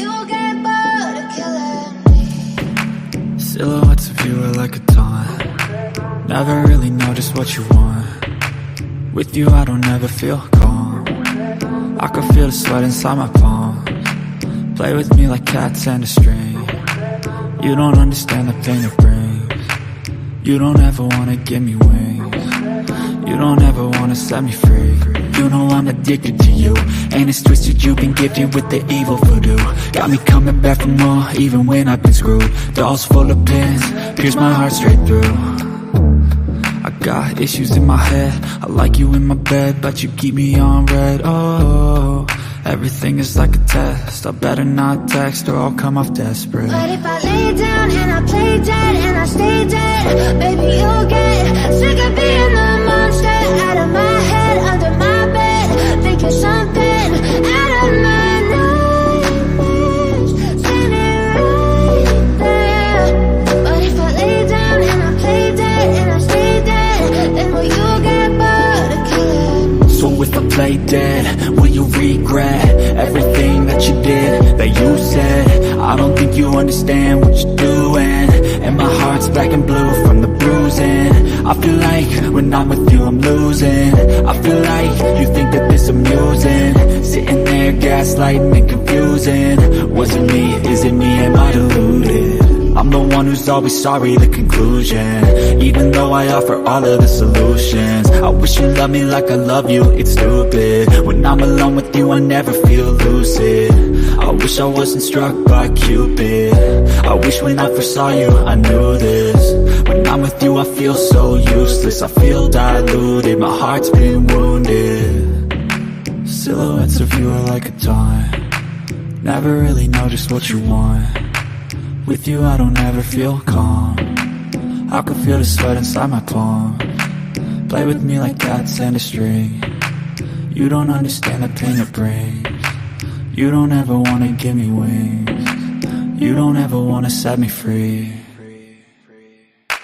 you get bored of killing me. Silhouettes of you are like a taunt. Never really know just what you want. With you I don't ever feel calm. I can feel the sweat inside my palm. Play with me like cats and a string. You don't understand the pain it brings. You don't ever wanna give me wings. You don't ever wanna set me free. You know I'm addicted to you, and it's twisted, you've been gifted with the evil voodoo. Got me coming back for more, even when I've been screwed. Dolls full of pins, pierce my heart straight through. I got issues in my head, I like you in my bed, but you keep me on red. Oh, everything is like a test, I better not text or I'll come off desperate. But if I lay down and I play dead and I stay dead, baby you'll get sick of being the monster out of my head, under my bed, thinking something out of my nightmares, standing right there. But if I lay down and I play dead and I stay dead, then will you get bored of killing me? So if I play dead, will you regret everything that you did, that you said? I don't think you understand what you're doing, and my heart's black and blue from the bruising. I feel like when I'm with you I'm losing. I feel like you think that this amusing, sitting there gaslighting and confusing. Was it me? Is it me? Am I deluded? I'm the one who's always sorry, the conclusion, even though I offer all of the solutions. I wish you loved me like I love you, it's stupid. When I'm alone with you I never feel lucid. I wish I wasn't struck by Cupid. I wish when I first saw you I knew this. When I'm with you I feel so useless, I feel diluted, my heart's been wounded. Silhouettes of you are like a taunt. Never really know just what you want. With you I don't ever feel calm. I can feel the sweat inside my palm. Play with me like cats and a string. You don't understand the pain it brings. You don't ever wanna give me wings. You don't ever wanna set me free.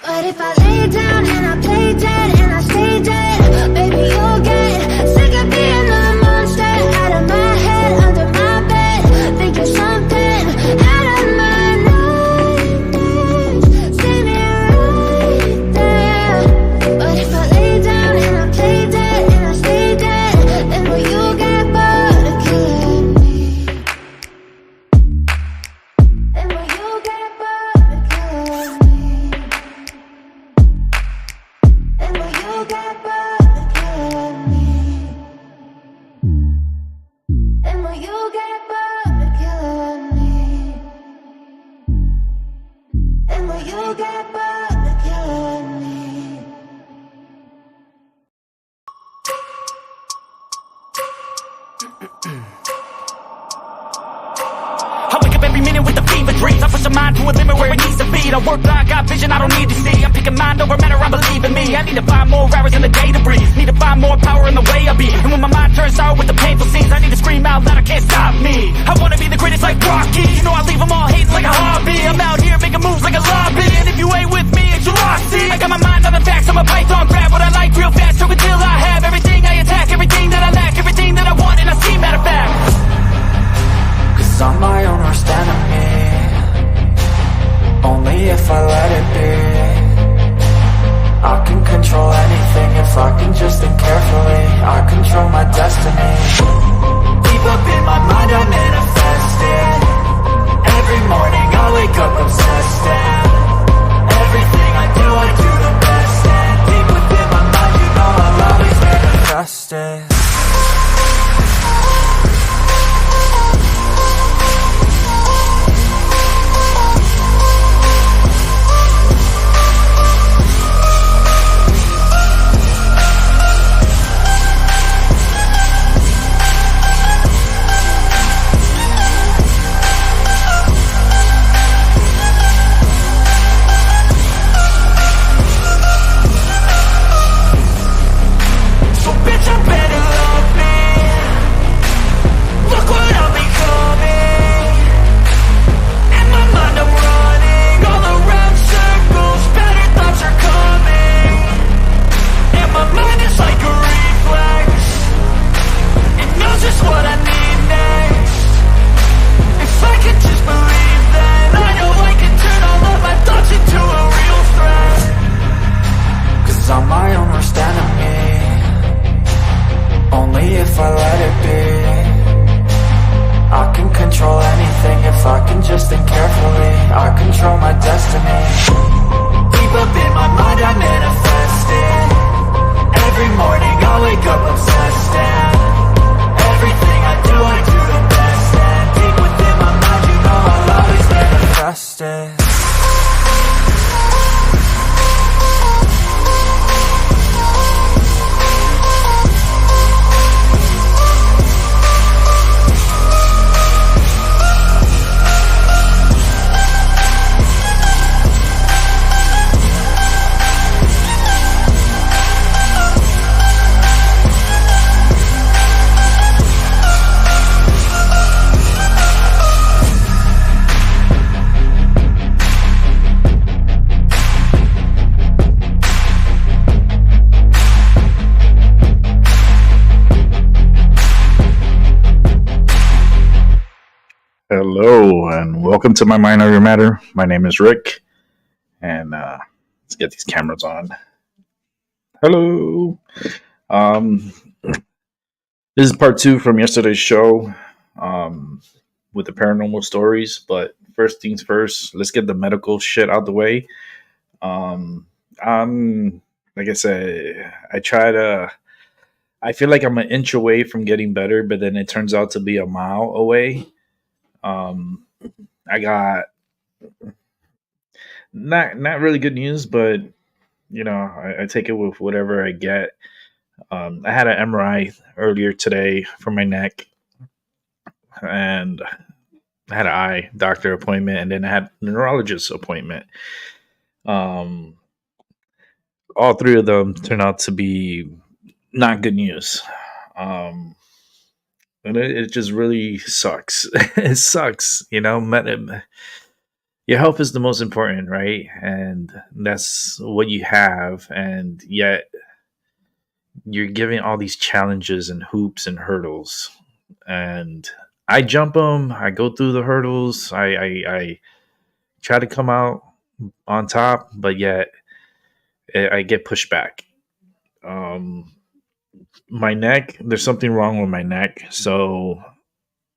But if I lay down and I play dead and I stay dead, baby you'll get sick of being the monster out of my head, under my bed, thinking something out of my nightmares, standing right there. But if I lay down and I play dead and I stay dead, then will you get bored of killing me? Then will you get bored of killing me? And will you get bored of killing me? And will you get bored of killing me? And will you get bored of killing me? I wake up every minute with the fever dreams. I push my mind to a limit where it needs to be. I work blind, got vision I don't need to see. I'm picking mind over matter, I believe in me. I need to find more hours in the day to breathe. Need to find more power in the way I be. And when my mind turns sour with the painful scenes, I need to scream out loud, I can't stop me. I wanna be the greatest like Rocky. You know I leave them all hating like a hobby. I'm out here making moves like a lobby. And if you ain't with me, it's your loss, see. I got my mind on the facts, I'm a python, grab what I like real fast. Choke until I have everything I attack, everything that I lack, everything that I want, and I see, matter of fact. Cause I'm my own worst enemy. Only if I let it be. I can control anything if I can just think carefully. I control my destiny. Deep up in my mind I manifest it. and welcome to My Mind Over Matter. My name is Rick, and let's get these cameras on. Hello. Um, this is part two from yesterday's show with the paranormal stories. But first things first, let's get the medical shit out the way. Um, I'm like I said, I feel like I'm an inch away from getting better, but then it turns out to be a mile away. Um, I got not really good news, but I take it with whatever I get. I had an MRI earlier today for my neck, and I had an eye doctor appointment, and then I had a neurologist appointment. Um, all three of them turned out to be not good news. And it just really sucks. It sucks, your health is the most important, right? And that's what you have, and yet you're giving all these challenges and hoops and hurdles, and I jump them. I go through the hurdles. I try to come out on top, but yet I get pushed back. Um, my neck. There's something wrong with my neck, so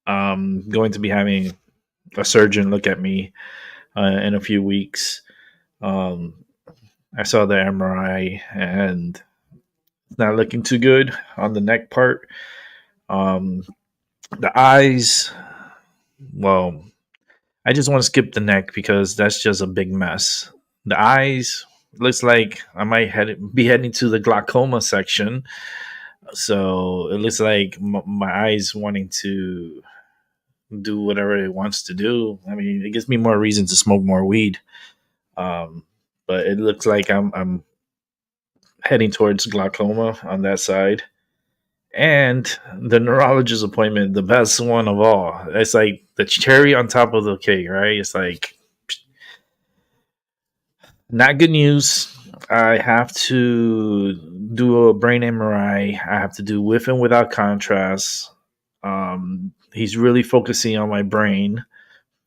I'm going to be having a surgeon look at me in a few weeks. Um, I saw the MRI, and it's not looking too good on the neck part. Um, the eyes, well, I just want to skip the neck because that's just a big mess. The eyes looks like I might be heading to the glaucoma section. So it looks like my eyes wanting to do whatever it wants to do. I mean, it gives me more reason to smoke more weed. Um, but it looks like I'm heading towards glaucoma on that side. And the neurologist appointment, the best one of all. It's like the cherry on top of the cake, right? It's like not good news. I have to do a brain MRI. I have to do with and without contrast. He's really focusing on my brain.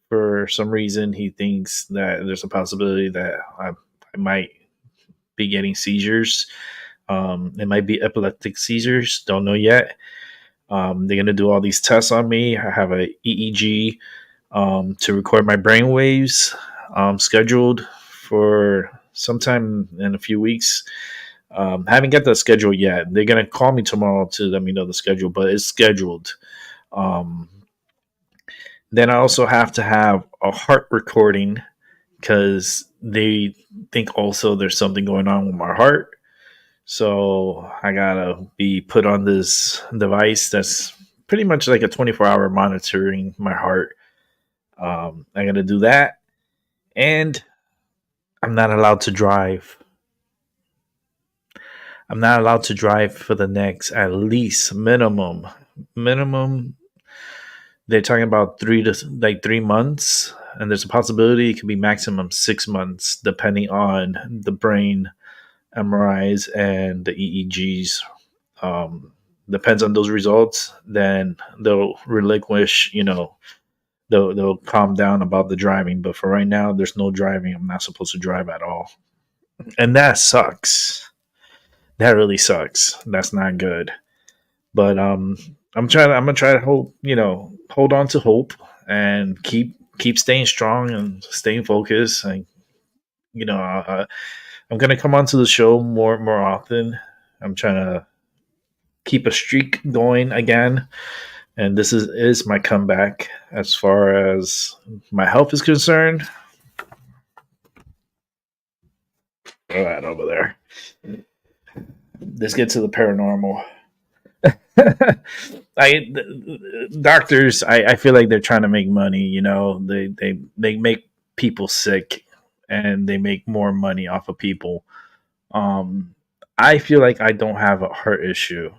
For some reason, he thinks that there's a possibility that I might be getting seizures. It might be epileptic seizures. Don't know yet. They're going to do all these tests on me. I have a EEG to record my brain waves scheduled for sometime in a few weeks. Haven't got the schedule yet. They're going to call me tomorrow to let me know the schedule, but it's scheduled. Um, then I also have to have a heart recording because they think also there's something going on with my heart. So I gotta be put on this device that's pretty much like a 24-hour monitoring my heart. I gotta do that, and I'm not allowed to drive. I'm not allowed to drive for the next at least minimum. They're talking about 3 months, and there's a possibility it could be maximum 6 months, depending on the brain MRIs and the EEGs. Depends on those results, then they'll relinquish, they'll calm down about the driving. But for right now, there's no driving. I'm not supposed to drive at all. And that sucks. That really sucks. That's not good. But I'm gonna try to hold on to hope and keep staying strong and staying focused. And I'm gonna come onto the show more often. I'm trying to keep a streak going again, and this is my comeback as far as my health is concerned. Throw that over there. Let's get to the paranormal. Doctors, I feel like they're trying to make money. They make people sick, and they make more money off of people. I feel like I don't have a heart issue.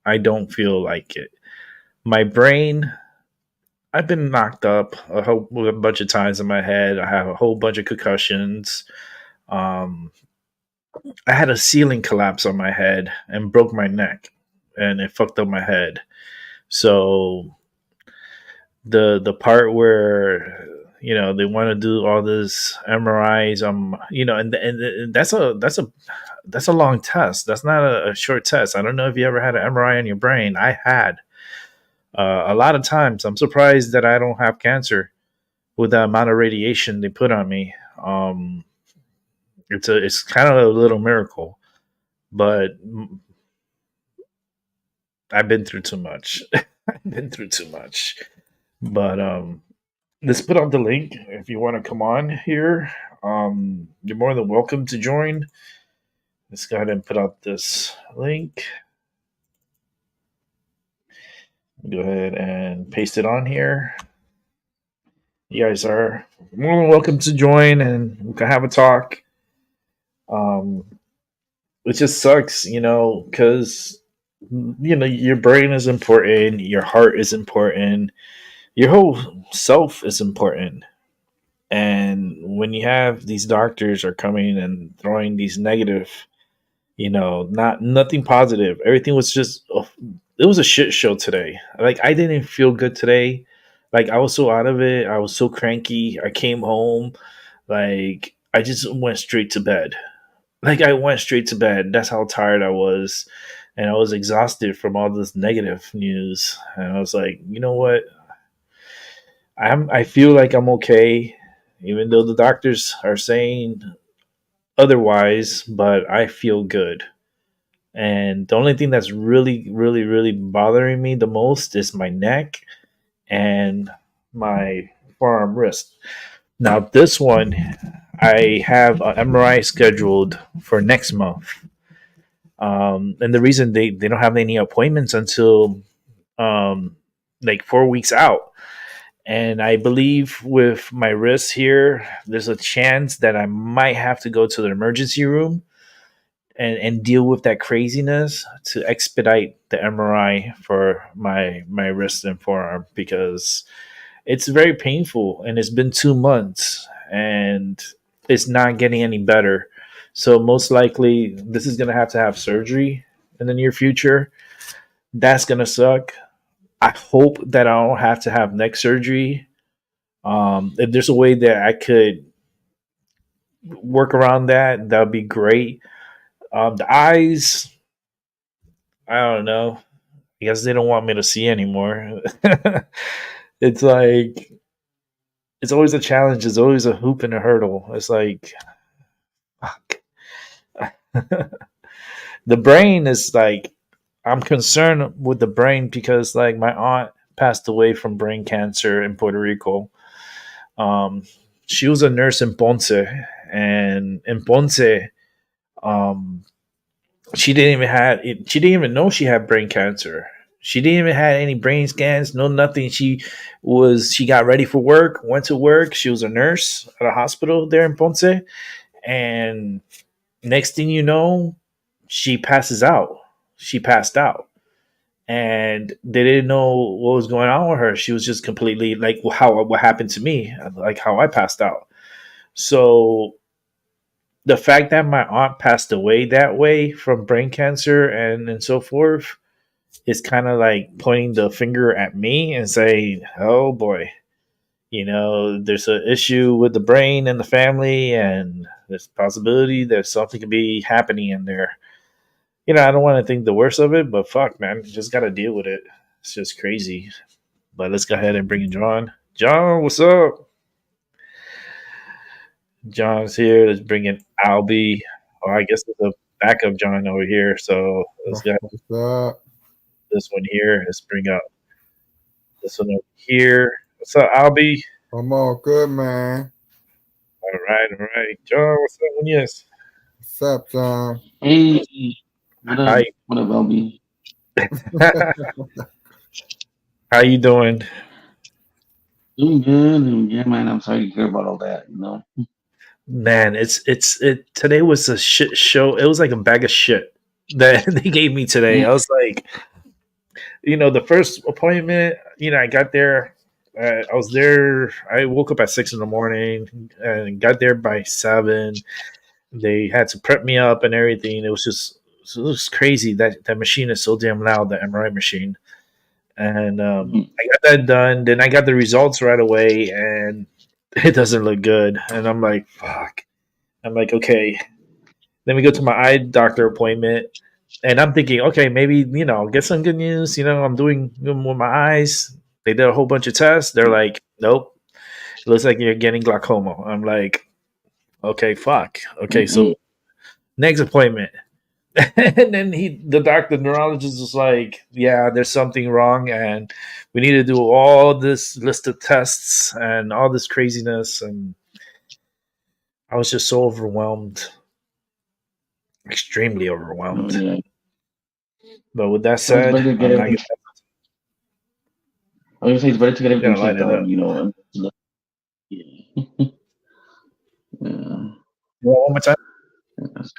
I don't feel like it. My brain, I've been knocked up a bunch of times in my head. I have a whole bunch of concussions. Um, I had a ceiling collapse on my head and broke my neck, and it fucked up my head. So the part where They want to do all this MRIs. And that's a long test. That's not a short test. I don't know if you ever had an MRI on your brain. I had a lot of times. I'm surprised that I don't have cancer with the amount of radiation they put on me. It's kind of a little miracle, but I've been through too much. I've been through too much. But let's put out the link if you want to come on here. You're more than welcome to join. Let's go ahead and put out this link. Go ahead and paste it on here. You guys are more than welcome to join, and we can have a talk. Um, it just sucks, because your brain is important, your heart is important, your whole self is important. And when you have these doctors are coming and throwing these negative, not nothing positive, everything was just it was a shit show today. Like, I didn't feel good today. Like, I was so out of it, I was so cranky. I came home, like, I just went straight to bed. Like, I went straight to bed. That's how tired I was. And I was exhausted from all this negative news. And I was like, you know what? I feel like I'm okay, even though the doctors are saying otherwise, but I feel good. And the only thing that's really, really, really bothering me the most is my neck and my forearm wrist. Now, this one, I have an MRI scheduled for next month. And the reason they don't have any appointments until like 4 weeks out. And I believe with my wrist here, there's a chance that I might have to go to the emergency room and deal with that craziness to expedite the MRI for my wrist and forearm, because it's very painful and it's been 2 months and it's not getting any better. So most likely this is gonna have to have surgery in the near future. That's gonna suck. I hope that I don't have to have neck surgery. If there's a way that I could work around that, that would be great. The eyes, I don't know. I guess they don't want me to see anymore. It's like it's always a challenge. It's always a hoop and a hurdle. It's like, fuck. The brain is like, I'm concerned with the brain because like my aunt passed away from brain cancer in Puerto Rico. Um, she was a nurse in Ponce, and in Ponce, um, she didn't even had it, she didn't even know she had brain cancer. She didn't even had any brain scans, no nothing. She got ready for work, went to work. She was a nurse at a hospital there in Ponce, and next thing you know, she passes out. She passed out, and they didn't know what was going on with her. She was just completely like how what happened to me, like how I passed out. So the fact that my aunt passed away that way from brain cancer and so forth is kind of like pointing the finger at me and saying, "Oh boy, there's an issue with the brain and the family, and there's a possibility that something could be happening in there." I don't want to think the worst of it, but fuck, man, just got to deal with it. It's just crazy. But let's go ahead and bring in John. John, what's up? John's here. Let's bring in Albie. Oh, I guess there's a backup John over here. So let's get What's up? this one here. Let's bring up this one over here. What's up, Albie? I'm all good, man. All right, all right. John, what's up? Yes. What's up, John? Hey, what up? Hi. What up, LB? How you doing? Doing good. And yeah, man, I'm sorry to hear about all that. Man, it today was a shit show. It was like a bag of shit that they gave me today. Yeah. I was like, the first appointment, I got there. I was there. I woke up at 6 in the morning and got there by 7. They had to prep me up and everything. It was crazy. That machine is so damn loud. The MRI machine, and Mhm. I got that done. Then I got the results right away, and it doesn't look good. And I'm like, fuck. I'm like, okay. Then we go to my eye doctor appointment, and I'm thinking, okay, maybe get some good news. I'm doing with my eyes. They did a whole bunch of tests. They're like, nope, it looks like you're getting glaucoma. I'm like, okay, fuck. Okay, Mm-mm. so next appointment. And then the neurologist was like, yeah, there's something wrong, and we need to do all this list of tests and all this craziness. And I was just so overwhelmed, extremely Oh, overwhelmed. yeah. But with that So it's said, better to get I'm not everything. I was gonna say it's better to get everything gonna light checked it out. up. Yeah. Yeah. One more time. Yes.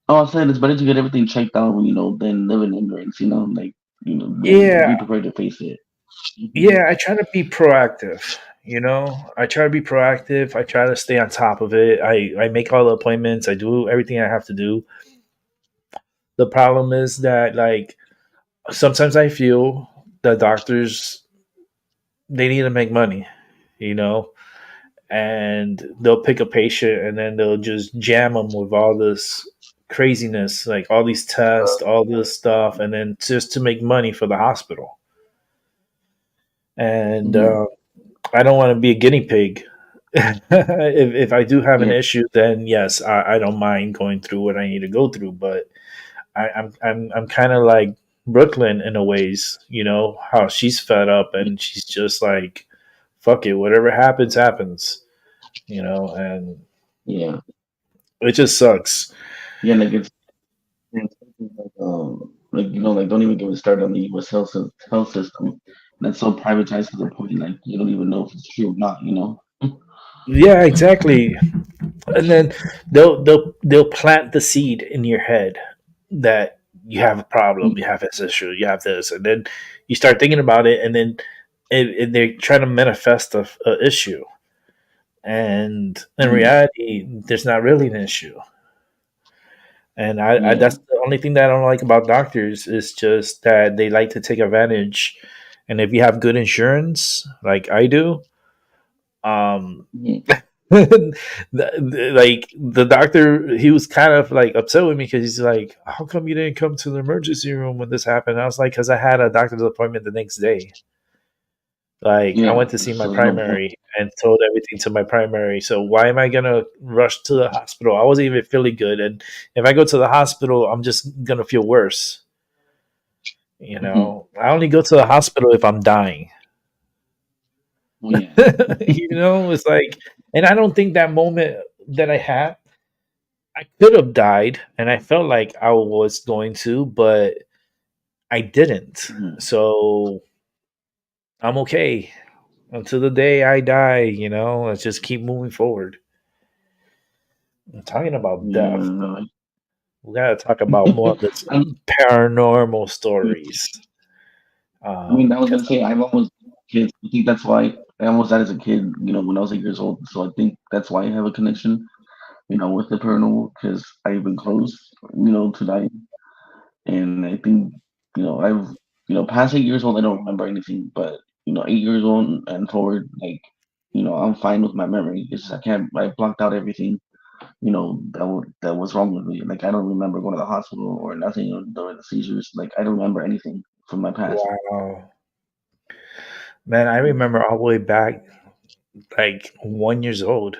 Oh, I said it's better to get everything checked out when than live in ignorance. Like Yeah, be prepared to face it. Hmm. yeah. I try to be proactive. I try to be proactive. I try to stay on top of it. I make all the appointments. I do everything I have to do. The problem is that like sometimes I feel the doctors they need to make money, you know, and they'll pick a patient and then they'll just jam them with all this craziness, like all these tests, all this stuff, and then just to make money for the hospital. And Hmm. I don't want to be a guinea pig. If I do have an Yeah. issue, then yes, I don't mind going through what I need to go through. But I'm kind of like Brooklyn in a ways, how she's fed up and she's just like, fuck it, whatever happens, happens, and Yeah. it just sucks. Yeah. Like it's like like don't even get me started on the U.S. health system. That's so privatized to the point like you don't even know if it's true or not. Yeah, exactly. And then they'll plant the seed in your head that you have a problem, you have this issue, you have this, and then you start thinking about it, and then they're trying to manifest a issue, and in Mhm. reality, there's not really an issue. And Yeah. that's the only thing that I don't like about doctors is just that they like to take advantage. And if you have good insurance, like I do, um, Mhm. like the doctor, he was kind of like upset with me because he's like, "How come you didn't come to the emergency room when this happened?" I was like, "Because I had a doctor's appointment the next day. Like I Yeah. went to see my So there's no point. primary and told everything to my primary. So why am I gonna rush to the hospital? I wasn't even feeling good, and if I go to the hospital, I'm just gonna feel worse. Hmm. I only go to the hospital if I'm dying. Well, yeah. It's like, and I don't think that moment that I had, I could have died, and I felt like I was going to, but I didn't. Mhm. So I'm okay until the day I die. Let's just keep moving forward. I'm talking about Yeah. death. No, We gotta talk about more of this I, paranormal stories. I mean, I was 'Cause gonna say I've almost kids. I think that's why I almost died as a kid. When I was 8 years old. So I think that's why I have a connection. With the paranormal because I've been close. To dying, and I think I've past 8 years old. I don't remember anything, but 8 years old and forward, like I'm fine with my memory. It's just I can't. I blocked out everything. That was wrong with me. Like I don't remember going to the hospital or nothing during the seizures. Like I don't remember anything from my past. wow, man, I remember all the way back like 1 years old.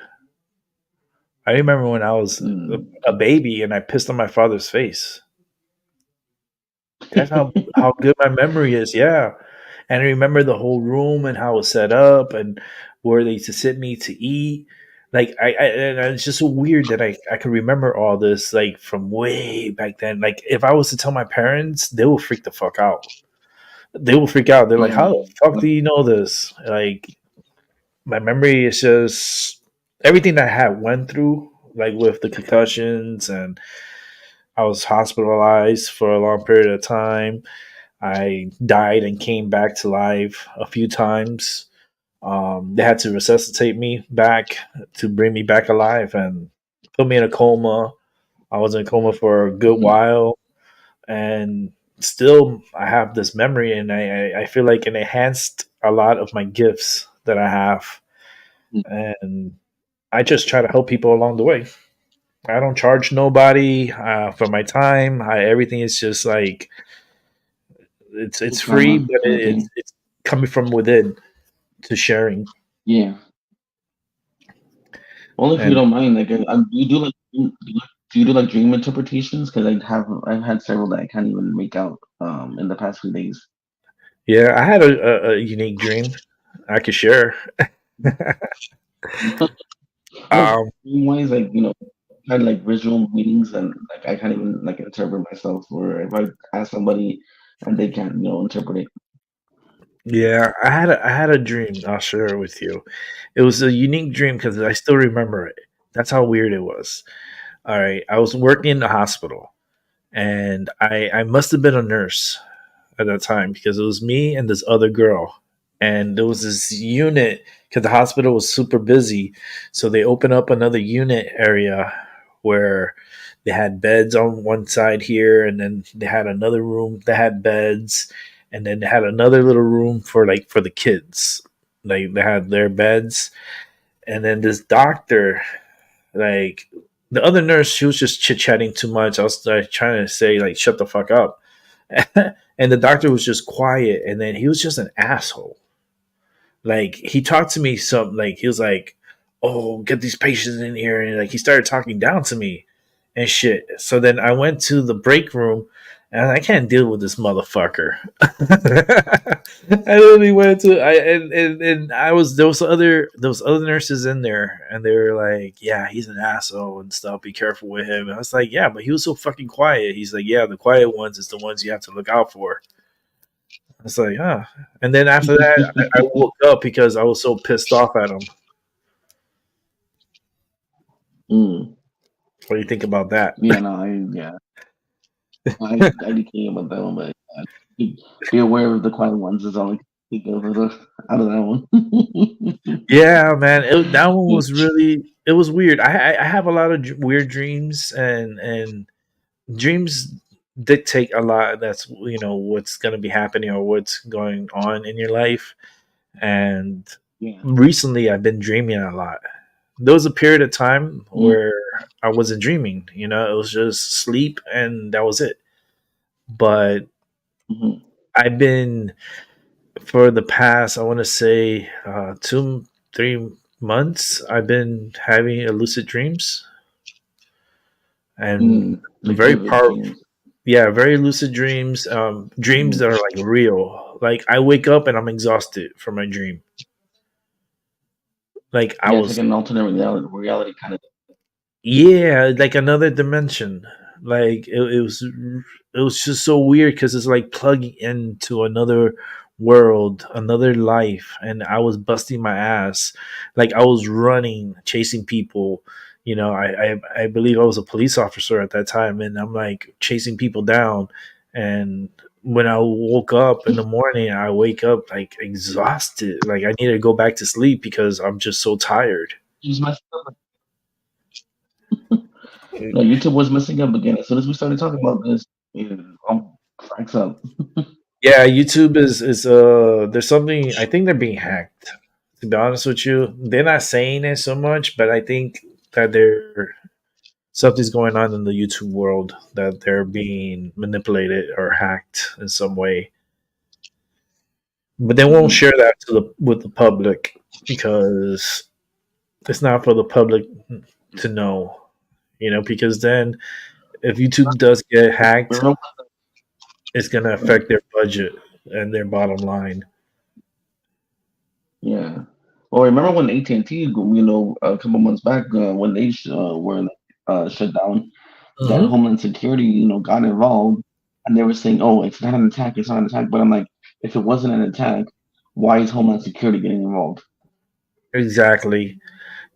I remember when I was Mm. a baby and I pissed on my father's face. That's how good my memory is. Yeah, and I remember the whole room and how it was set up and where they used to sit me to eat. Like and it's just so weird that I could remember all this like from way back then. Like if I was to tell my parents, they will freak the fuck out. They will freak out. They're like, "How Yeah. the fuck do you know this?" Like my memory is just everything that I had went through, like with the concussions, and I was hospitalized for a long period of time. I died and came back to life a few times. They had to resuscitate me back to bring me back alive and put me in a coma. I was in a coma for a good Mhm. while, and still I have this memory, and I feel like it enhanced a lot of my gifts that I have. and I just try to help people along the way. I don't charge nobody for my time. Everything is just like it's free, Drama but kind of thing. it's coming from within to sharing. Yeah. Well, if you And don't mind, like, do you do like do you do like dream interpretations? Because I've had several that I can't even make out in the past few days. yeah, I had a unique dream I could share. No, um, dream wise, like had like visual meanings and like I can't even like interpret myself, or if I ask somebody and they can't interpret it. yeah, I had a dream. I'll share it with you. It was a unique dream because I still remember it. That's how weird it was. All right, I was working in the hospital, and I must have been a nurse at that time because it was me and this other girl, and there was this unit because the hospital was super busy, so they opened up another unit area where they had beds on one side here, and then they had another room that had beds, and then they had another little room for for the kids, like they had their beds, and then this doctor, like the other nurse, she was just chit chatting too much. I was trying to say like shut the fuck up, and the doctor was just quiet, and then he was just an asshole. Like he talked to me some like he was like, "Oh, get these patients in here," and like he started talking down to me and shit. So then I went to the break room, and I can't deal with this motherfucker. I literally went to I and I was those other nurses in there, and they were like, "Yeah, he's an asshole and stuff. Be careful with him." And I was like, "Yeah, but he was so fucking quiet." He's like, "Yeah, the quiet ones is the ones you have to look out for." It's like, huh. And then after that, I woke up because I was so pissed off at him. Mm. What do you think about that? Yeah, no, I did care about that one, but be aware of the quiet ones is all I can think of out of that one. Yeah, man, that one was really it was weird. I have a lot of weird dreams, and dreams dictate a lot. That's what's going to be happening or what's going on in your life. And Yeah. recently, I've been dreaming a lot. There was a period of time Mm, where I wasn't dreaming. It was just sleep, and that was it. But mhm, I've been for the past, I want to say, 2 3 months. I've been having lucid dreams, and like very vivid powerful. dreams. Yeah, very lucid dreams. Dreams Mhm. that are like real. Like I wake up and I'm exhausted from my dream. Like I Yeah, it's like was, an alternate reality kind of. yeah, like another dimension. Like it was just so weird because it's like plugging into another world, another life, and I was busting my ass. Like I was running, chasing people. I believe I was a police officer at that time, and I'm like chasing people down. And when I woke up in the morning, I wake up like exhausted. Like I need to go back to sleep because I'm just so tired. Just messed up. No, YouTube was messing up again. As soon as we started talking about this, it cracks up. Yeah, YouTube is there's something I think they're being hacked. To be honest with you, they're not saying it so much, but I think that there something's going on in the YouTube world that they're being manipulated or hacked in some way. But they won't Mhm. share that to the with the public because it's not for the public to know. Because then if YouTube does get hacked, Remember, it's gonna affect their budget and their bottom line. yeah. Well, remember when AT&T, a couple months back, when they were shut down, that Hmm. Homeland Security, got involved, and they were saying, "Oh, it's not an attack, it's not an attack." But I'm like, if it wasn't an attack, why is Homeland Security getting involved? Exactly.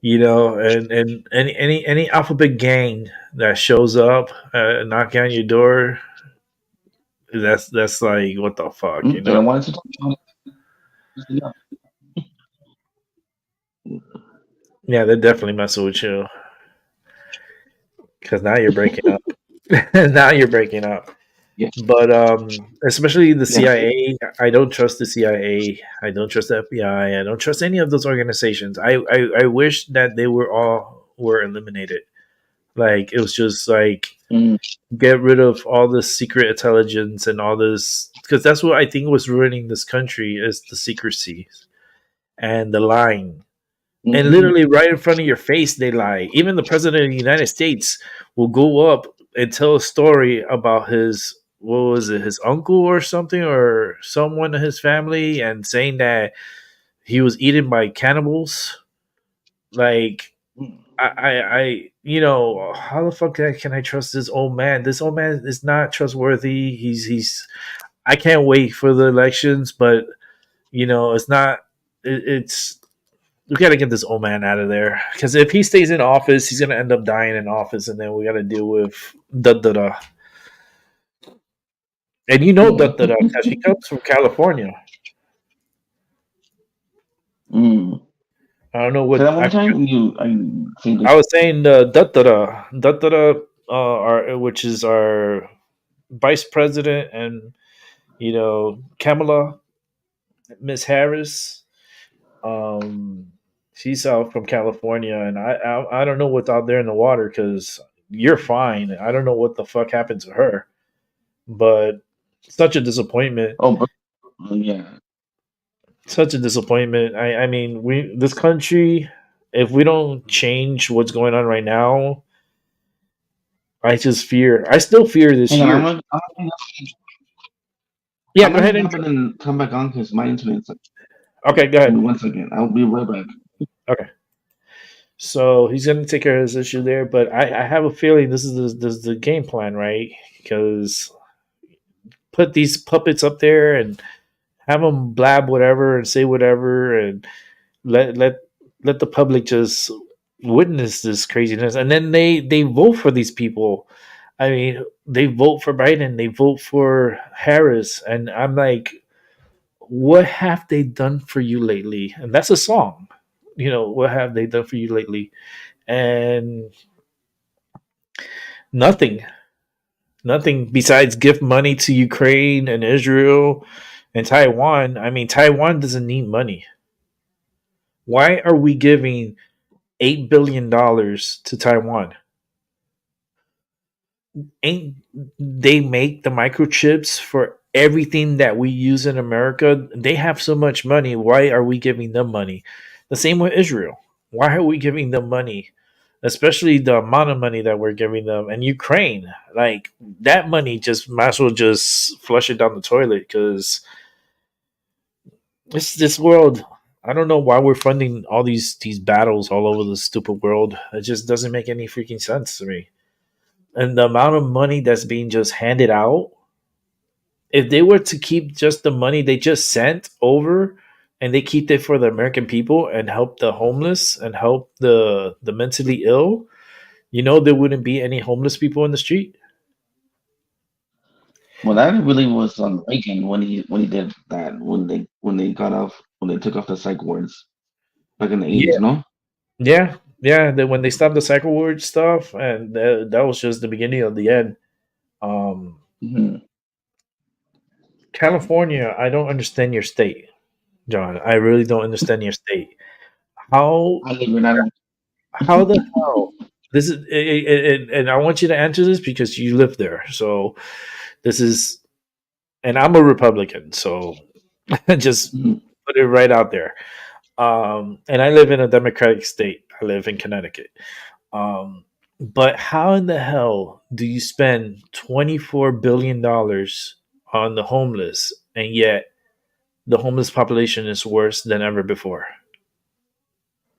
And any alphabet gang that shows up, knocking on your door, that's like what the fuck, They don't want us to talk about it. Yeah, they're definitely messing with you because now you're breaking up. Now you're breaking up. Yeah. But especially the Yeah. CIA, I don't trust the CIA. I don't trust the FBI. I don't trust any of those organizations. I wish that they were all were eliminated. Like it was just like Mm, get rid of all this secret intelligence and all this, because that's what I think was ruining this country is the secrecy and the lying. And mhm. literally right in front of your face they lie. Even the president of the United States will go up and tell a story about his, what was it, his uncle or something, or someone in his family, and saying that he was eaten by cannibals. Like how the fuck can I trust this old man? This old man is not trustworthy. He's I can't wait for the elections, but it's not. It's we got to get this old man out of there, because if he stays in office, he's gonna end up dying in office, and then we got to deal with da da da. And da Yeah. da da, because she comes from California. Mm. I don't know Say what that one more time. I think I was saying. Da da da, which is our vice president, and Kamala, Miss Harris. Um, she's out from California, and I don't know what's out there in the water, because you're fine. I don't know what the fuck happened to her, but such a disappointment. oh, but, yeah. Such a disappointment. I mean, we this country, if we don't change what's going on right now, I just fear. I still fear this Hang on, year. Yeah, I'm go gonna ahead hang and up and then come back on because my internet's like, okay, go give me ahead. 1 second. I'll be right back. Okay. So he's going to take care of his issue there, but I have a feeling this is the game plan, right? Because put these puppets up there and have them blab whatever and say whatever, and let let let the public just witness this craziness, and then they vote for these people. I mean, they vote for Biden, they vote for Harris, and I'm like, what have they done for you lately? And that's a song. What have they done for you lately? And nothing. Nothing besides give money to Ukraine and Israel and Taiwan. I mean, Taiwan doesn't need money. Why are we giving $8 billion to Taiwan? Ain't they make the microchips for everything that we use in America? They have so much money. Why are we giving them money? The same with Israel. Why are we giving them money? Especially the amount of money that we're giving them. And Ukraine, like that money just might as well just flush it down the toilet, because this world, I don't know why we're funding all these battles all over the stupid world. It just doesn't make any freaking sense to me. And the amount of money that's being just handed out, if they were to keep just the money they just sent over, and they keep it for the American people and help the homeless and help the mentally ill, there wouldn't be any homeless people in the street. Well, that really was on Reagan when he did that when they took off the psych wards back in the Yeah, 80s. No. yeah. When they stopped the cycle ward stuff, and that was just the beginning of the end. Um, Hmm. California, I don't understand your state, John. I really don't understand your state. How I live in that. how the hell this is? And I want you to answer this because you live there. So this is, and I'm a Republican, so just Mhm. put it right out there. And I live in a Democratic state. I live in Connecticut. Um, but how in the hell do you spend $24 billion on the homeless, and yet the homeless population is worse than ever before?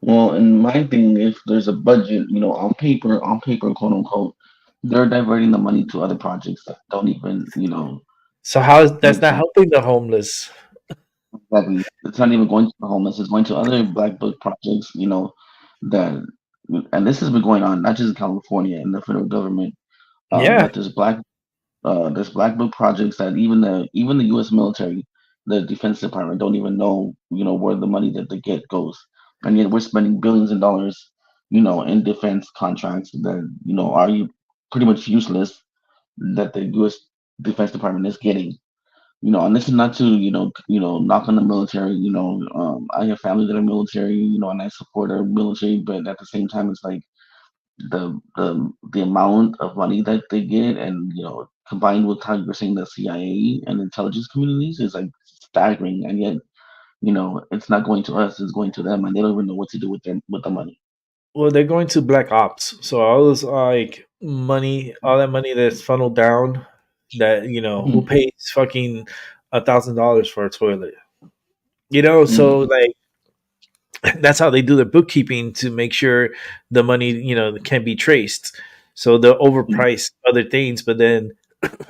Well, and my thing, if there's a budget, on paper, quote unquote, they're diverting the money to other projects that don't even, So how is that's make not sense. helping the homeless? Exactly. It's not even going to the homeless. It's going to other black book projects, that, and this has been going on not just in California and the federal government, Yeah, but there's black book projects that even the U.S. military, the Defense Department don't even know, where the money that they get goes, and yet we're spending billions of dollars, in defense contracts that are pretty much useless, that the U.S. Defense Department is getting. And this is not to knock on the military. I have family that are military. And I support our military, but at the same time, it's like the amount of money that they get, and combined with how you're saying the CIA and intelligence communities is like staggering, and yet it's not going to us; it's going to them, and they don't even know what to do with them with the money. Well, they're going to black ops, so all this like money, all that money that's funneled down, that who Mhm. pays fucking $1,000 for a toilet, so Mhm. like that's how they do their bookkeeping to make sure the money can be traced. So they'll overprice other things, but then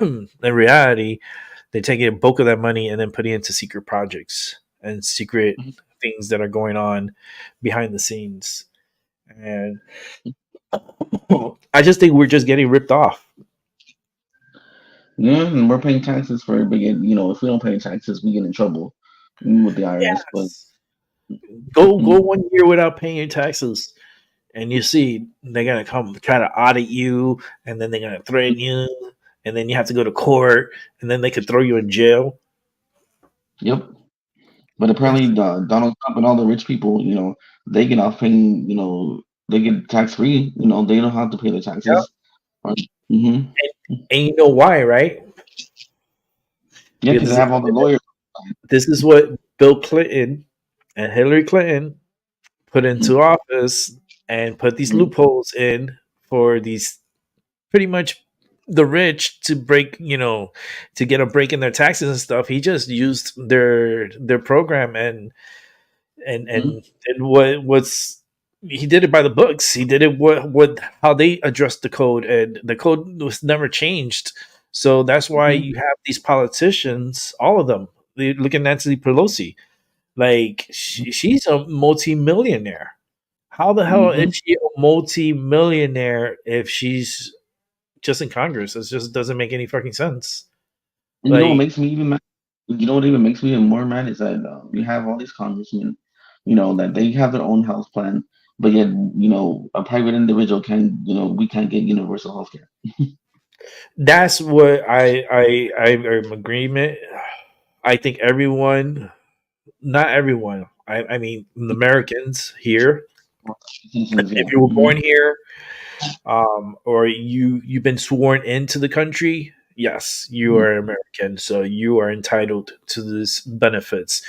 in reality, they take a bulk of that money and then put it into secret projects and secret Mhm. things that are going on behind the scenes. And I just think we're just getting ripped off. Yeah, and we're paying taxes for it, but yet, if we don't pay taxes, we get in trouble with the IRS. But Yes. Go mhm. 1 year without paying your taxes, and you see they're gonna come try to audit you, and then they're gonna threaten you, and then you have to go to court, and then they could throw you in jail. Yep. But apparently, It's, Donald Trump and all the rich people, they get off paying. They get tax free. They don't have to pay their yeah. taxes. Mm-hmm. And you know why, right? Yeah, because they Because have all the lawyers. this is what Bill Clinton and Hillary Clinton put Mhm. into office and put these Mhm. loopholes in for these pretty much the rich to break, to get a break in their taxes and stuff. He just used their program and did what's he did it by the books. He did it what how they addressed the code, and the code was never changed. So that's why Mhm. you have these politicians, all of them. Look at Nancy Pelosi. Like she's a multi-millionaire. How the hell is Mhm. she a multi-millionaire if she's just in Congress? It just doesn't make any fucking sense. And you know what Like makes me even mad? You know what even makes me even more mad is that you have all these congressmen, that they have their own health plan, but yet, a private individual can, we can't get universal health care. that's what I am agreement. I think everyone, not everyone. I mean, the Americans here. Citizens, yeah. If you were Hmm. born here, or you've been sworn into the country, yes, you Hmm. are American, so you are entitled to these benefits.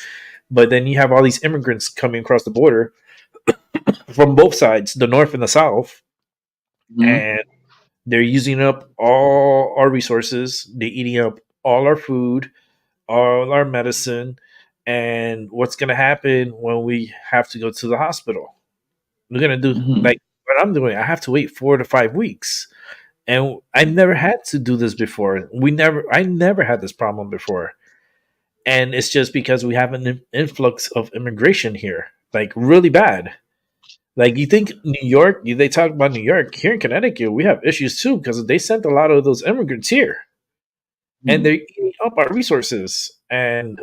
But then you have all these immigrants coming across the border from both sides, the north and the south, Hmm. and they're using up all our resources. They're eating up all our food, all our medicine, and what's going to happen when we have to go to the hospital? We're going to do Hmm. like what I'm doing. I have to wait 4 to 5 weeks, and I never had to do this before. I never had this problem before, and it's just because we have an influx of immigration here, like really bad. Like you think New York, they talk about New York. Here in Connecticut, we have issues too because they sent a lot of those immigrants here, and they're eating up our resources. And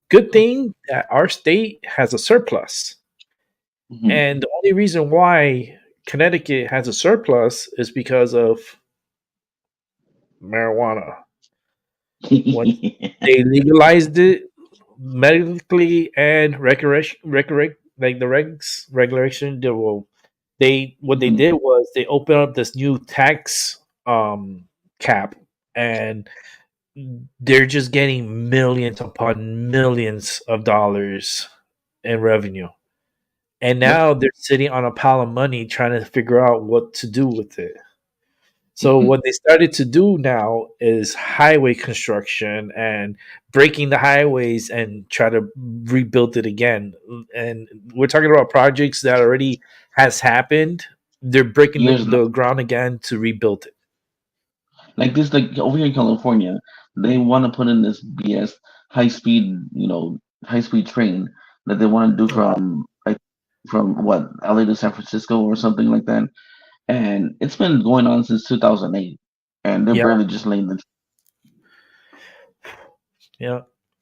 good thing that our state has a surplus. Hmm. And the only reason why Connecticut has a surplus is because of marijuana. Once they legalized it medically and like the regulation, they what they Hmm. did was they opened up this new tax cap, and they're just getting millions upon millions of dollars in revenue. And Yep. now they're sitting on a pile of money trying to figure out what to do with it. So what they started to do now is highway construction and breaking the highways and try to rebuild it again. And we're talking about projects that already has happened. They're breaking Years the ground again to rebuild it. like this, like over here in California, they want to put in this BS high speed, high speed train that they want to do from like from what LA to San Francisco or something like that. And it's been going on since 2008, and they're Yeah, barely just laying the yeah.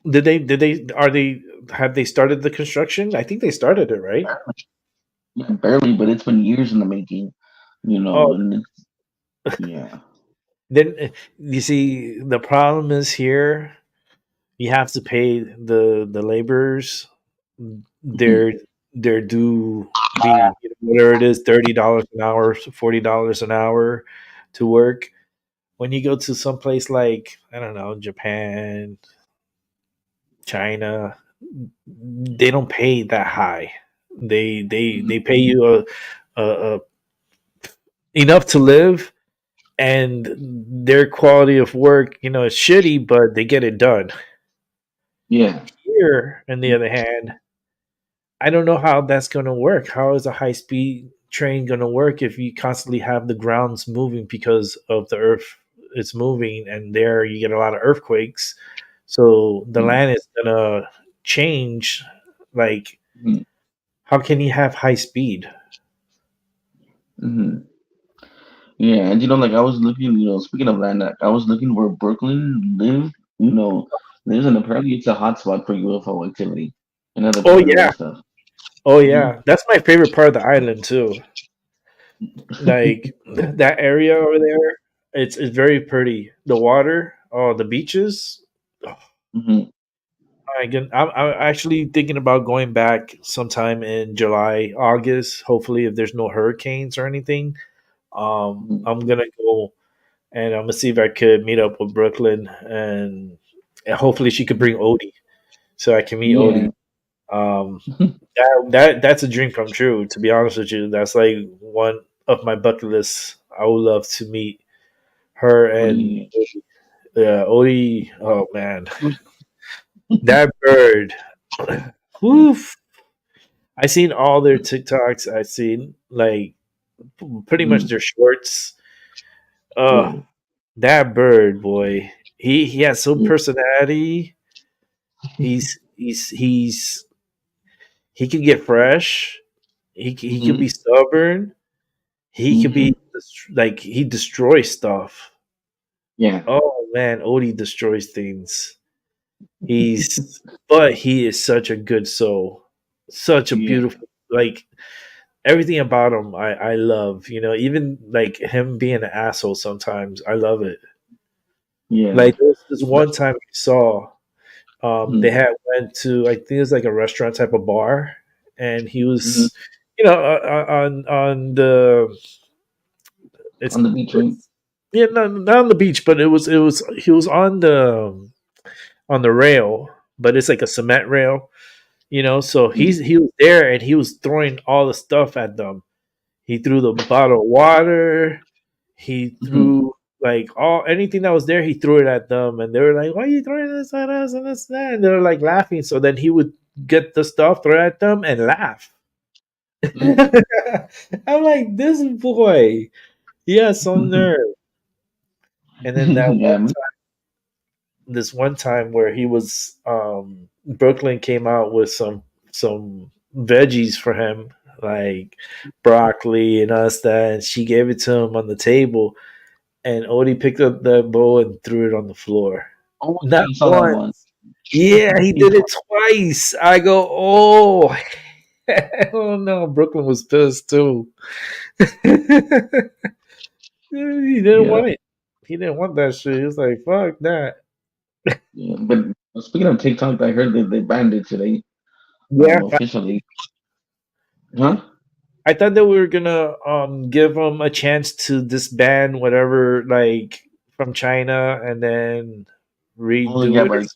Did they are they have they started the construction? I think they started it, right? yeah, barely, but it's been years in the making, Oh, and it's, yeah. Then you see the problem is here. You have to pay the laborers Mhm. their their due fee, whatever it is, $30 an hour, $40 an hour to work. When you go to some place like, I don't know, Japan, China, they don't pay that high. They Mhm. pay you a enough to live, and their quality of work, is shitty, but they get it done. Yeah. Here, on the other hand, I don't know how that's going to work. How is a high speed train going to work if you constantly have the grounds moving because of the earth is moving, and there you get a lot of earthquakes. So the Yeah. land is going to change. Like, Mhm. how can you have high speed? Mhm. Yeah, and like I was looking, speaking of land, I was looking where Brooklyn lives, and apparently it's a hotspot for UFO activity and other Oh, paranormal yeah. stuff. Oh, Hmm. yeah. That's my favorite part of the island, too. Like, that area over there, it's very pretty. The water, oh, the beaches. Hmm. I'm actually thinking about going back sometime in July, August. Hopefully, if there's no hurricanes or anything, I'm gonna go and I'm gonna see if I could meet up with Brooklyn, and hopefully she could bring Odie so I can meet Odie. Yeah. Um, that's a dream come true. To be honest with you, that's like one of my bucket lists. I would love to meet her and Really. Odie. Oh man, that bird. Woof. I seen all their TikToks. I seen like pretty much Mhm. their shorts. Uh, Yeah. that bird boy. He has some Yeah. personality. He's he can get fresh. He could be Hmm. stubborn. He could be Hmm. like he destroys stuff. Yeah. Oh man, Odie destroys things. He's but he is such a good soul. Such a Yeah. beautiful, like, everything about him I love, even like him being an asshole sometimes. I love it. Yeah. Like there was this But, one time I saw they mhm. had went to, I think it was like a restaurant type of bar, and he Mhm. was, on the, it's On the beach, right? it's yeah, not on the beach, but it was he was on the rail, but it's like a cement rail, so Mhm. he was there and he was throwing all the stuff at them. He threw the bottle of water. He Mhm. threw like all anything that was there. He threw it at them, and they were like, "Why are you throwing this at us and this and that?" And they were like laughing. So then he would get the stuff, throw it at them, and laugh. Mhm. I'm like, this boy, he has some nerve. And then Yeah. this one time where he was, Brooklyn came out with some veggies for him, like broccoli and us that, and she gave it to him on the table, and Odie picked up that bowl and threw it on the floor. Oh yeah, Not I saw that once. one. Yeah, he did it twice. I go, oh, hell no. Brooklyn was pissed too. He didn't Yeah. want it. He didn't want that shit. He was like, fuck that. Yeah. But speaking of TikTok, I heard that they banned it today, Yeah, officially. Huh? I thought that we were gonna give them a chance to disband whatever, like, from China, and then Oh yeah, redo it.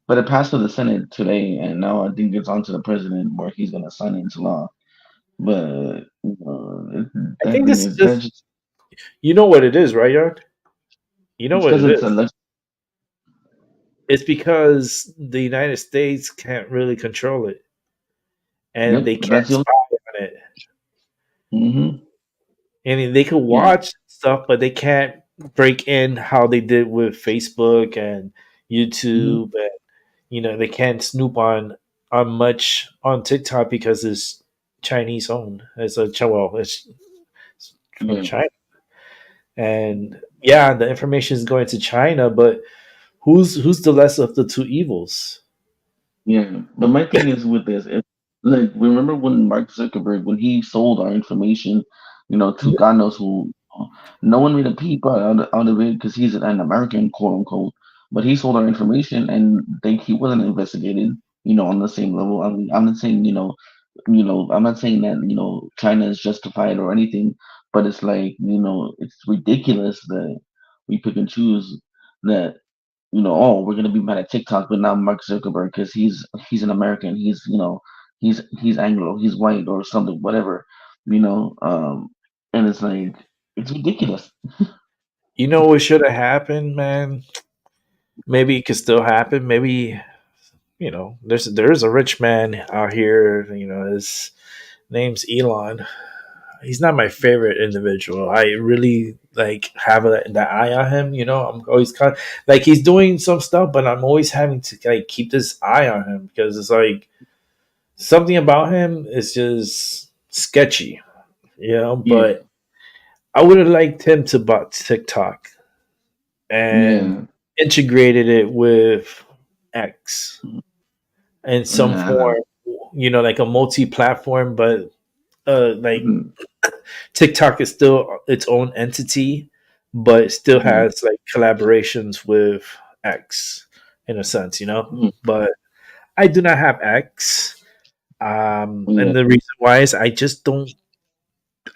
but it passed to the Senate today, and now I think it's on to the president where he's gonna sign it into law. But I that think thing this is is that just, just you know what it is, right, Yard? You know it's what because it it's is. election. It's because the United States can't really control it, and Yep, they that's can't the only. spy on it. Hmm. I mean, they can Yeah, watch stuff, but they can't break in how they did with Facebook and hmm, YouTube, and they can't snoop on much on TikTok because it's Chinese owned. It's from yeah, China, and yeah, the information is going to China, but who's the less of the two evils? yeah. But my thing is with this, like remember when Mark Zuckerberg when he sold our information, to God knows who. No one made a peep out of it because he's an American, quote unquote. But he sold our information, and he wasn't investigated. On the same level. I'm not saying I'm not saying that China is justified or anything, but it's like it's ridiculous that we pick and choose that oh, we're gonna be mad at TikTok, but not Mark Zuckerberg because he's an American. He's Anglo, he's white or something, whatever. You know, um, and it's like it's ridiculous. You know what should have happened, man? Maybe it could still happen. Maybe there's a rich man out here. His name's Elon. He's not my favorite individual. I really like have that eye on him. I'm always kind of like he's doing some stuff, but I'm always having to like keep this eye on him because it's like something about him is just sketchy. Yeah, But I would have liked him to bought TikTok and yeah, integrated it with X in some yeah. form. Like a multi-platform, but like Mhm, TikTok is still its own entity, but it still mhm, has like collaborations with X in a sense. mhm. But I do not have X. Yeah, And the reason why is I just don't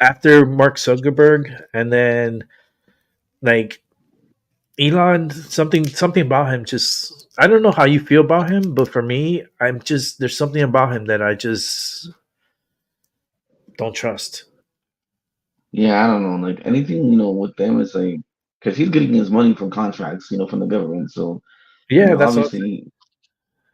after Mark Zuckerberg and then like Elon, something about him just I don't know how you feel about him, but for me, I'm just there's something about him that I just don't trust. yeah. I don't know. Like anything, with them is like because he's getting his money from contracts, from the government. So Yeah, that's what obviously,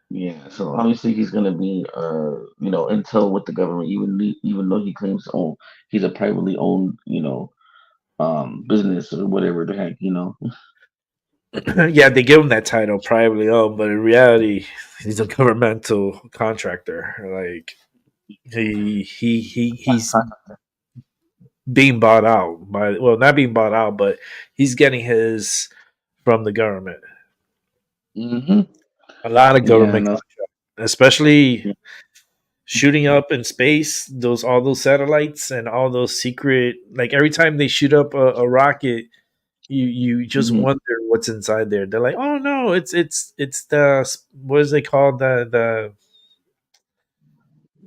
yeah. So obviously, he's gonna be, intel with the government, even though he claims, oh, he's a privately owned, business or whatever the heck. yeah, they give him that title privately owned, but in reality, he's a governmental contractor. Like he's being bought out by well, not being bought out, but he's getting his from the government. Mm-hmm. A lot of Yeah, government no. contracts, especially Yeah. shooting up in space. All those satellites and all those secret. Like every time they shoot up a rocket, you just Mm-hmm. wonder what's inside there. They're like, oh no, it's the what is it called the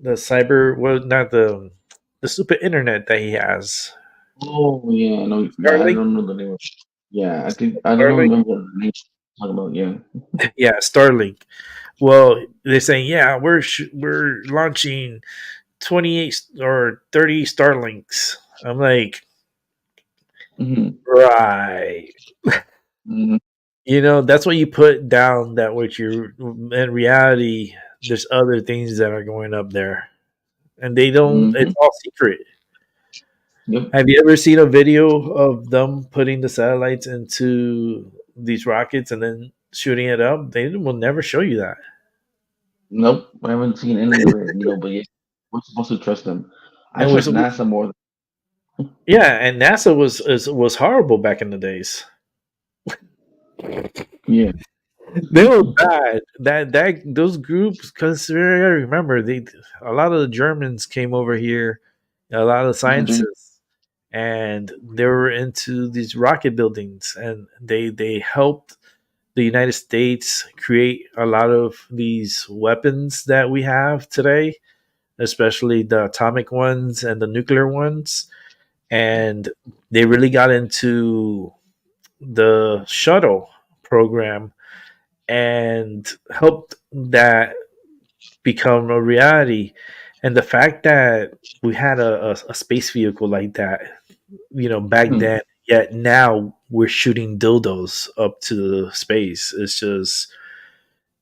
cyber well not the stupid internet that he has. Oh yeah, no, but I Starlink, don't know the name. Yeah, I think I don't Starlink, remember the name you're talking about. Yeah. yeah, Starlink. Well, they're saying, yeah, we're launching 28 or 30 Starlinks. I'm like, Mm-hmm. right. Mm-hmm. That's what you put down that what you're in reality, there's other things that are going up there. And they don't Mm-hmm. it's all secret. Yep. Have you ever seen a video of them putting the satellites into these rockets and then shooting it up? They will never show you that. Nope. I haven't seen any of it. But yeah, we're supposed to trust them. I And we're trust so NASA more. yeah, and NASA was horrible back in the days. Yeah. They were bad. That those groups, because I remember a lot of the Germans came over here, a lot of Yeah. scientists, and they were into these rocket buildings, and they helped the United States create a lot of these weapons that we have today, especially the atomic ones and the nuclear ones, and they really got into the shuttle program and helped that become a reality. And the fact that we had a space vehicle like that, back Mm-hmm. then, yet now we're shooting dildos up to space.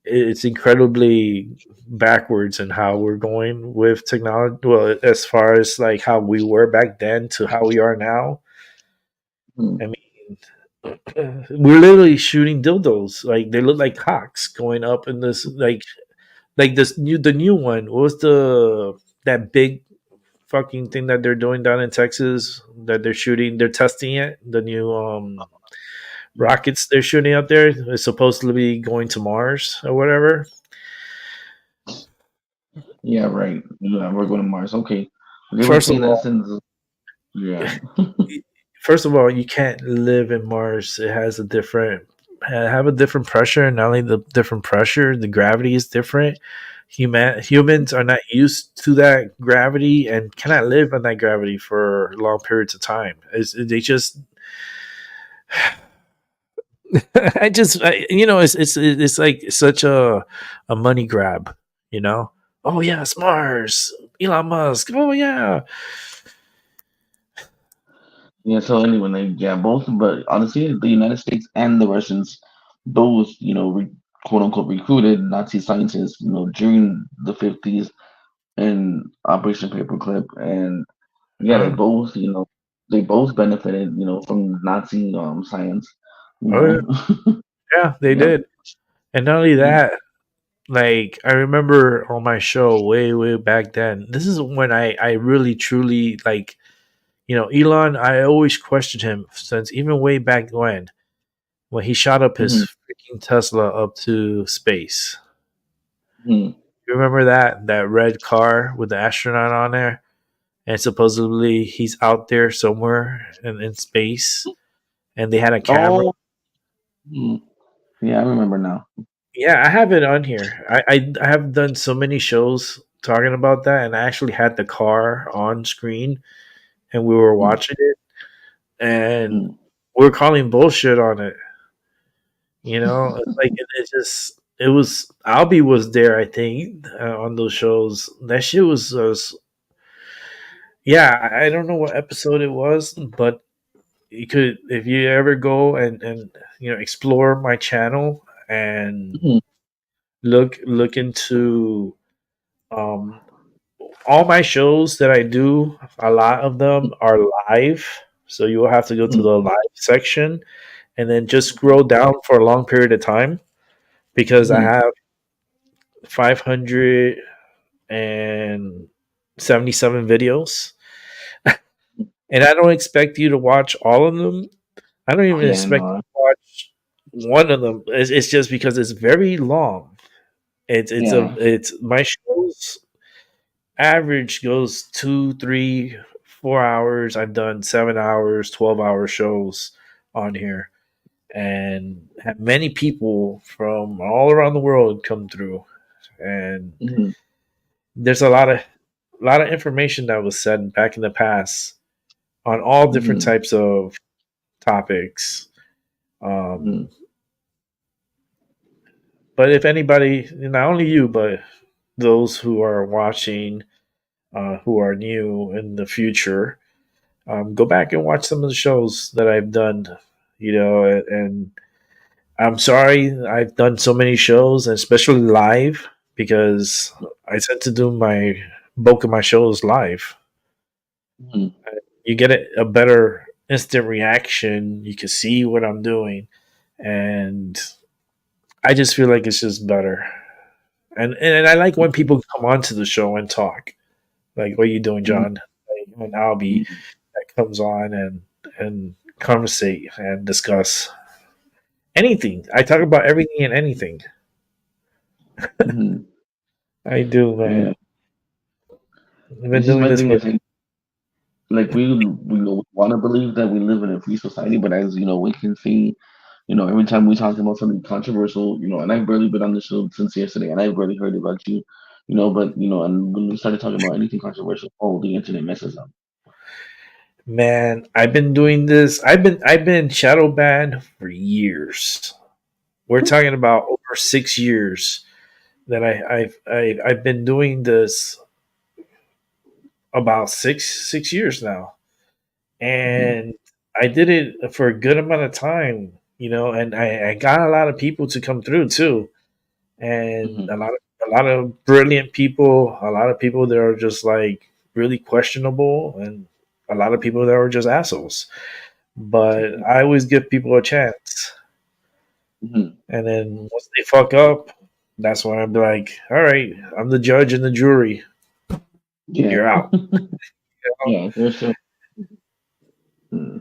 It's incredibly backwards in how we're going with technology. Well, as far as like how we were back then to how we are now. I mean, we're literally shooting dildos. Like they look like cocks going up in this like the new one. What was the that big fucking thing that they're doing down in Texas that they're shooting? They're testing it. The new rockets they're shooting out there is supposed to be going to Mars or whatever. Yeah. Right. Yeah, we're going to Mars. Okay. They were First of saying that all, since. Yeah. first of all, you can't live in Mars. It has a different have a different pressure, and not only the different pressure, the gravity is different. Humans are not used to that gravity and cannot live on that gravity for long periods of time. They just it's like such a money grab, you know. Oh yeah, it's Mars, Elon Musk. Oh yeah. Yeah. So anyway, yeah, both. But honestly, the United States and the Russians, both, quote unquote, recruited Nazi scientists, during the 50s in Operation Paperclip, and yeah, Uh, they both benefited, from Nazi science, you oh know. yeah, they Yep. did. And not only Mhm. that, like I remember on my show way back then. This is when I really truly like, Elon. I always questioned him since even way back when he shot up Mhm. his freaking Tesla up to space. Mhm. You remember that red car with the astronaut on there, and supposedly he's out there somewhere in space, and they had a camera. Oh, mhm. Yeah, I remember now. Yeah, I have it on here. I have done so many shows talking about that, and I actually had the car on screen, and we were Mhm. watching it, and Mhm. we are calling bullshit on it. It's like it just it was Albie was there, I think, on those shows. That shit was yeah. I don't know what episode it was, but you could if you ever go and explore my channel and Mhm. look into um all my shows that I do, a lot of them are live. So you will have to go to Mhm. the live section and then just scroll down for a long period of time because I Mhm. have 577 videos. And I don't expect you to watch all of them. I don't Oh even yeah, expect you no. to watch one of them. It's just because it's very long. Yeah. It's my shows average goes 2, 3, 4 hours. I've done 7 hours, 12-hour shows on here, and have many people from all around the world come through. And Mhm. there's a lot of information that was said back in the past on all different Mhm. types of topics. Mhm. Um, but if anybody, not only you, but those who are watching, who are new in the future, go back and watch some of the shows that I've done. And I'm sorry I've done so many shows, and especially live, because I tend to do my bulk of my shows live. Mhm. You get a better instant reaction. You can see what I'm doing, and I just feel like it's just better. And I like when people come onto the show and talk, like what you doing, Mhm. John, like when Albie Mhm. that comes on and conversate and discuss anything. I talk about everything and anything. Mhm. I do, man. Yeah. I've been It's just doing one this thing for is like we want to believe that we live in a free society, but as we can see, every time we talk about something controversial, and I've barely been on the show since yesterday, and I've barely heard about you, but and when we started talking about anything controversial, oh, the internet messes up. man. I've been doing this. I've been shadow banned for years. We're talking about over 6 years that I've been doing this about six years now, Mm-hmm. and I did it for a good amount of time, and I got a lot of people to come through too, and Mm-hmm. a lot of brilliant people, a lot of people that are just like really questionable, and a lot of people that are just assholes. But I always give people a chance, Mm-hmm. and then once they fuck up, that's when I'm like, all right, I'm the judge and the jury. Yeah. You're out. Yeah, for sure. Mm-hmm.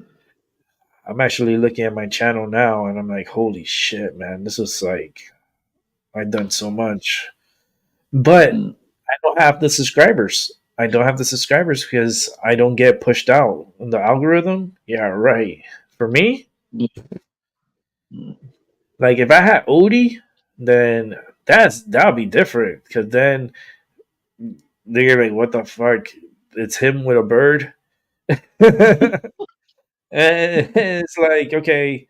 I'm actually looking at my channel now, and I'm like, holy shit, man, this is like I've done so much, but I don't have the subscribers. I don't have the subscribers because I don't get pushed out in the algorithm. Yeah, right. For me, Mm. like if I had Odie, then that'll be different because then they're like, "What the fuck? It's him with a bird." And it's like, okay,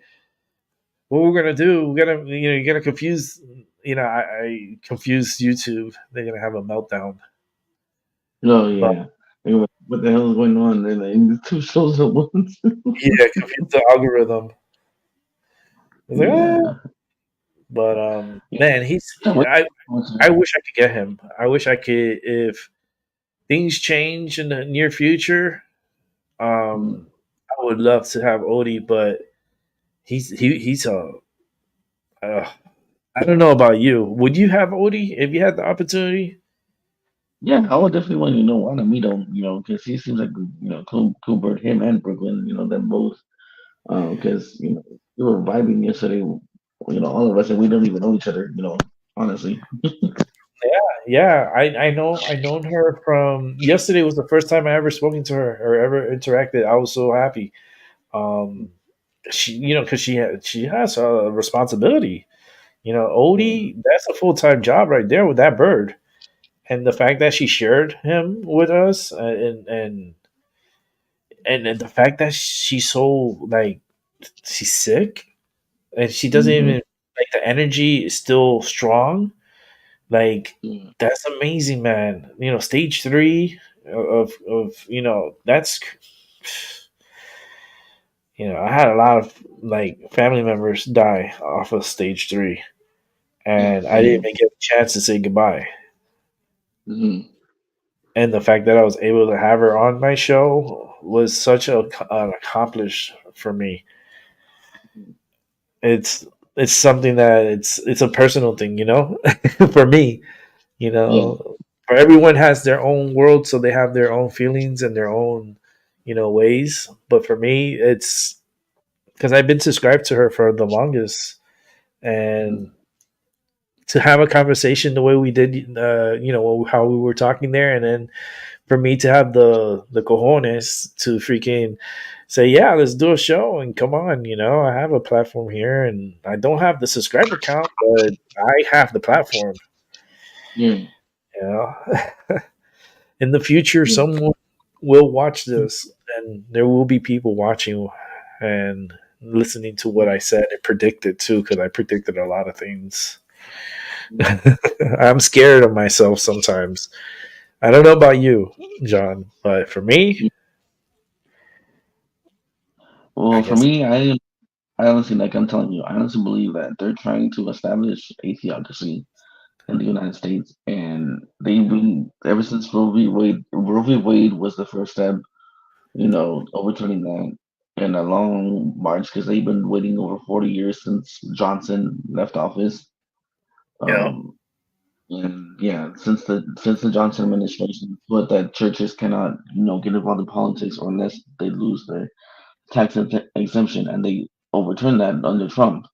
what we're gonna do? We're gonna, you're gonna confuse. I confuse YouTube. They're gonna have a meltdown. Oh But yeah. Like, what the hell is going on? They're like two shows at once. yeah, confuse the algorithm. It's like, ah. Yeah. But Yeah. man, Yeah, I wish I could get him. I wish I could. If things change in the near future, mm, I would love to have Odie, but he's a. Uh, I don't know about you. Would you have Odie if you had the opportunity? yeah, I would definitely want to meet him, because he seems like cool bird, him and Brooklyn, them both, because we were vibing yesterday, all of us, and we don't even know each other, honestly. Yeah, I know. I known her from yesterday. Was the first time I ever spoken to her or ever interacted. I was so happy. Um, she, because she has a responsibility. Yeah. Odie, that's a full time job right there with that bird, and the fact that she shared him with us, and the fact that she's so like she's sick and she doesn't Hmm. even like the energy is still strong. Like Yeah. that's amazing, man. Stage three of that's I had a lot of like family members die off of stage three, Yeah, and I didn't same. even get a chance to say goodbye. Hmm. And the fact that I was able to have her on my show was such an accomplish for me. It's something that it's a personal thing, for me, Yeah. for everyone has their own world, so they have their own feelings and their own, ways. But for me, it's because I've been subscribed to her for the longest, and to have a conversation the way we did, how we were talking there, and then for me to have the cojones to freaking say, yeah, let's do a show and come on, I have a platform here, and I don't have the subscriber count, but I have the platform. Yeah. You know, in the future, Yeah. someone will watch this, and there will be people watching and listening to what I said and predicted too, because I predicted a lot of things. Yeah. I'm scared of myself sometimes. I don't know about you, John, but for me, I Well, for guess me, I honestly, like I'm telling you, I honestly believe that they're trying to establish a theocracy in the United States, and they've been ever since Roe v. Wade. Roe v. Wade was the first step, overturning that in a long march because they've been waiting over 40 years since Johnson left office. yeah, Um, and yeah, since the Johnson administration put that churches cannot, get involved in politics or unless they lose their exemption, and they overturned that under Trump,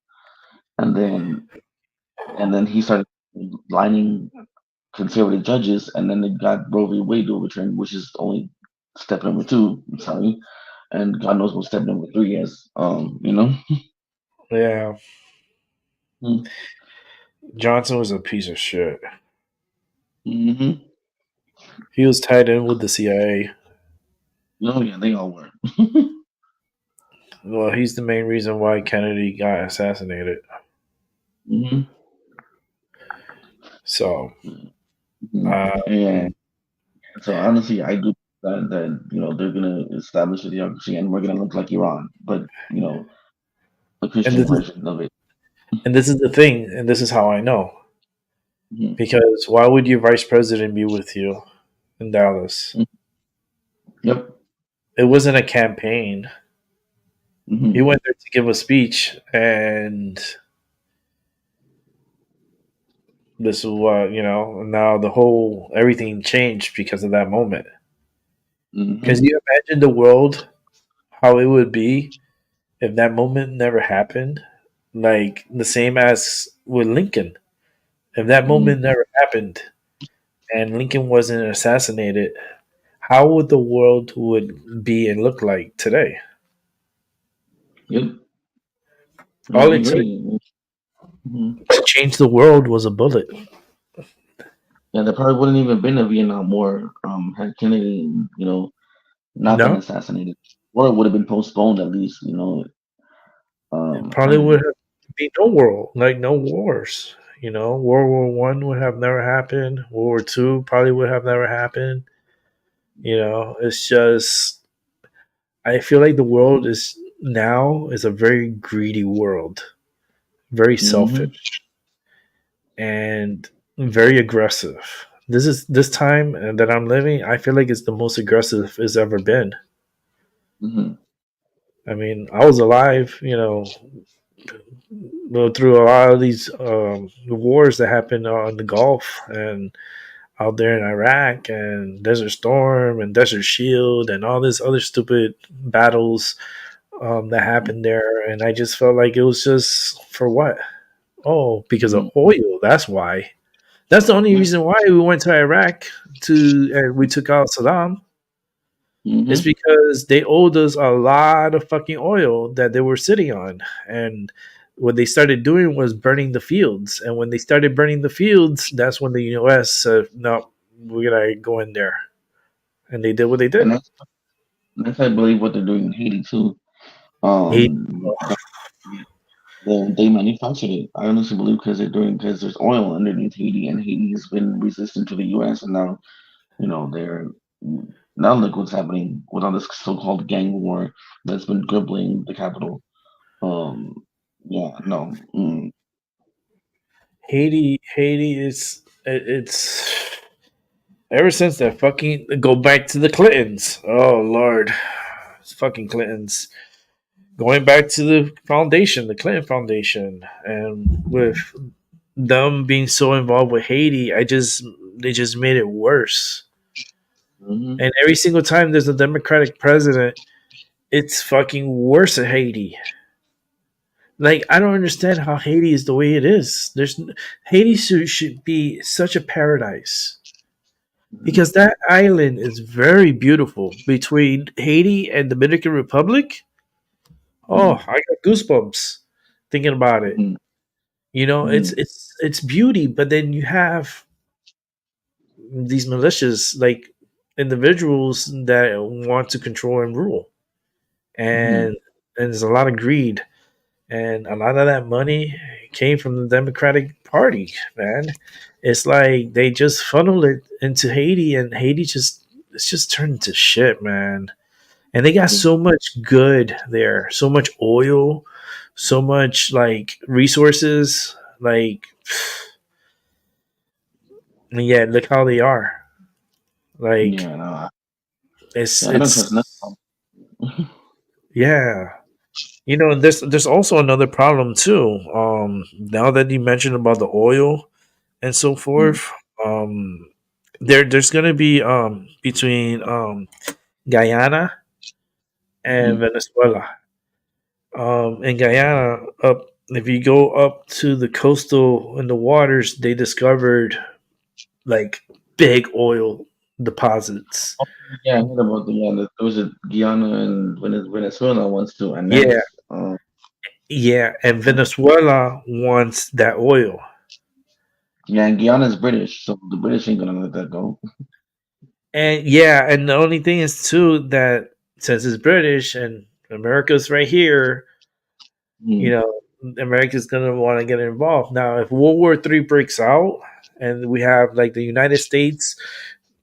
and then he started lining conservative judges, and then they got Roe v. Wade overturned, which is only step number two. I'm sorry, and God knows what step number three is. yeah. Mm-hmm. Johnson was a piece of shit. Mm-hmm. He was tied in with the CIA. Oh yeah, they all were. Well, he's the main reason why Kennedy got assassinated. Mm-hmm. So, Mm-hmm. uh, And so honestly, I do that they're gonna establish a theocracy, and we're gonna look like Iran, but the and Christian this is version of it. and this is the thing, and this is how I know. Hmm. Because why would your vice president be with you in Dallas? Yep. It wasn't a campaign. He Hmm. went there to give a speech, and this is what now the whole everything changed because of that moment. Because Hmm. you imagine the world how it would be if that moment never happened, like the same as with Lincoln. If that Hmm. moment never happened and Lincoln wasn't assassinated, how would the world would be and look like today? Yep. No, All I it took agree. Mhm. to change the world was a bullet. Yeah, there probably wouldn't even been a Vietnam War had Kennedy, not been No, assassinated, or it would have been postponed at least. it Had probably would have been no world, like no wars. World War One would have never happened. World War Two probably would have never happened. It's just I feel like the world is a very greedy world, very hmm selfish, and very aggressive. This time that I'm living. I feel like it's the most aggressive it's ever been. hmm I mean, I was alive, through a lot of these wars that happened on the Gulf and out there in Iraq and Desert Storm and Desert Shield and all this other stupid battles that happened there. And I just felt like it was just for what? Oh, because of oil. That's why. That's the only Yeah. reason why we went to Iraq and we took out Saddam. It's hmm because they owed us a lot of fucking oil that they were sitting on. And what they started doing was burning the fields. And when they started burning the fields, that's when the US said, no, we're going to go in there. And they did what they And did. that's I believe what they're doing in Haiti too. He, Because they manufactured it. I honestly believe because there's oil underneath Haiti, and Haiti has been resistant to the U.S. and now they're now look what's happening with all this so-called gang war that's been crippling the capital. Um, yeah, no, Haiti it's ever since that fucking go back to the Clintons. Oh Lord, it's fucking Clintons. Going back to the foundation, the Clinton Foundation, and with them being so involved with Haiti, they just made it worse. hmm And every single time there's a Democratic president, it's fucking worse at Haiti. Like I don't understand how Haiti is the way it is. Haiti should be such a paradise because that island is very beautiful between Haiti and Dominican Republic. Oh, I got goosebumps thinking about it. hmm It's hmm it's beauty, but then you have these malicious like individuals that want to control and rule, hmm and there's a lot of greed, and a lot of that money came from the Democratic Party. Man, it's like they just funneled it into Haiti, and Haiti it's just turned to shit, man. And they got so much good there, so much oil, so much like resources, like and yet look how they are. Like yeah, no, it's yeah, I don't trust it's nothing. yeah. There's also another problem too. Now that you mentioned about the oil and so Mm, forth, there's gonna be between Guyana and mhm. Venezuela. In Guyana, up if you go up to the coastal in the waters, they discovered like big oil deposits. Yeah, I heard about there was a Guyana and Venezuela once too, and Yeah, that's yeah, and Venezuela wants that oil. yeah, and Guyana's British, so the British ain't gonna let that go. And yeah, and the only thing is too that since it's British and America's right here, you Mm, know, America's gonna want to get involved. Now, if World War III breaks out and we have like the United States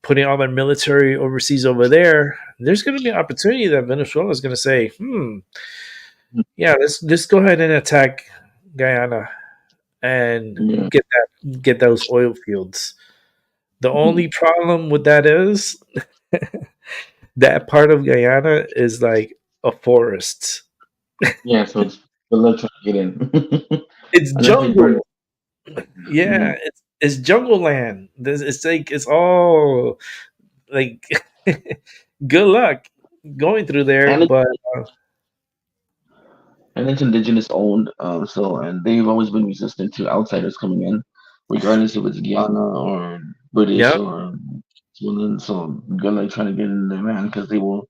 putting all their military overseas over there, there's gonna be an opportunity that Venezuela is gonna say, yeah, let's go ahead and attack Guyana and yeah, get those oil fields. The mhm. only problem with that is that part of Guyana is like a forest. Yeah. So it's good luck trying to get in, It's unless they burn it. jungle. Yeah, Mhm. it's jungle land. It's like it's all like good luck going through there. And But it's indigenous owned, and they've always been resistant to outsiders coming in, regardless if it's Guyana or British yeah, or. Well, then, so you're gonna try to get in there, man, because they will,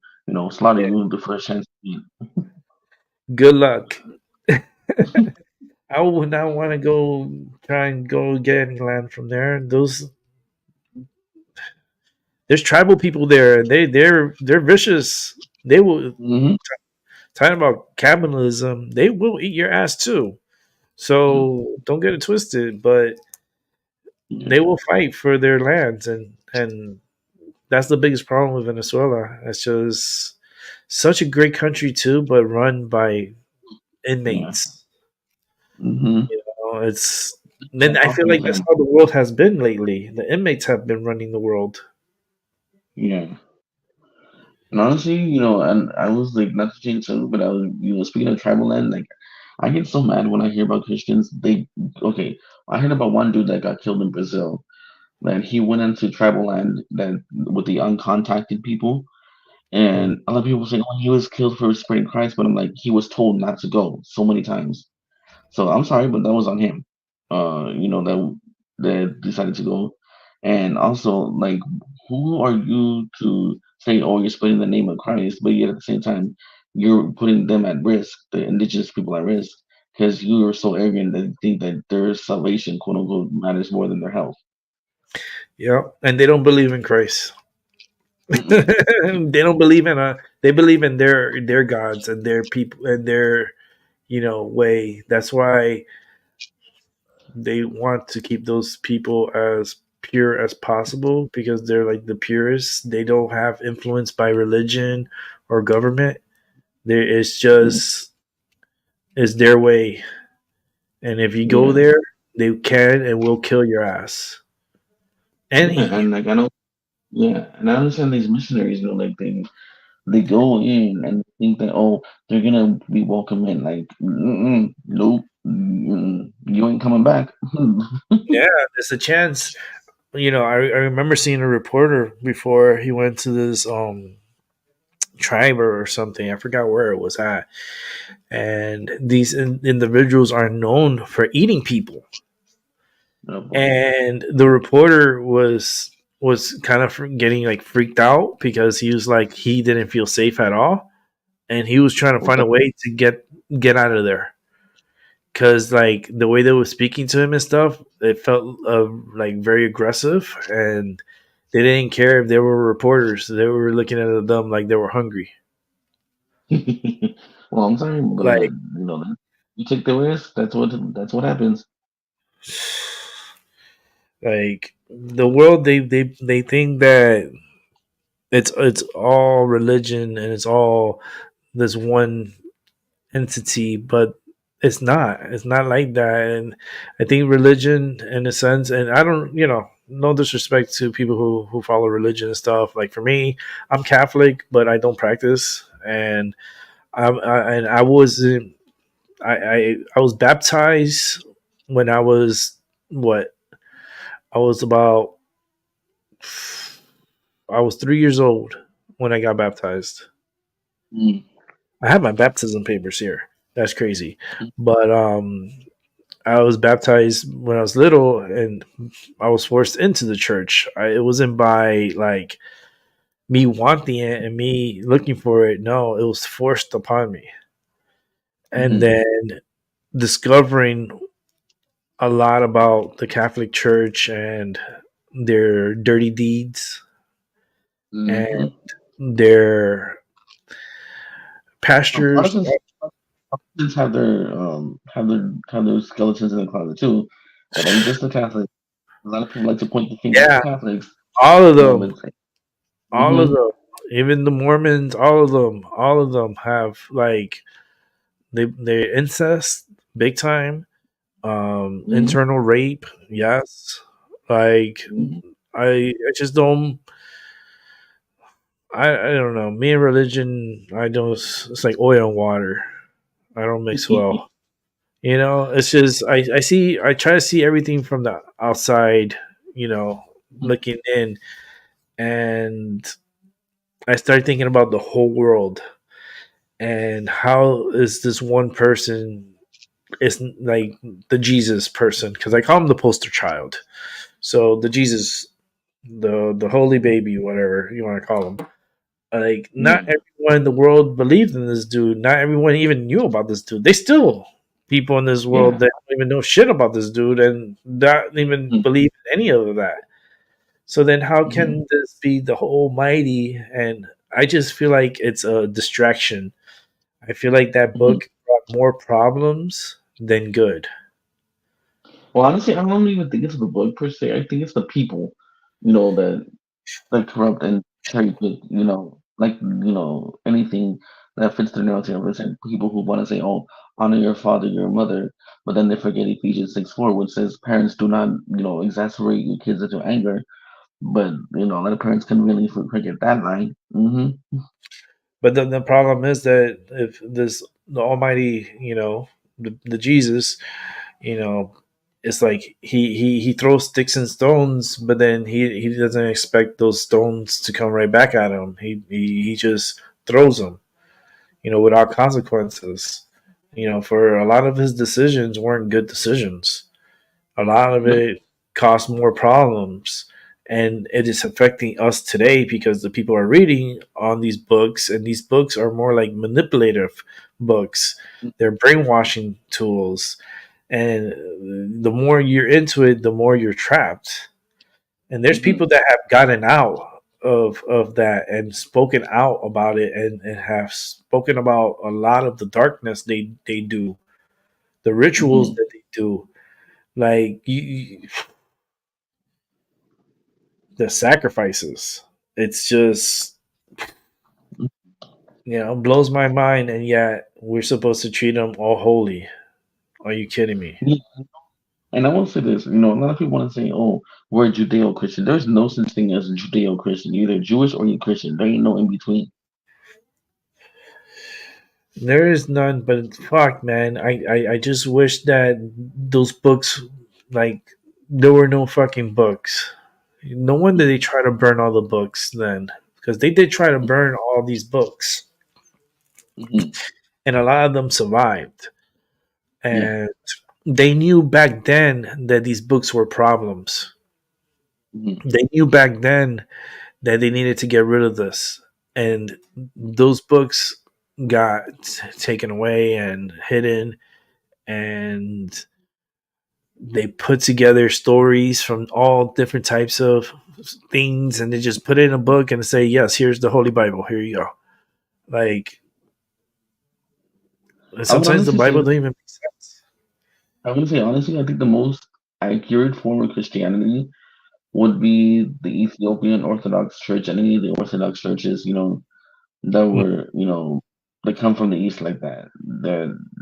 slaughter Yeah. you the first chance. Good luck. I would not want to go try and go get any land from there. Those there's tribal people there. They're vicious. They will Mm-hmm. talking about capitalism. They will eat your ass too. So don't get it twisted. But Yeah. they will fight for their lands, and that's the biggest problem with Venezuela. It's just such a great country too, but run by Yeah. inmates. Mm-hmm. It's then I feel Awful like with that's them. how the world has been lately. The inmates have been running the world. Yeah. And honestly, and I was like, not to change something, but I was, speaking of tribal land, like, I get so mad when I hear about Christians. Okay, I heard about one dude that got killed in Brazil. That he went into tribal land that with the uncontacted people, Mm. and a lot of people say, "Oh, he was killed for spreading Christ," but I'm like, he was told not to go so many times. So I'm sorry, but that was on him. That decided to go, and also like, who are you to say, "Oh, you're spreading the name of Christ," but yet at the same time, you're putting them at risk, the indigenous people at risk, because you are so arrogant that you think that their salvation, quote unquote, matters more than their health. Yeah, and they don't believe in Christ. Mm-mm. They don't believe in a. They believe in their gods and their people and their way. That's why they want to keep those people as pure as possible because they're like the purest. They don't have influence by religion or government. There is just is their way, and if you go Yeah, there, they can and will kill your ass and yeah, eat you. and like I know, yeah, and I understand these missionaries, like they go in and think that, oh, they're gonna be welcome in, like, nope, you ain't coming back. Yeah, there's a chance. I remember seeing a reporter before he went to this tribe or something. I forgot where it was at. And these individuals are known for eating people. Oh boy. And the reporter was kind of getting like freaked out because he was like he didn't feel safe at all, and he was trying to What's find a that? way to get out of there because like the way they were speaking to him and stuff, it felt like very aggressive, and they didn't care if they were reporters. They were looking at them like they were hungry. Well, I'm sorry, but Like you take the risk. That's what happens. like the world, they think that it's all religion and it's all this one entity, but it's not like that. And I think religion in a sense, and I don't, no disrespect to people who follow religion and stuff, like for me, I'm Catholic but I don't practice, and I wasn't I was baptized when I was what I was about I was 3 years old when I got baptized. Mm, I have my baptism papers here. That's crazy. But I was baptized when I was little, and I was forced into the church. It wasn't by like me wanting it and me looking for it. No, it was forced upon me. And mm, then discovering a lot about the Catholic Church and their dirty deeds and mm-hmm. their pastors. Protestants have their skeletons in the closet too. It ain't just the Catholics. A lot of people like to point the finger at Yeah, the Catholics. all of them. But All of mm-hmm, them, even the Mormons, all of them have like they incest big time, mm-hmm, internal rape, yes. Like I just don't. I don't know. Me and religion, I don't. It's like oil and water. I don't mix mm-hmm. well. It's just I try to see everything from the outside. Looking in, and I start thinking about the whole world and how is this one person is like the Jesus person, because I call him the poster child. So the Jesus. the holy baby, whatever you want to call him. Like, not Yeah. everyone in the world believed in this dude. Not everyone even knew about this dude. They still people in this world Yeah. that don't even know shit about this dude and not even Mm-hmm. believe in any of that. So then, how Mm-hmm. can this be the Almighty? And I just feel like it's a distraction. I feel like that Mm-hmm. book brought more problems than good. Well, honestly, I don't even think it's the book per se. I think it's the people, that corrupt and cherry pick, anything that fits their narrative. And people who want to say, "Oh, honor your father, your mother," but then they forget Ephesians 6:4, which says, "Parents do not, exasperate your kids into anger." But a lot of parents can really forget that line. Mm-hmm. But then the problem is that if this the Almighty, the Jesus, you know, it's like he throws sticks and stones, but then he doesn't expect those stones to come right back at him. He just throws them, without consequences. For a lot of his decisions weren't good decisions. A lot of Nope. it caused more problems. And it is affecting us today because the people are reading on these books, and these books are more like manipulative books. They're brainwashing tools. And the more you're into it, the more you're trapped. And there's Mm-hmm. people that have gotten out of that and spoken out about it, and have spoken about a lot of the darkness they do, the rituals Mm-hmm. that they do, like the sacrifices. It's just, blows my mind, and yet we're supposed to treat them all holy. Are you kidding me? Yeah. And I will say this, a lot of people want to say, "Oh, we're Judeo-Christian." There's no such thing as a Judeo-Christian. You're either Jewish or you're Christian. There ain't no in between. There is none, but fuck, man. I just wish that those books, like, there were no fucking books. No wonder they try to burn all the books then, because they did try to burn all these books, Mm-hmm. and a lot of them survived. Yeah. And they knew back then that these books were problems. Mm-hmm. They knew back then that they needed to get rid of this, and those books got taken away and hidden, and they put together stories from all different types of things, and they just put it in a book and say, yes, here's the Holy Bible, here you go. Like, I would sometimes the honestly say Bible that doesn't even make sense. I would say honestly, I think the most accurate form of Christianity would be the Ethiopian Orthodox Church and any of the Orthodox churches, that were, that come from the East like that,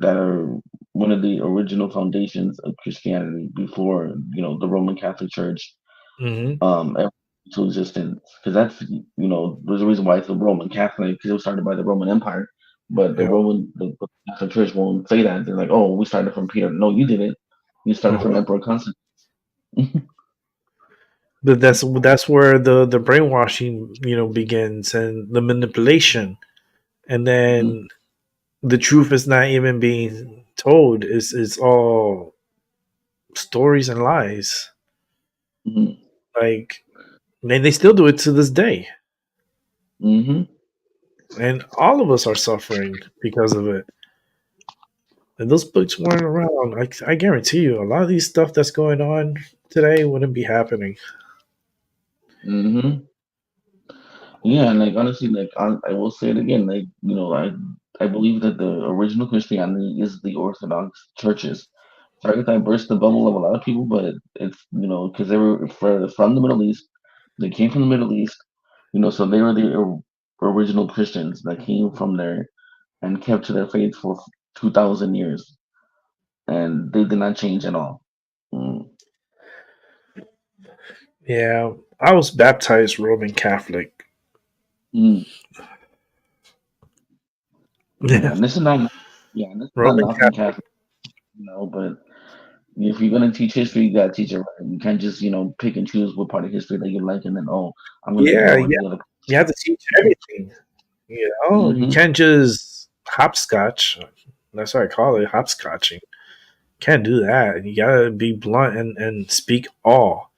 that are one of the original foundations of Christianity before, the Roman Catholic Church Mm-hmm. ever to existence. Because that's, there's a reason why it's the Roman Catholic, because it was started by the Roman Empire. But Yeah. the Catholic Church won't say that. They're like, "Oh, we started from Peter." No, you didn't. You started from Uh-huh. Emperor Constantine. But that's where the brainwashing begins, and the manipulation, and Hmm. then the truth is not even being told. It's all stories and lies. Hmm. Like, and they still do it to this day, Hmm. and all of us are suffering because of it. And those books weren't around. I guarantee you, a lot of these stuff that's going on today wouldn't be happening. Hmm. Yeah, and like honestly, like I will say it again, like I believe that the original Christianity is the Orthodox churches. Sorry if I burst the bubble of a lot of people, but it's because they were from the Middle East. They came from the Middle East, so they were the original Christians that came from there and kept to their faith for 2,000 years, and they did not change at all. Mm. Yeah, I was baptized Roman Catholic. Mm. Yeah, Yeah, and this is not, yeah, and this is not Roman knocking Catholic. Catholics, but if you're gonna teach history, you gotta teach it right. You can't just pick and choose what part of history that you like, and then I'm gonna Yeah, ignore yeah. the other. You have to teach everything. You Mm-hmm. can't just hopscotch. That's what I call it, hopscotching. Can't do that. You gotta be blunt and speak all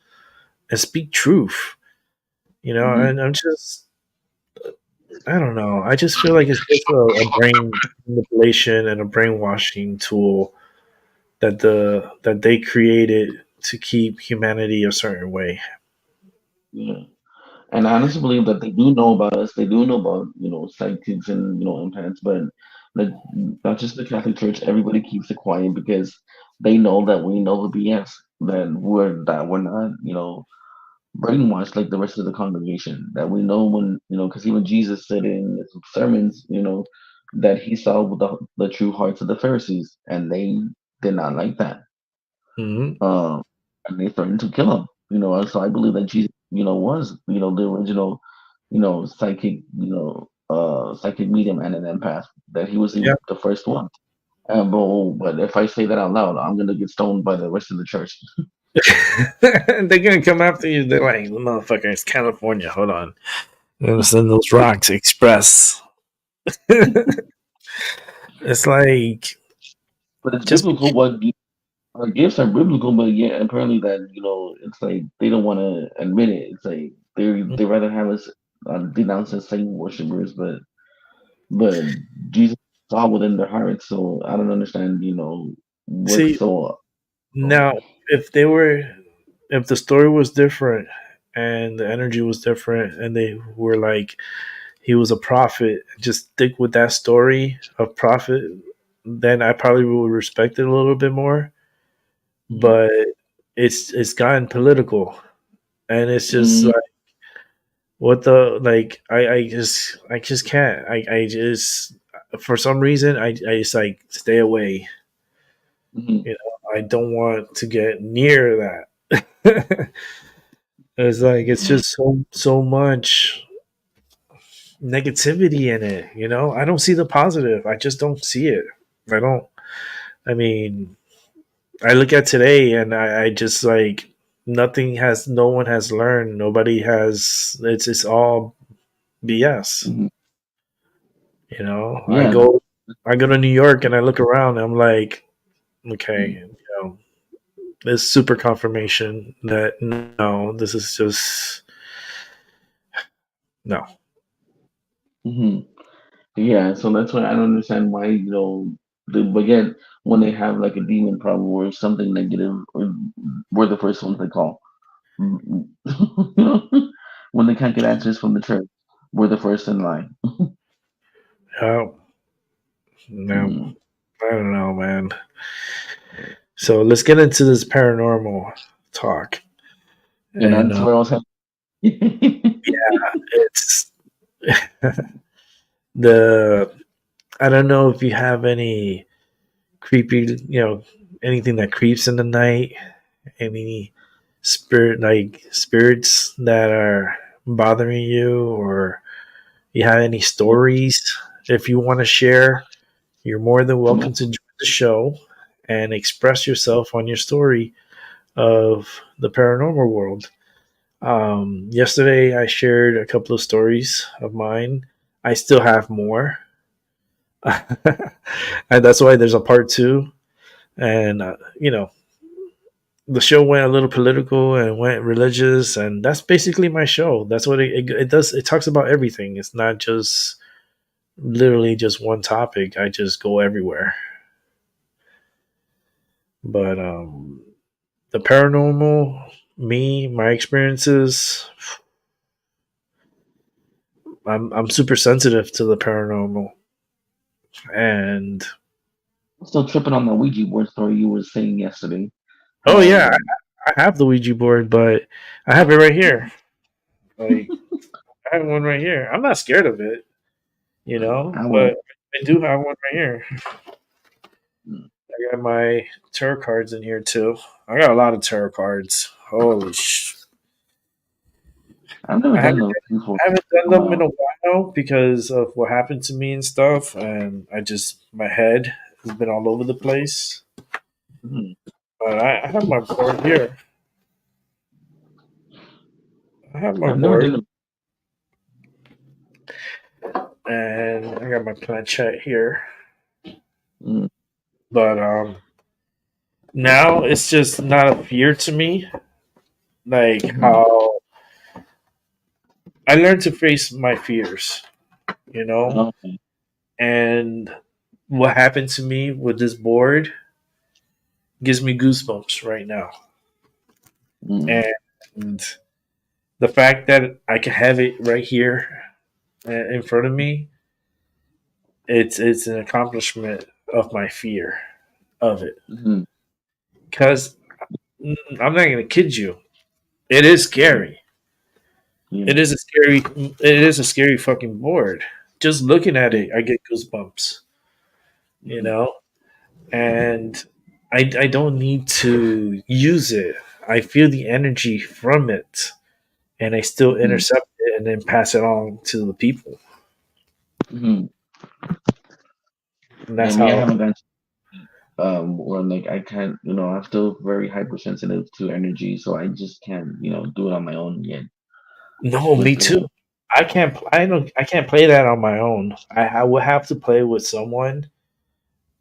and speak truth. You know, Hmm. and I'm just I don't know. I just feel like it's just a brain manipulation and a brainwashing tool that they created to keep humanity a certain way. Yeah. And I honestly believe that they do know about us. They do know about, psychics and, implants, but the, not just the Catholic Church. Everybody keeps it quiet because they know that we know the BS, that we're not, brainwashed like the rest of the congregation. That we know when, because even Jesus said in his sermons, that he saw the true hearts of the Pharisees, and they did not like that. Hmm. Um, and they threatened to kill him. So I believe that Jesus, was, the original, psychic medium and an empath. That he was Yeah. the first one. But if I say that out loud, I'm gonna get stoned by the rest of the church. They're gonna come after you. They're like, motherfucker, it's California. Hold on. I'm gonna send those rocks express. It's like But it's just be biblical. Our gifts are biblical, but yeah, apparently that it's like they don't want to admit it. It's like they rather have us denounce as Satan worshippers, but Jesus saw within their hearts. So I don't understand. What's see so. now if they were if the story was different and the energy was different and they were like he was a prophet, just stick with that story of prophet, then I probably would respect it a little bit more. Mhm. But it's gotten political, and it's just Mhm. like what the like I just can't I just for some reason I just like stay away. Mhm. You know, I don't want to get near that. It's like it's just so much negativity in it. You know, I don't see the positive. I just don't see it. I don't. I mean, I look at today and I just like nothing has. No one has learned. Nobody has. It's all BS. Mhm. You know, Yeah. I go to New York and I look around. And I'm like, okay, Mhm. you know, this super confirmation that no, this is just no. Mhm. Yeah. So that's why I don't understand why but yet when they have like a demon problem or something negative, we're the first ones they call. You know, when they can't get answers from the church, we're the first in line. Oh, no, Mm. I don't know, man. So let's get into this paranormal talk. And And that's where I was at. it's the I don't know if you have any creepy, you know, anything that creeps in the night, any spirits that are bothering you, or you have any stories. If you want to share, you're more than welcome to join the show and express yourself on your story of the paranormal world. Yesterday, I shared a couple of stories of mine. I still have more. And that's why there's a part two. And, you know, the show went a little political and went religious. And that's basically my show. That's what it does. It talks about everything. It's not just literally just one topic. I just go everywhere. But the paranormal, me, my experiences, I'm super sensitive to the paranormal. And I'm still tripping on the Ouija board story you were saying yesterday. oh yeah, How I have the Ouija board, but I have it right here. Like I have one right here. I'm not scared of it, you know, I was. but I do have one right here. I got my tarot cards in here too. I got a lot of tarot cards. Holy sh! I've never I done haven't those before I haven't done on my them in own. a while because of what happened to me and stuff, and I just my head has been all over the place. Mhm. But I have my board here. I have my I've never board, done them. and I got my planchette here. Mm. But now it's just not a fear to me, like Mhm. how I learned to face my fears, you know, Okay. and what happened to me with this board gives me goosebumps right now. Mm, And the fact that I can have it right here in front of me, it's an accomplishment of my fear of it. mhm, Because I'm not gonna kid you, it is mhm. scary. Yeah. It is a scary. It is a scary fucking board. Just looking at Yeah. it, I get goosebumps. You Mhm, know, and I don't need to use it. I feel the energy from it, and I still mhm, intercept it and then pass it on to the people. mhm. And Yeah, that's me, I how. haven't gotten where like I can't, I'm still very hypersensitive to energy, so I just can't, do it on my own yet. No, me With too. I can't. I don't. I can't play that on my own. I would have to play with someone,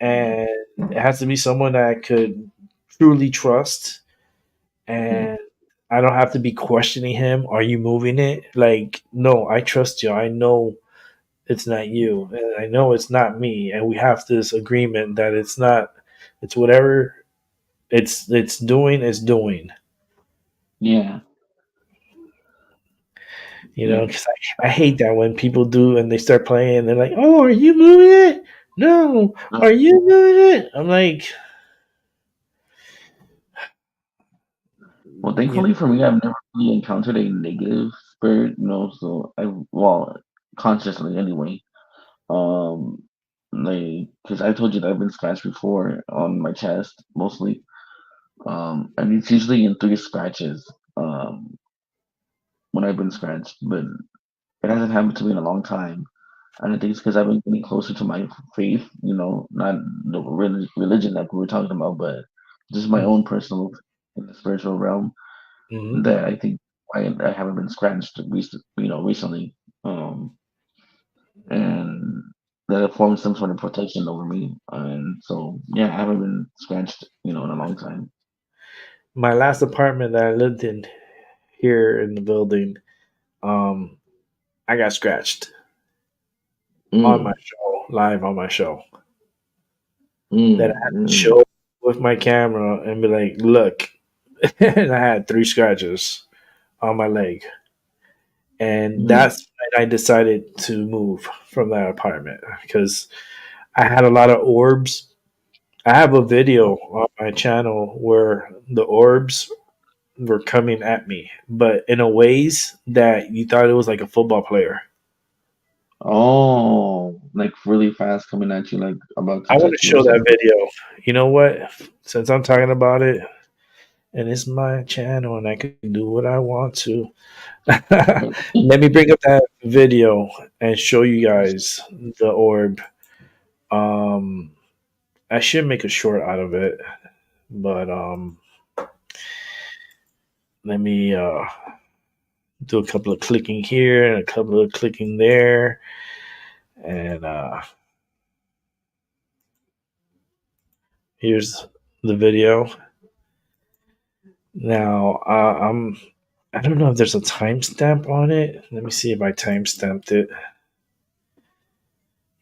mhm, and it has to be someone that I could truly trust, mhm. and I don't have to be questioning him. Are you moving it? Like, no, I trust you. I know it's not you, and I know it's not me, and we have this agreement that it's not. It's whatever it's doing is doing. Yeah, You yeah. know, because I hate that when people do and they start playing and they're like, "Oh, are you moving it? No, are you moving it?" I'm like, Well, you thankfully for me, I've never really encountered a negative spirit, so well, consciously anyway. Um, because I told you that I've been scratched before on my chest, mostly. And it's usually in three scratches, when I've been scratched, but it hasn't happened to me in a long time. And I think it's because I've been getting closer to my faith, not the religion that we were talking about, but just my know. own personal in the spiritual realm Mhm. that I think I haven't been scratched recently. And that it formed some sort of protection over me. And so, yeah, I haven't been scratched, in a long time. My last apartment that I lived in here in the building, um, I got scratched on my Mm, show, live on my show. That I mm, had to mm, show with my camera and be like, "Look," and I had three scratches on my leg, and mm, that's when I decided to move from that apartment because I had a lot of orbs. I have a video on my channel where the orbs were coming at me, but in a ways that you thought it was like a football player. oh, like really fast coming at you, like about to I want to touch you or show that something. video. You know what? Since I'm talking about it, and it's my channel, and I can do what I want to. Let me bring up that video and show you guys the orb. Um, I should make a short out of it, but let me do a couple of clicking here and a couple of clicking there, and here's the video. Now I don't know if there's a timestamp on it. Let me see if I timestamped it.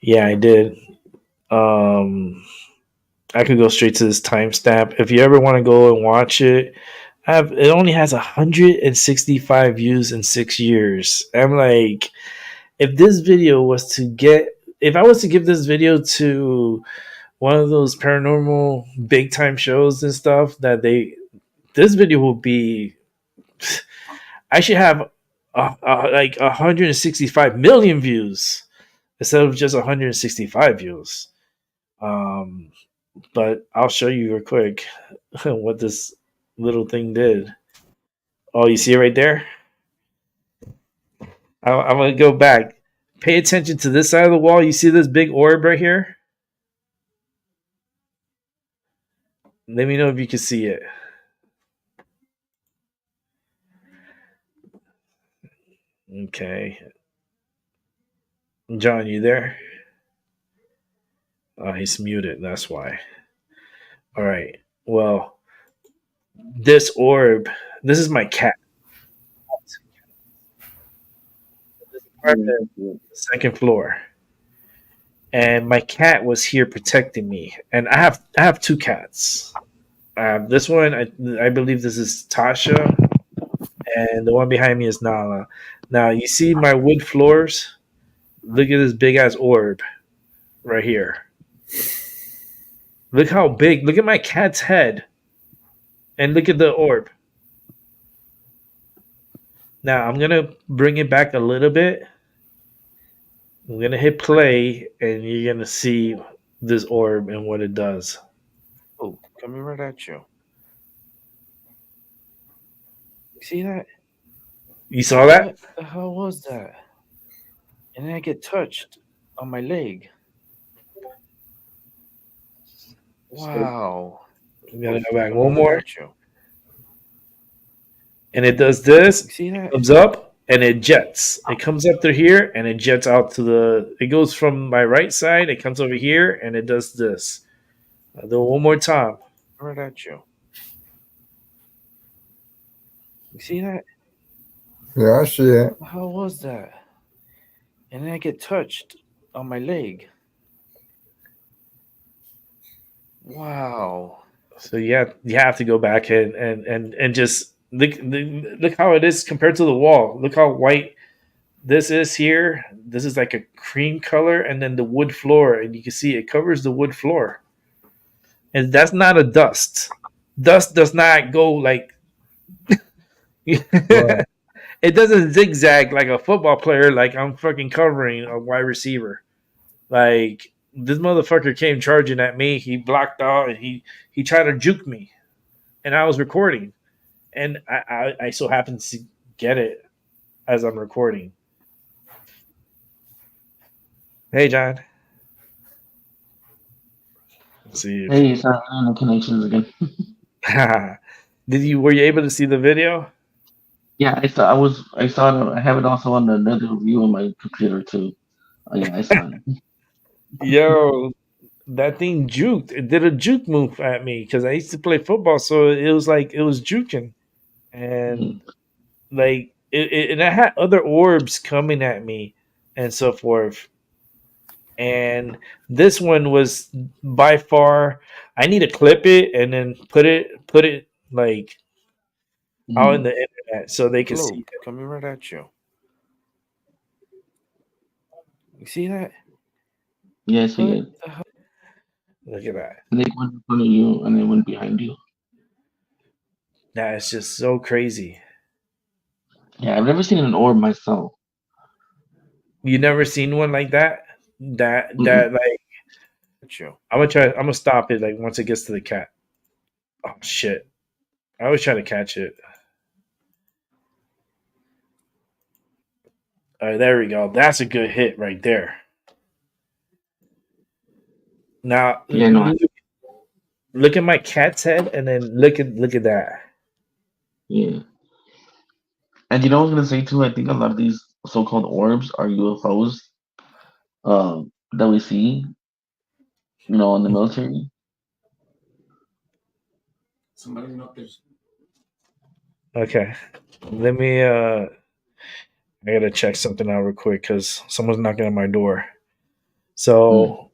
Yeah, I did. Um, I could go straight to this timestamp. If you ever want to go and watch it, it only has 165 views in 6 years. I'm like, if this video was to get, if I was to give this video to one of those paranormal big time shows and stuff, this video will be, I should have like 165 million views instead of just 165 views. Um, but I'll show you real quick what this little thing did. Oh, you see it right there? I'm gonna go back. Pay attention to this side of the wall. You see this big orb right here? Let me know if you can see it. Okay, John, you there? He's muted. That's why. All right. Well, this orb. This is my cat. apartment, second floor, and my cat was here protecting me. And I have two cats. This one, I believe this is Tasha, and the one behind me is Nala. Now you see my wood floors. Look at this big ass orb right here. Look how big. Look at my cat's head, and look at the orb. Now I'm gonna bring it back a little bit. I'm gonna hit play, and you're gonna see this orb and what it does. Oh, coming right at you. You see that? You saw that? What the hell was that? And then I get touched on my leg. So Wow. I'm gonna Oh, go back coming one right more, at you. and it does this. You see It that? comes up and it jets. It comes up to here and it jets out to the. It goes from my right side. It comes over here and it does this. I'll do it one more time. Right at you. You see that? Yeah, I see it. What the hell was that? And then I get touched on my leg. Wow. So you have to go back and just look how it is compared to the wall. Look how white this is here. This is like a cream color, and then the wood floor, and you can see it covers the wood floor. And that's not a dust. Dust does not go like Right. it doesn't zigzag like a football player. Like I'm fucking covering a wide receiver. Like this motherfucker came charging at me. He blocked out and he tried to juke me, and I was recording, and I so happened to get it as I'm recording. Hey, John. Let's see if Hey, sorry, the connections again. did you were you able to see the video? Yeah, I saw it. I have it also on another view on my computer too. Oh, yeah, I saw it. Yo, that thing juked. It did a juke move at me because I used to play football, so it was like it was juking, and Mhm. like and I had other orbs coming at me and so forth. And this one was by far. I need to clip it and then put it like out in Mhm. the internet so they can see Globe it. coming right at you. You see that? Yeah, I see What it. the hell? Look at that. And they went in front of you, and they went behind you. That is just so crazy. Yeah, I've never seen an orb myself. You never seen one like that? Mm-mm. That like At you. I'm gonna try. I'm gonna stop it like once it gets to the cat. Oh shit! I was trying to catch it. All right, there we go. That's a good hit right there. Now Yeah, no, look at my cat's head, and then look at that. yeah. And you know what I was gonna say too? I think a lot of these so-called orbs are UFOs that we see, in the military. Okay, let me. I gotta check something out real quick because someone's knocking on my door. Mm. So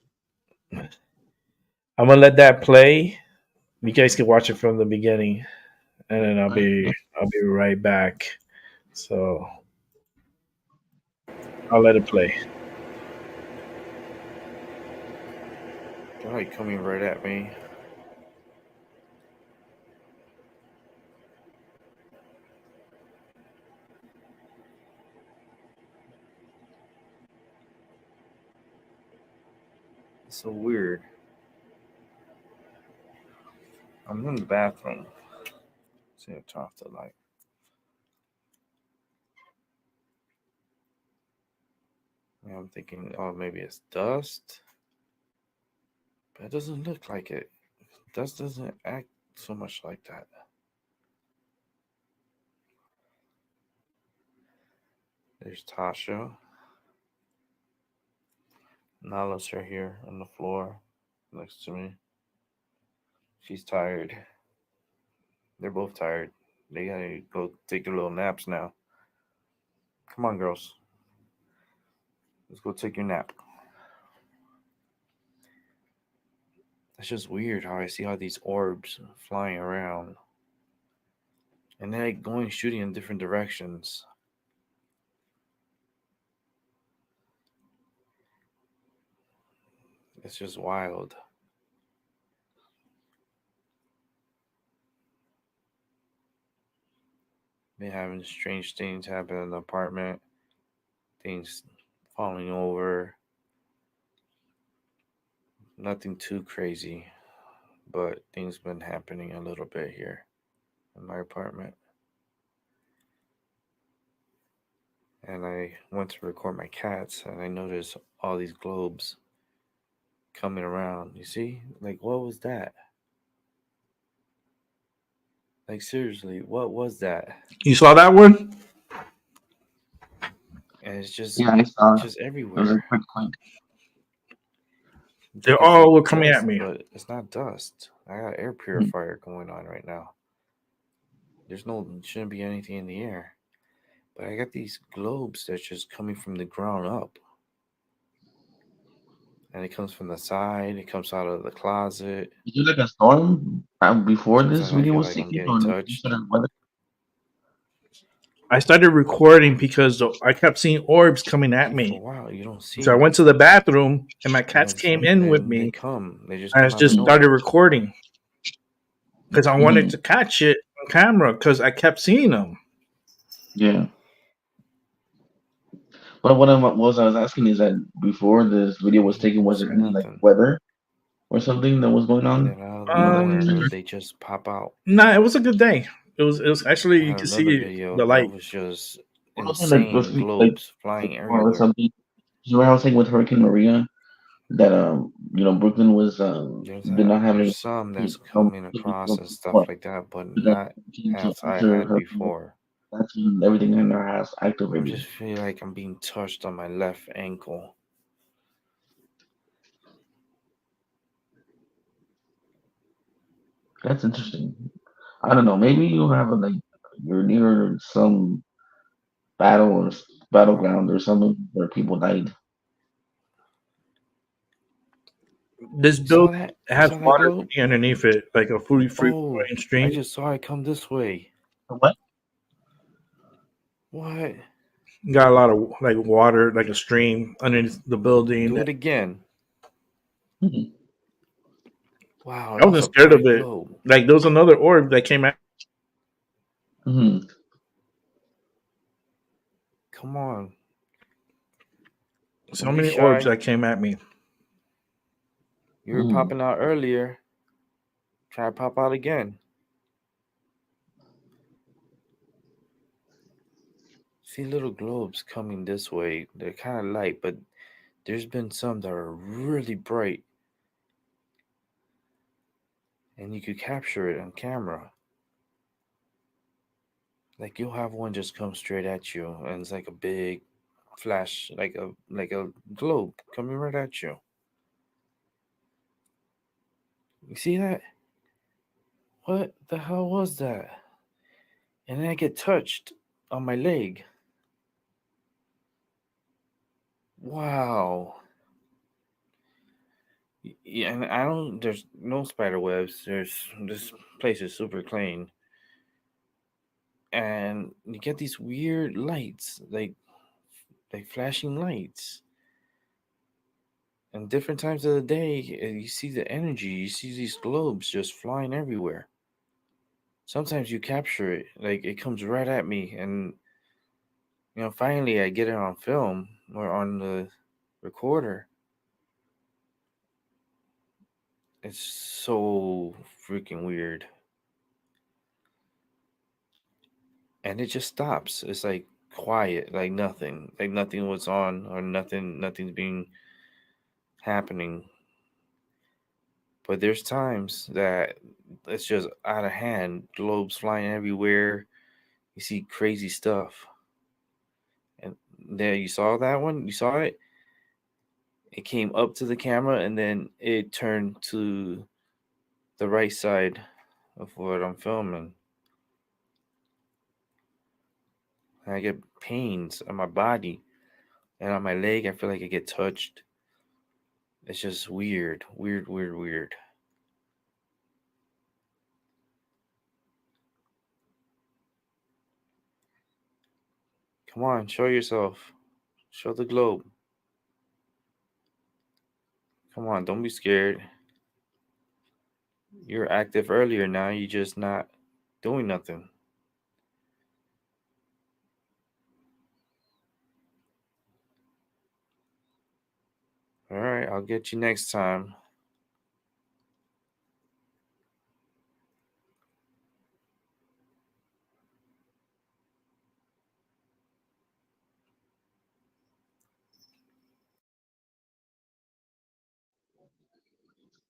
I'm gonna let that play. You guys can watch it from the beginning, and then I'll be right back. So I'll let it play. Guy coming right at me. It's so weird. I'm in the bathroom. See, I turn off the light. Yeah, I'm thinking, oh, maybe it's dust, but it doesn't look like it. Dust doesn't act so much like that. There's Tasha. Nala's right here on the floor next to me. She's tired. They're both tired. They gotta go take their little naps now. Come on, girls. Let's go take your nap. It's just weird how I see all these orbs flying around. And they're like going shooting in different directions. It's just wild. Been having strange things happen in the apartment. Things falling over. Nothing too crazy, but things been happening a little bit here in my apartment. And I went to record my cats, and I noticed all these globes coming around. You see? Like, what was that? Like, seriously, what was that? You saw that one? And it's Yeah, I saw it. just It was a everywhere. quick point. You They think it's all like were coming at dust, me. but it's not dust. I got air Mhm. purifier going on right now. Shouldn't be anything in the air. But I got these globes that's just coming from the ground up. And it comes from the side, it comes out of the closet. Is it like a storm before this Sometimes I video feel was like I'm taken, getting or like some touched. sort of weather? I started recording because I kept seeing orbs coming at And for a me. while, you don't see So I them. went to the bathroom and my And cats came in with they me. come. They just I come out of just started nowhere. recording because I wanted Mhm. to catch it on camera because I kept seeing them. Yeah. But what I was asking is that before this video was You taken, don't was it see any like nothing. weather or something that was going And on? then out of That nowhere, triggered? they just pop out. Nah, it was a good day. It was I actually you had could another see video the that light. was just What was it like? insane Like globes flying or everywhere. something? You know what I was saying with Hurricane Maria that Brooklyn was did not have There's any some that's no coming across and stuff what like that, but but then not came to as I after had Hurricane Maria. before. That's when everything in our house I activated. just feel like I'm being touched on my left ankle. That's interesting. I don't know. Maybe you have a like you're near some battle or Huh? battleground or something where people died. This You saw building that? You has saw that water globe? underneath it, like a free Oh, flowing I stream. just saw it come this way. What? What? Got a lot of like water, like a stream underneath the building. Do it again. Hmm. Wow, I that was wasn't a scared of bright it. globe. Like there was another orb that came out. Hmm. Come on. So Don't be many orbs shy. that came at me. You were Hmm. popping out earlier. Try to pop out again. See little globes coming this way. They're kind of light, but there's been some that are really bright, and you could capture it on camera. Like you'll have one just come straight at you, and it's like a big flash, like a globe coming right at you. You see that? What the hell was that? And then I get touched on my leg. Wow. Yeah, and I don't. There's no spider webs. This place is super clean, and you get these weird lights, like flashing lights, and different times of the day. You see the energy. You see these globes just flying everywhere. Sometimes you capture it, like it comes right at me, and finally I get it on film or on the recorder. It's so freaking weird. And it just stops. It's like quiet, like nothing was on or nothing's being happening. But there's times that it's just out of hand, globes flying everywhere. You see crazy stuff. And there you saw that one? You saw it? It came up to the camera and then it turned to the right side of what I'm filming. I get pains on my body. And on my leg, I feel like I get touched. It's just weird, weird, weird, weird. Come on, show yourself. Show the globe. Come on, don't be scared. You were active earlier. Now you're just not doing nothing. All right, I'll get you next time.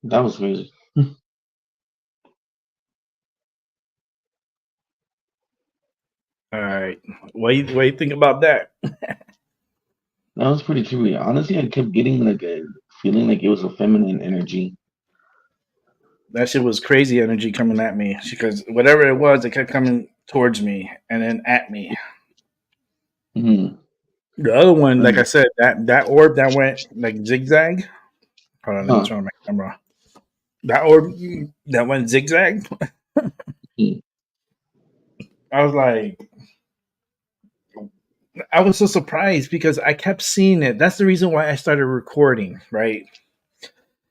That was crazy. All right. What do you think about that? That was pretty creepy. Honestly, I kept getting like a feeling like it was a feminine energy. That shit was crazy energy coming at me because whatever it was, it kept coming towards me and then at me. Hmm. The other one, like I And, said, that orb that went like zigzag. Hold on, let me huh. turn on my camera. That orb that went zigzag. Hmm. I was like, I was so surprised because I kept seeing it. That's the reason why I started recording, right?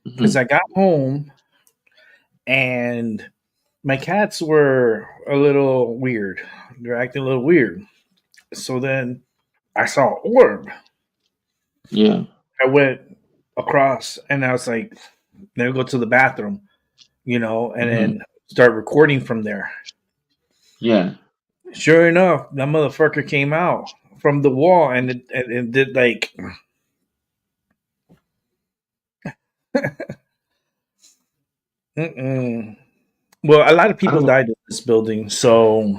Because Hmm. I got home and my cats were a little weird. They're acting a little weird. So then I saw an orb. Yeah. I went across and I was like, let me go to the bathroom, and Hmm. then start recording from there. Yeah. Sure enough, that motherfucker came out from the wall and did like, mm-mm. Well, a lot of I people don't know. died in this building, so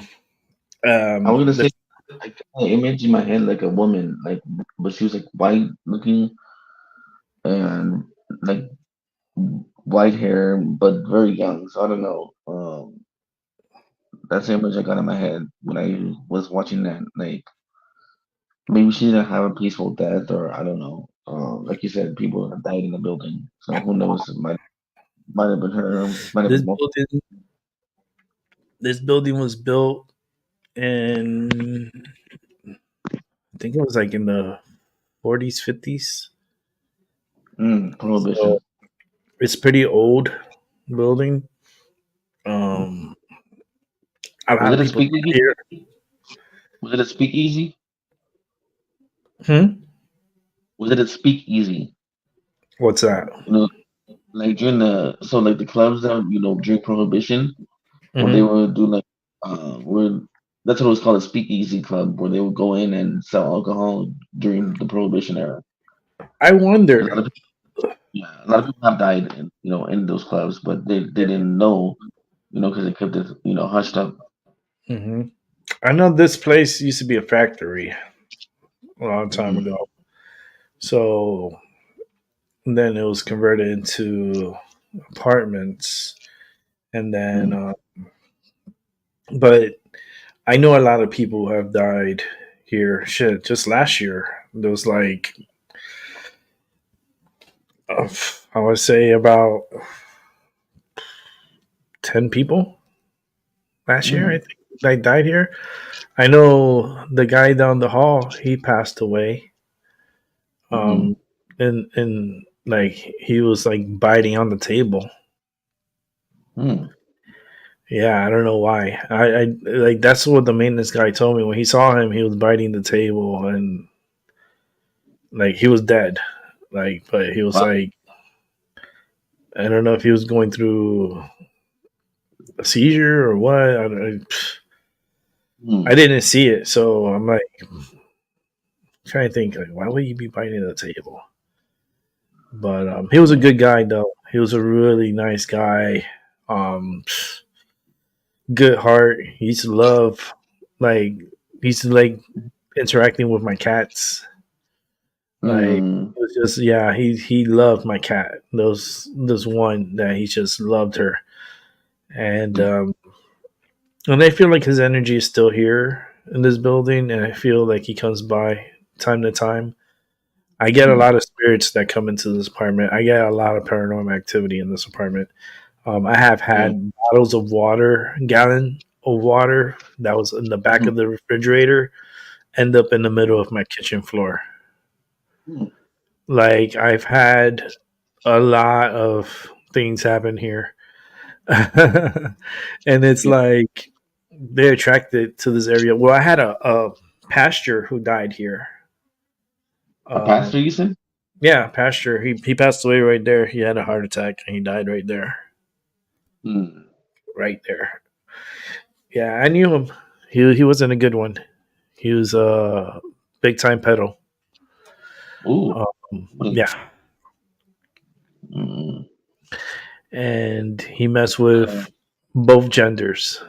I was gonna say this, I kind of image in my head like a woman, like but she was like white looking and like white hair, but very young. So I don't know. That's the image I got in my head when I was watching that. Like maybe she didn't have a peaceful death, or I don't know. Like you said, people have died in the building, so who knows? It might have been her, might have this been multiple. building this building was built in, I think it was like in the 40s, 50s. So Prohibition. it's pretty old building. Um, a Was lot it of a people died speakeasy? here. Was it a speakeasy? Hmm? Was it a speakeasy? What's that? You know, like during like the clubs that during Prohibition, where they Hmm. would do like where that's what it was called, a speakeasy club, where they would go in and sell alcohol during the Prohibition era. I A lot wonder. of people, yeah, a lot of people have died in those clubs, but they didn't know, because they kept it hushed up. Hmm. I know this place used to be a factory a long time Hmm. ago. So then it was converted into apartments, and then, Hmm. but I know a lot of people who have died here. Shit, just last year there was like, I would say about 10 people last year. I Hmm. think that died here. I know the guy down the hall. He passed away. Hmm. Um, and like he was like biting on the table. Hmm. Yeah, I don't know why. I like that's what the maintenance guy told me when he saw him. He was biting the table and like he was dead. Like, but he was Wow. like, I don't know if he was going through a seizure or what. I Hmm. didn't see it, so I'm like trying to think like, why would you be biting the table? But he was a Yeah. good guy though. He was a really nice guy. Um, good heart. He used to love, like, he used to like interacting with my cats. Like, Hmm. it was just, yeah, he loved my cat. Those one that he just loved her, and I feel like his energy is still here in this building, and I feel like he comes by time to time. I get a Mm, lot of spirits that come into this apartment. I get a lot of paranormal activity in this apartment. I have yeah. had bottles of water, gallon of water that was in the back Mhm, of the refrigerator end up in the middle of my kitchen floor. mm, Like I've had a lot of things happen here. And it's yeah. like they're attracted to this area. Well, I had a pastor who died here. A Um, pastor, you said? yeah, pastor. He passed away right there. He had a heart attack and he died right there, Mm. right there. Yeah, I knew him. He wasn't a good one. He was a big time pedo. Ooh. What Yeah, mm. and he messed Uh, with both genders.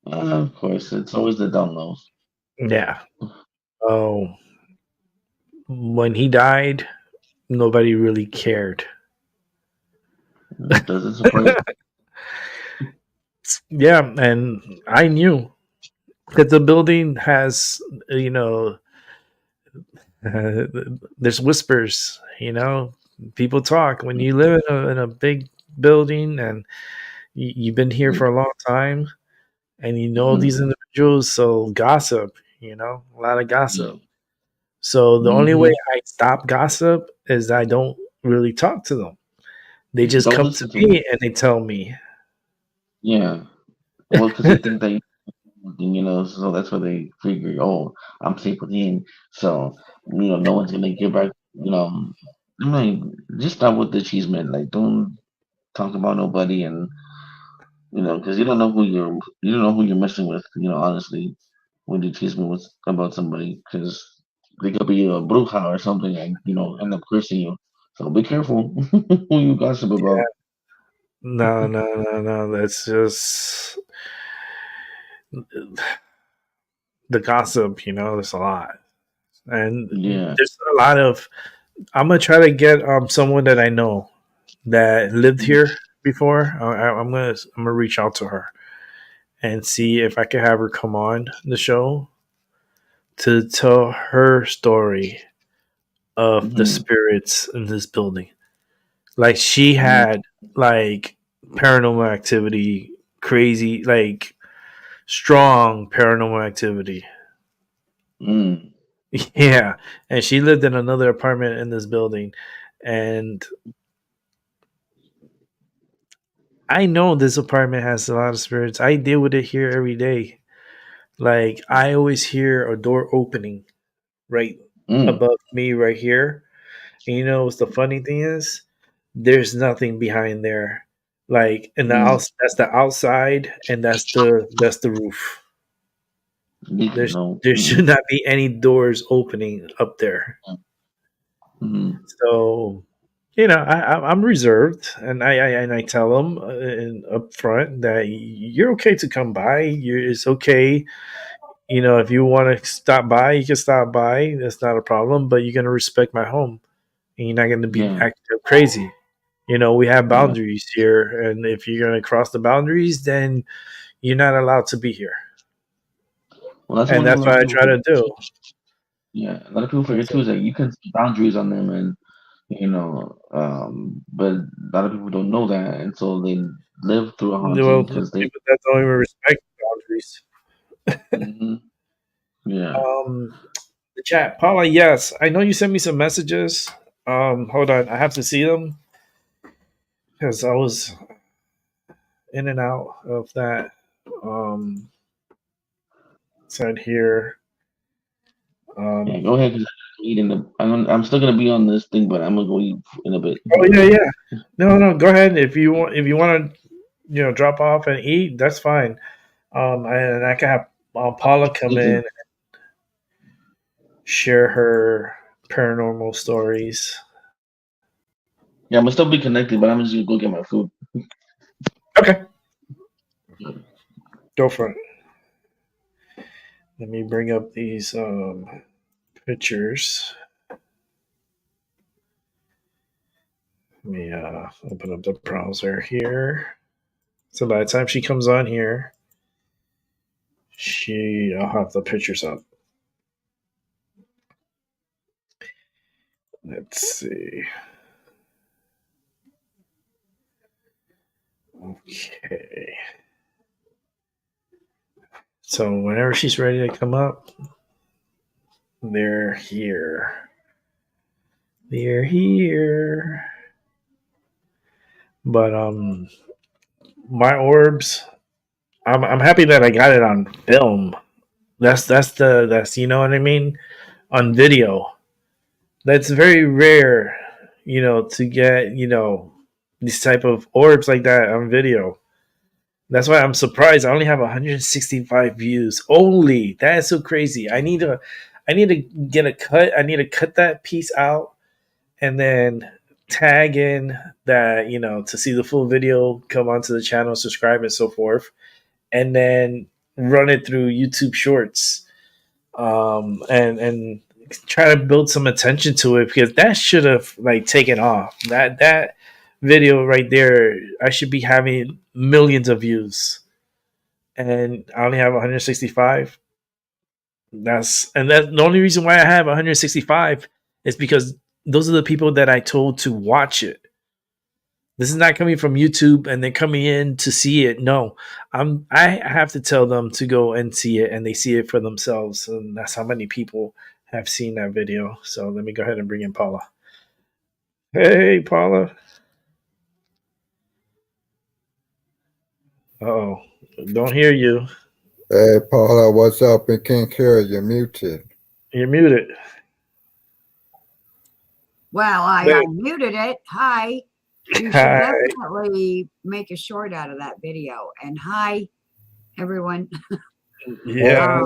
of course, it's always the dumb nose. Yeah. Oh, when he died, nobody really cared. It doesn't surprise Yeah, and I knew because the building has, you know, there's whispers. You know, people talk when me. you live in a big building and you've been here Mm, for a long time and you know mhm, these individuals. So gossip, you know, a lot of yeah. gossip. So the only way Mhm. I stop gossip is I don't really talk to them. They just Don't come to listen to them. me and they tell me. Yeah. Well, because they think that so that's why they figure, oh, I'm safe with him, so no one's gonna give back. I'm like, just stop with the cheese man. Like, don't talk about nobody, and because you don't know who you're messing with. Honestly, when you cheese me with about somebody, because they could be a bruja or something, and end up cursing you. So be careful who you gossip about. No, no, no, no. That's just the gossip, you know, there's a lot. And Yeah. there's a lot of I'm gonna try to get someone that I know that lived here before. I'm gonna reach out to her and see if I can have her come on the show to tell her story of the Mm-hmm. spirits in this building. Like she Mm-hmm. had like paranormal activity, crazy, like strong paranormal activity. Mm. Yeah, and she lived in another apartment in this building, and I know this apartment has a lot of spirits. I deal with it here every day. Like I always hear a door opening right Mm. above me, right here. And you know what's the funny thing is? There's nothing behind there. Like in the Mm. outs, that's the outside, and that's the roof. No. There Mm-mm. should not be any doors opening up there. Mm-hmm. So, you know, I'm reserved, and I tell them up front that you're okay to come by. It's okay. You know, if you want to stop by, you can stop by. That's not a problem. But you're gonna respect my home, and you're not gonna be Yeah. acting crazy. You know, we have Yeah. boundaries here, and if you're gonna cross the boundaries, then you're not allowed to be here. Well, that's And one thing a that's lot of what I people try to forget. do. Yeah, a lot of people forget So, too is that you can set boundaries on them, and but a lot of people don't know that, and so they live through a well, haunting because they. people that don't even respect boundaries. Hmm. Yeah. Um, the chat, Paula. Yes, I know you sent me some messages. Hold on, I have to see them because I was in and out of that. Said here. Yeah. Um, Go ahead, because I'm eating the. I'm still gonna be on this thing, but I'm gonna go eat in a bit. oh yeah, yeah. No, no. Go ahead if you want. If you want to, you know, drop off and eat, that's fine. And I can have Paula come Thank in you. and share her paranormal stories. Yeah, I'm gonna still be connected, but I'm just gonna go get my food. Okay, go for it. Let me bring up these pictures. Let me open up the browser here. So by the time she comes on here, I'll have the pictures up. Let's see. Okay. So whenever she's ready to come up, they're here. They're here. But my orbs, I'm happy that I got it on film. That's you know what I mean? On video. That's very rare, to get, these type of orbs like that on video. That's why I'm surprised. I only have 165 views. Only that is so crazy. I need to get a cut. I need to cut that piece out and then tag in that, to see the full video, come onto the channel, subscribe, and so forth, and then run it through YouTube Shorts, and try to build some attention to it because that should have like taken off. That video right there, I should be having millions of views, and I only have 165. That's the only reason why I have 165 is because those are the people that I told to watch it. This is not coming from YouTube and they're coming in to see it. No, I have to tell them to go and see it, and they see it for themselves. And that's how many people have seen that video. So let me go ahead and bring in Paula. Hey, Paula. Oh, don't hear you. Hey, Paula, what's up? We can't hear you. Muted. You're muted. Well, I Hey. unmuted it. Hi. You should Hi. definitely make a short out of that video. And hi, everyone. Yeah.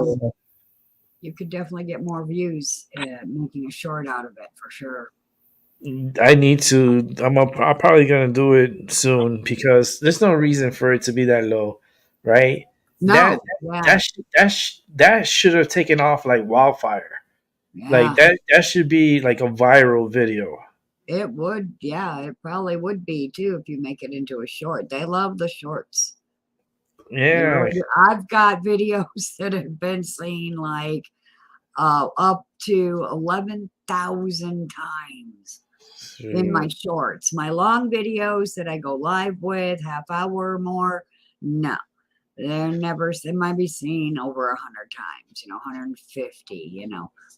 You could definitely get more views making a short out of it for sure. I need to. I'm probably gonna do it soon because there's no reason for it to be that low, right? No, That yeah, that should have taken off like wildfire. yeah, Like that should be like a viral video. it would. Yeah, it probably would be too if you make it into a short. They love the shorts. They Yeah. really do. I've got videos that have been seen like up to 11,000 times in my shorts. My long videos that I go live with, half hour or more, no. They're never, they might be seen over 100 times, 150,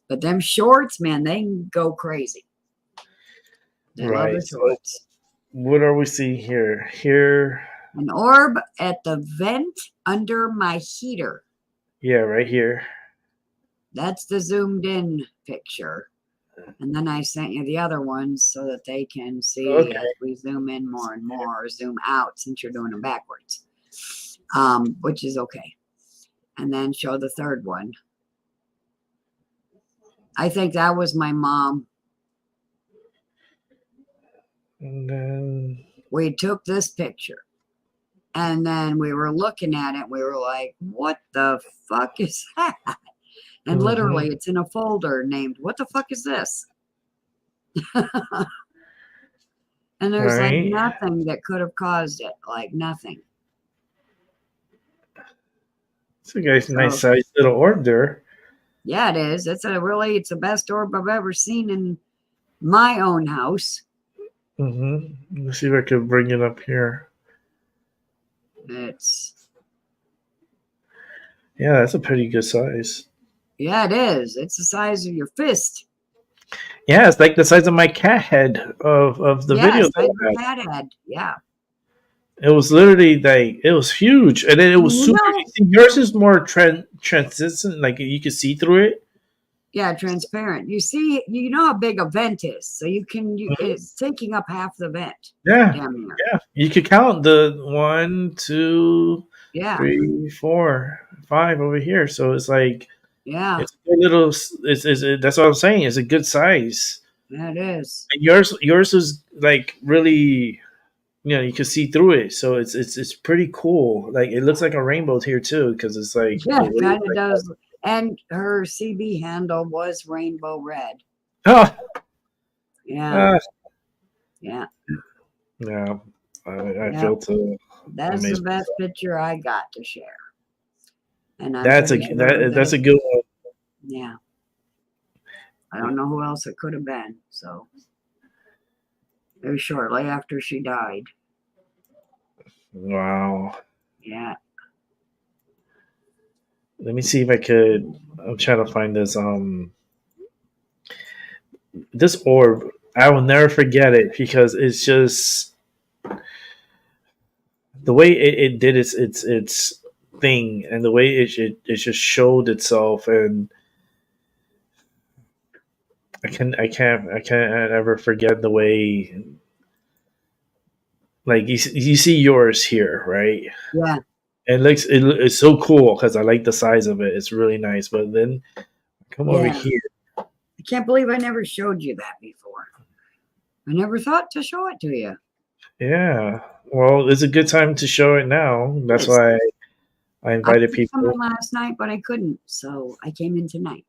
But them shorts, man, they can go crazy. They love Right. the So shorts. what are we seeing here? Here. An orb at the vent under my heater. Yeah, right here. That's the zoomed in picture. And then I sent you the other ones so that they can see Okay. as we zoom in more and more, or zoom out since you're doing them backwards, which is okay. And then show the third one. I think that was my mom. And then We took this picture and then we were looking at it. We were like, what the fuck is that? And literally it's in a folder named, what the fuck is this? And there's like right. nothing that could have caused it, like nothing. It's a nice sized little orb there. Yeah, it is. It's the best orb I've ever seen in my own house. Let's see if I can bring it up here. Yeah, that's a pretty good size. Yeah, it is. It's the size of your fist. Yeah, it's like the size of my cat head of the video. It's like your cat head. Yeah. It was literally like it was huge, and then it was super. Yours is more translucent, like you can see through it. Yeah, transparent. You see, how big a vent is, so it's taking up half the vent. Yeah, yeah. You could count the 1, 2, 3, 4, 5 over here. So it's like, it's a good little. That's what I'm saying. It's a good size. Yeah, it is. And yours is like really. You can see through it, so it's pretty cool. Like it looks like a rainbow here too, because it's like it kind of does. And her CB handle was rainbow red. Oh, yeah, yeah. I feel too. That's the best picture I got to share. And that's a good one. Yeah. I don't know who else it could have been. So it was shortly after she died. Wow. Yeah. Let me see if I could. I'm trying to find this orb. I will never forget it because it's just the way it did its thing, and the way it just showed itself, and I can't ever forget the way, like you see yours here, right? Yeah. It's so cool because I like the size of it. It's really nice. But then come over Yeah. here. I can't believe I never showed you that before. I never thought to show it to you. Yeah. Well, it's a good time to show it now. That's Yes. why I I invited did people. something last night, but I couldn't, so I came in tonight.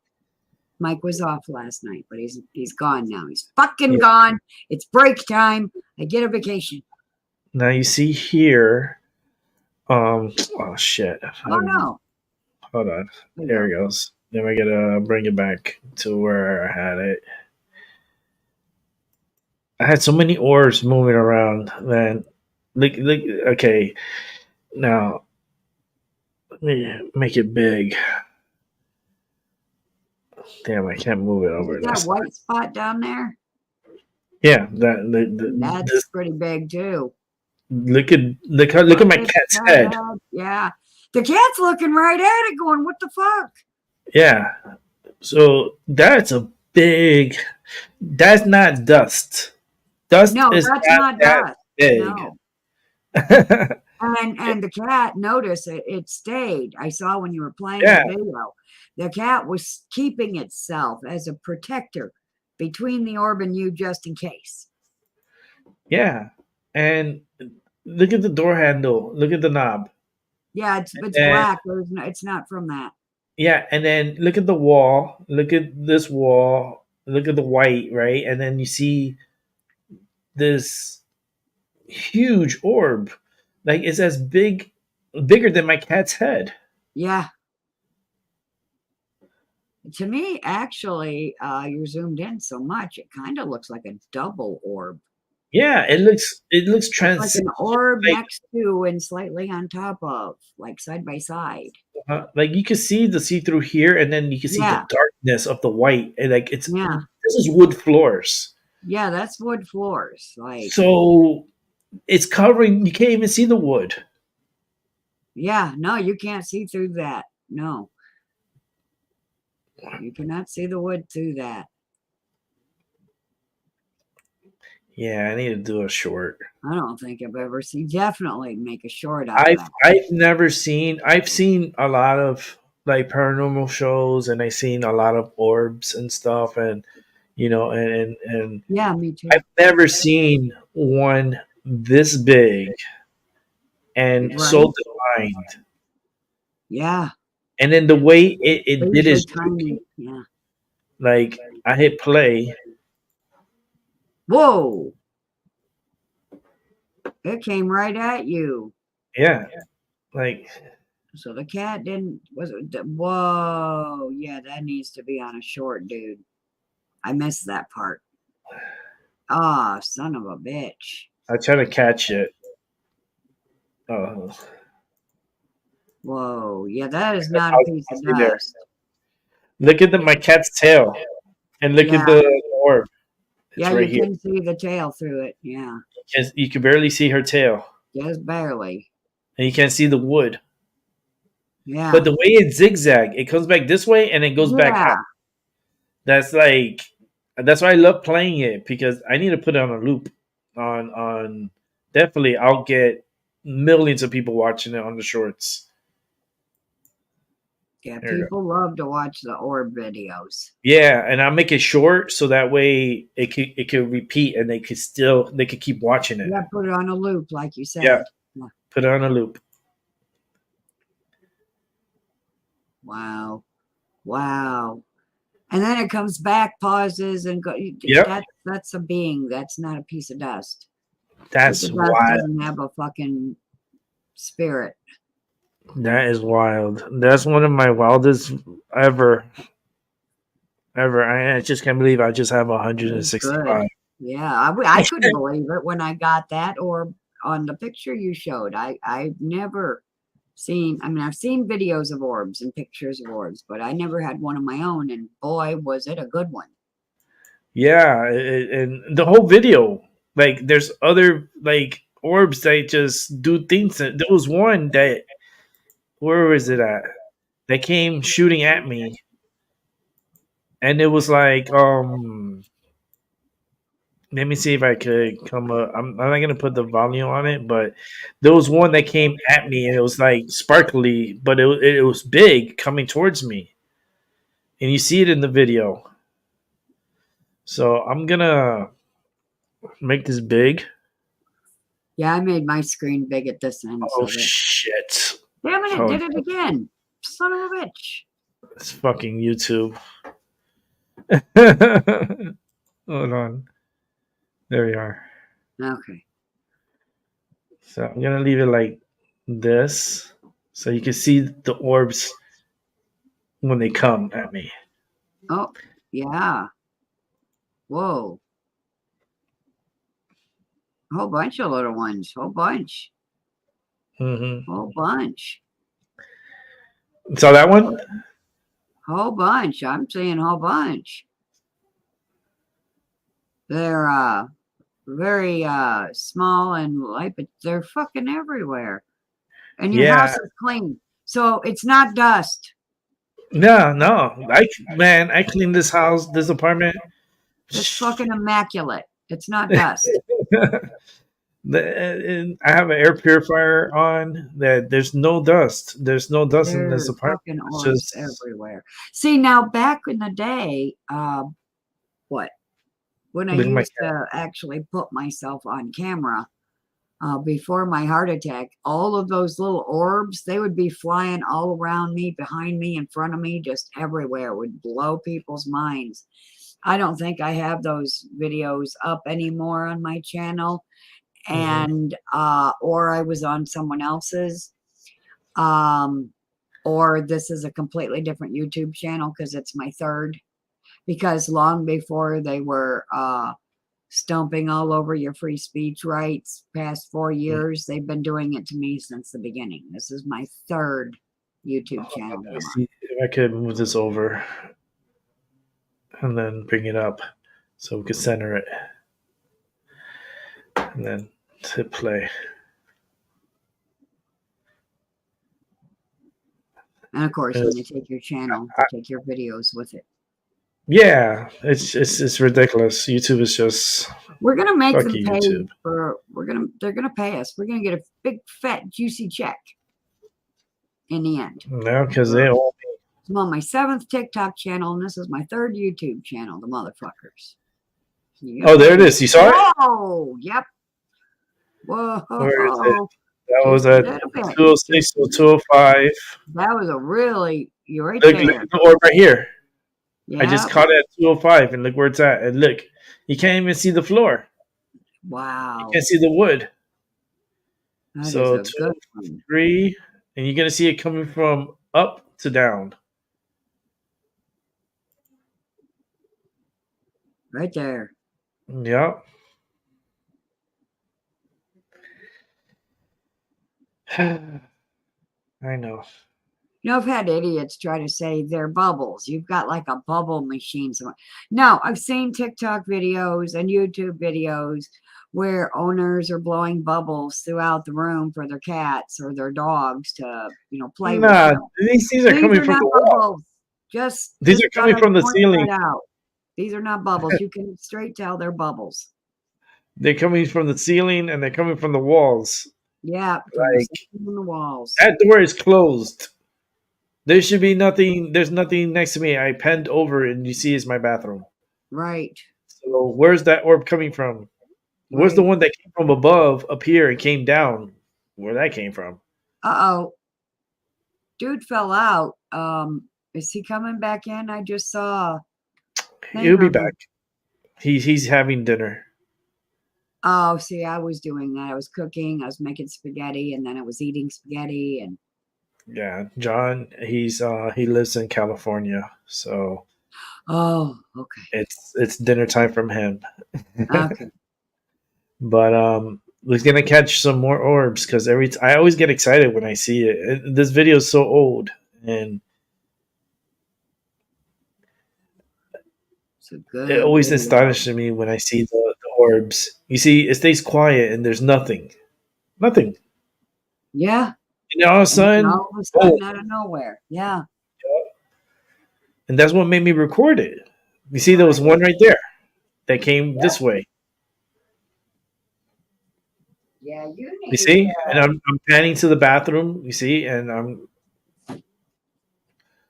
Mike was off last night, but he's gone now. He's fucking Yeah. gone. It's break time. I get a vacation. Now you see here. Oh shit. Oh no. Hold on. There you There go. it goes. Then I gotta bring it back to where I had it. I had so many orbs moving around, man. Look. Okay. Now let me make it big. Damn, I can't move it over. Is that white spot down there? Yeah. That's This, pretty big too. look at my cat's head. Yeah. The cat's looking right at it going, what the fuck? Yeah. So that's a big. That's not dust. Dust No, is that's not not that dust. big. No. And the cat, notice it stayed. I saw when you were playing Yeah. the video. The cat was keeping itself as a protector between the orb and you just in case. Yeah. And look at the door handle. Look at the knob. Yeah, it's And black. It's not from that. yeah, and then look at the wall. Look at this wall. Look at the white, right? And then you see this huge orb. Like it's as bigger than my cat's head. Yeah. To me, actually, you're zoomed in so much, it kind of looks like a double orb. Yeah, it looks Like an orb like, next to and slightly on top of, like side by side. like you can see the see through here, and then you can see Yeah. the darkness of the white, and like Yeah. this is wood floors. Yeah, that's wood floors. Like, So it's covering. You can't even see the wood. yeah, no, you can't see through that. No. You cannot see the wood through that. Yeah, I need to do a short. I don't think I've ever seen. Definitely make a short out of I've that. I've never seen. I've seen a lot of like paranormal shows, and I've seen a lot of orbs and stuff, and and Yeah, me too. I've never seen one this big and so Right. defined. Yeah. And then the way it did These are is tiny. Yeah. like I hit play. Whoa. It came right at you. Yeah, like So the cat whoa. Yeah, that needs to be on a short, dude. I missed that part. Ah, son of a bitch. I try to catch it. Oh, Whoa. Yeah, that is not a I'll- piece I'll of see there. dust. Look at my cat's tail, and look at Yeah. the orb. It's Yeah, right you here. can see the tail through it. Yeah. You can barely see her tail, Just barely. and you can't see the wood. Yeah. But the way it zigzag, it comes back this way and it goes back Yeah. out. That's why I love playing it, because I need to put it on a loop. On definitely, I'll get millions of people watching it on the shorts. Yeah, There you people love to watch the orb videos. Yeah, and I'll make it short so that way it could repeat, and they could keep watching it. Yeah, put it on a loop, like you said. Yeah. Put it on a loop. Wow. Wow. And then it comes back, pauses, and go. Yep. That's a being. That's not a piece of dust. That's Piece of dust wild. doesn't have a fucking spirit. That is wild. That's one of my wildest ever. ever. I just can't believe I just have It was good. 165. Yeah, I couldn't believe it when I got that orb on the picture you showed. I've never seen, I mean, I've seen videos of orbs and pictures of orbs, but I never had one of my own, and boy, was it a good one. Yeah, and the whole video, like, there's other like orbs that just do things. There was one that, where was it at? They came shooting at me, and it was like, let me see if I could come up. I'm not gonna put the volume on it, but there was one that came at me, and it was like sparkly, but it was big coming towards me, and you see it in the video. So I'm gonna make this big. Yeah, I made my screen big at this end Oh so that, shit! damn it, it Oh, did it again. Son of a bitch. it's fucking YouTube. Hold on. There we are. Okay. So I'm gonna leave it like this, so you can see the orbs when they come at me. Oh, yeah. Whoa. A whole bunch of little ones. Whole bunch. Whole bunch. So that one, Whole bunch. I'm seeing whole bunch. They're very small and light, but they're fucking everywhere. And your house yeah, is clean. So it's not dust. no. I cleaned this house, this apartment. It's fucking immaculate. It's not dust. And I have an air purifier on. That there's no dust. There's no dust in this There's apartment. fucking It's orbs just everywhere. See, now back in the day, what? When I look at my used to actually put myself on camera, before my heart attack, all of those little orbs, they would be flying all around me, behind me, in front of me, just everywhere. It would blow people's minds. I don't think I have those videos up anymore on my channel, and or I was on someone else's, or this is a completely different YouTube channel because it's my third. Because long before they were stomping all over your free speech rights, past 4 years, they've been doing it to me since the beginning. This is my third YouTube channel. Let me see if I could move this over and then bring it up so we can center it, and then hit play. And of course, when you take your channel, you take your videos with it. Yeah, it's ridiculous. YouTube is just, We're gonna make fuck them you, pay YouTube. for. They're gonna pay us. We're gonna get a big, fat, juicy check in the end. No, because they all. I'm on my 7th TikTok channel, and this is my 3rd YouTube channel. The motherfuckers. Oh, there it is. You saw it? Oh, yep. Whoa. Where is it? That was Just a at little bit. 206 or 205. That was a really, you're right Look, there. look, the orb right here. I Yeah. just caught it at 205, and look where it's at. And look, you can't even see the floor. Wow. You can't see the wood. That So is a good one. 3, and you're gonna see it coming from up to down. Right there. Yeah. I know. You know, I've had idiots try to say they're bubbles. You've got like a bubble machine somewhere. No, I've seen TikTok videos and YouTube videos where owners are blowing bubbles throughout the room for their cats or their dogs to, play with Nah, them. these are coming are from not the wall. bubbles. These are coming gotta from the point ceiling. that out. These are not bubbles. You can straight tell they're bubbles. They're coming from the ceiling, and they're coming from the walls. Yeah, Like, on the walls. that door is closed. There should be nothing. There's nothing next to me. I penned over, and you see is my bathroom. Right. So where's that orb coming from? Where's the one that came from above up here and came down? Where that came from? Uh-oh. Dude fell out. Is he coming back in? I just saw. He'll be back. He's having dinner. Oh, see, I was doing that. I was cooking. I was making spaghetti, and then I was eating spaghetti. And Yeah, John. He lives in California, so Oh, okay. It's dinner time from him. Okay. But we're gonna catch some more orbs because I always get excited when I see it. This video is so old, and It's a it good always video. astonishes me when I see the orbs. You see, it stays quiet and there's nothing. Yeah. And all of a And then sudden, all of a oh, sudden, out of nowhere. Yeah. and that's what made me record it. You see, there was Right. one right there that came Yeah. this way. Yeah. You You need, see, and I'm panning to the bathroom. You see, and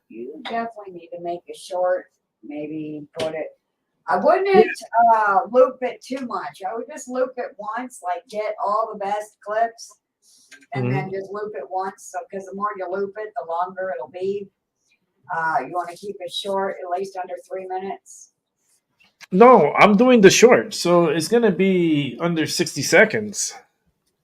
you definitely need to make a short, maybe put it. I wouldn't loop it too much. I would just loop it once, like get all the best clips and then Mhm. just loop it once. So, because the more you loop it, the longer it'll be. You want to keep it short, at least under 3 minutes. No, I'm doing the short, so it's gonna be under 60 seconds.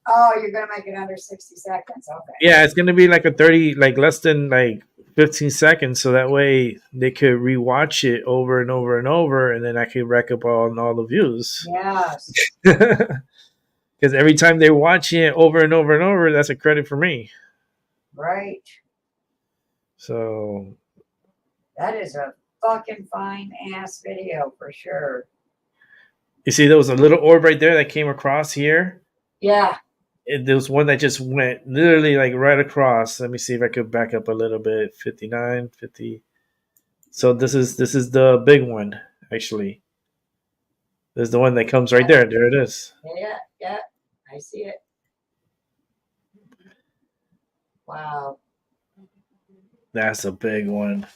Oh, you're going to make it under 60 seconds. Okay. Yeah, it's gonna be like a 30, like less than like 15 seconds, so that way they could rewatch it over and over and over, and then I could rack up all the views. Yes. Because every time they're watching it over and over and over, that's a credit for me. Right. So That is a fucking fine ass video for sure. you see, there was a little orb right there that came across here. Yeah. There was one that just went literally like right across. Let me see if I could back up a little bit. 59, 50. So this is the big one, actually. This is the one that comes right there. There it is. Yeah. Yeah. I see it. Wow. That's a big one.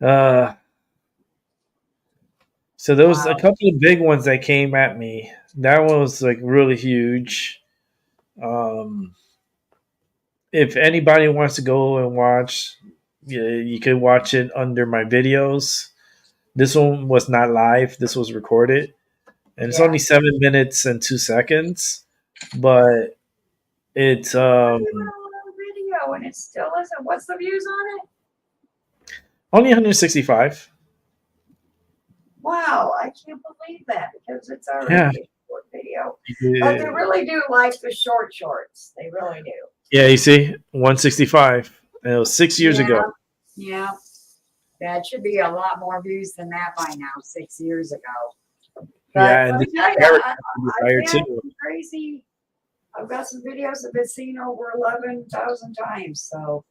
Uh so there was a Wow. couple of big ones that came at me. That one was like really huge. Um if anybody wants to go and watch, yeah, you could watch it under my videos. This one was not live. This was recorded, and it's Yeah. only 7 minutes and 2 seconds. But it's I did a little video and it still isn't. What's the views on it? only 165. Wow, I can't believe that because it's already Yeah, a short video. But they yeah. really do like the shorts. They really do. Yeah, you see, 165, and it was 6 years Yeah. ago. Yeah. That should be a lot more views than that by now, 6 years ago. But Yeah, let and me this tell you, character I could be higher found too. some crazy. I've got some videos that have been seen over 11,000 times. So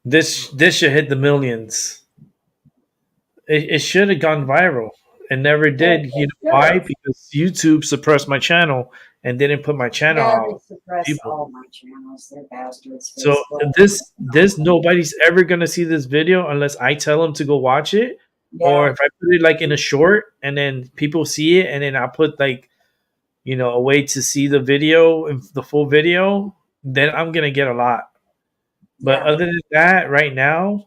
This should hit the millions. It should have gone viral. It never did. You know why? Because YouTube suppressed my channel and didn't put my channel yeah, they out. suppress People. all my channels. They're bastards. So Facebook. this nobody's ever gonna see this video unless I tell them to go watch it, or Yeah. if I put it like in a short and then people see it, and then I put like a way to see the video and the full video, then I'm gonna get a lot. But Yeah. other than that, right now,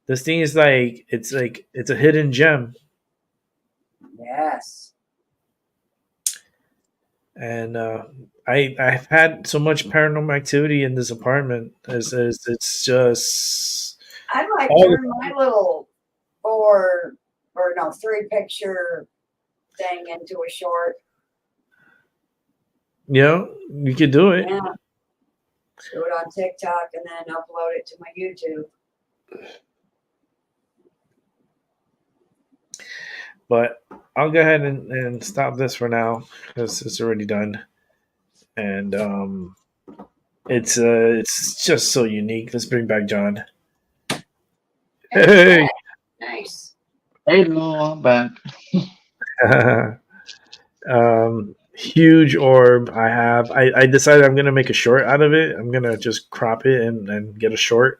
this thing is like it's a hidden gem, Yes. and I've had so much paranormal activity in this apartment. As it's just I might all the turn my little 3 picture thing into a short. you could do it. Yeah. Do it on TikTok and then upload it to my YouTube. But I'll go ahead and stop this for now because it's already done, and it's just so unique. Let's bring back John. Hey. Nice. Hello, I'm back. Huge orb. I decided I'm gonna make a short out of it. I'm gonna just crop it and get a short,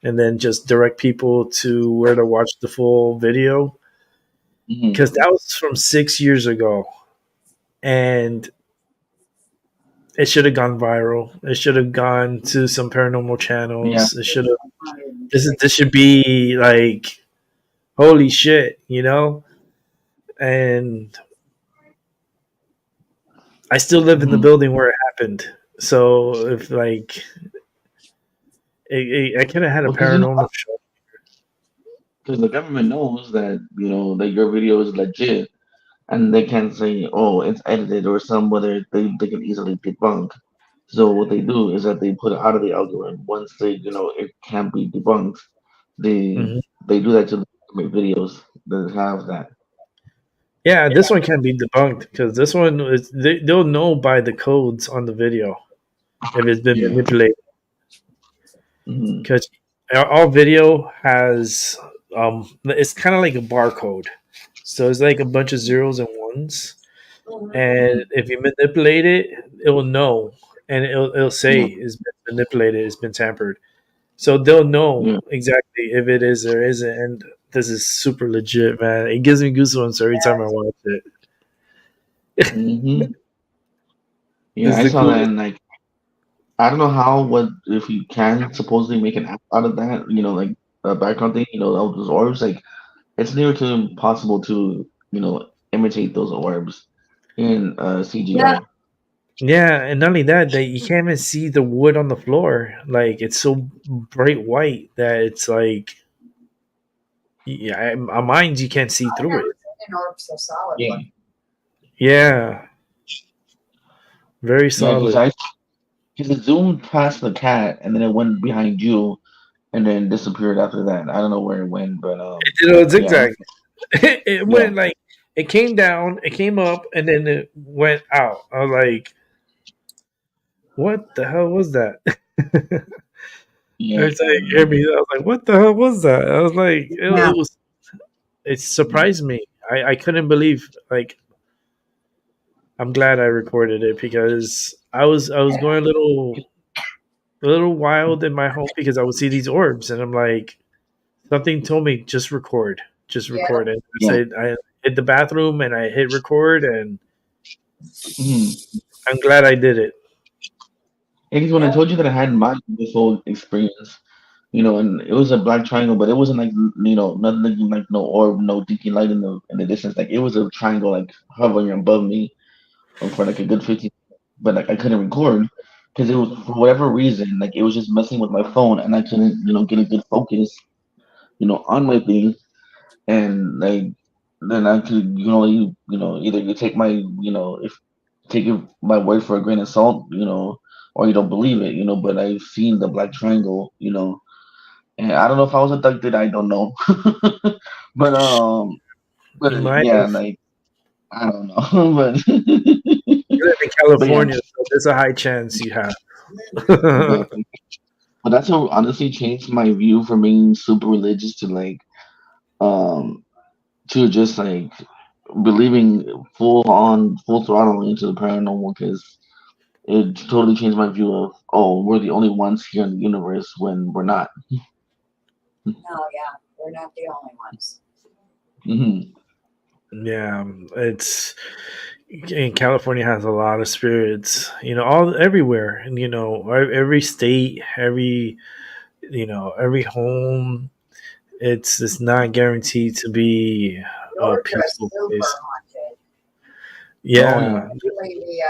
and then just direct people to where to watch the full video, Mhm. because that was from 6 years ago, and it should have gone viral. It should have gone to some paranormal Yeah. channels. It should have. This should be like, holy shit, And I still live in the Mhm. building where it happened. So if like, I could have had a Well, 'cause paranormal show. because the government knows that that your video is legit, and they can't say, oh, it's edited or some whether they can easily debunk. So what they do is that they put it out of the algorithm. Once they it can't be debunked, they Mhm. they do that to make videos that have that. Yeah, this one can't be debunked because this one is they'll know by the codes on the video if it's been Yeah. manipulated. Hmm. Because all video has it's kind of like a barcode, so it's like a bunch of zeros and ones, and if you manipulate it, it will know, and it'll say Yeah. it's been manipulated, it's been tampered. So they'll know Yeah. exactly if it is or isn't. And this is super legit, man. It gives me goosebumps every time I watch it. Hmm. Yeah. It's I the saw that, coolest. and like I don't know how what if you can supposedly make an app out of that. Like a background thing. Of those orbs. Like it's near to impossible to imitate those orbs in Yeah, CGI. Yeah, and not only that, that you can't even see the wood on the floor. Like it's so bright white that it's like, yeah, our minds you can't see I've through never it. seen an orb so solid. Yeah. Look, Yeah, very Yeah. Because solid. it zoomed past the cat and then it went behind you and then disappeared after that. I don't know where it went, but It did a yeah, zigzag. It yeah, went like it came down, it came up, and then it went out. I was like, "What the hell was that?" yeah, It's like, I mean, I was like, "What the hell was that?" I was like, yeah, it was. It surprised me. I couldn't believe. Like, I'm glad I recorded it because I was going a little wild in my home because I would see these orbs and I'm like, something told me just yeah. record. And I yeah. said I hit the bathroom and I hit record and Mhm. I'm glad I did it. Because when I told you that I had my this whole experience, and it was a black triangle, but it wasn't like nothing like no orb, no dinky light in the distance. Like it was a triangle like hovering above me for like a good 15. But like I couldn't record because it was for whatever reason like it was just messing with my phone and I couldn't get a good focus on my thing. And like then I could either you take my if take it my word for a grain of salt, or you don't believe it, but I've seen the black triangle, and I don't know if I was abducted, I don't know. but You might yeah, have. like I don't know. You live in But yeah, California, so there's a high chance you have. exactly. But that's what honestly changed my view from being super religious to like um to just like believing full throttle into the paranormal because it totally changed my view of, oh, we're the only ones here in the universe when we're not. No, yeah, we're not the only ones. Hmm. Yeah, it's and California has a lot of spirits, all everywhere, and every state, every home. It's not guaranteed to be a Georgia is peaceful super place. haunted, Oh Yeah, yeah. especially the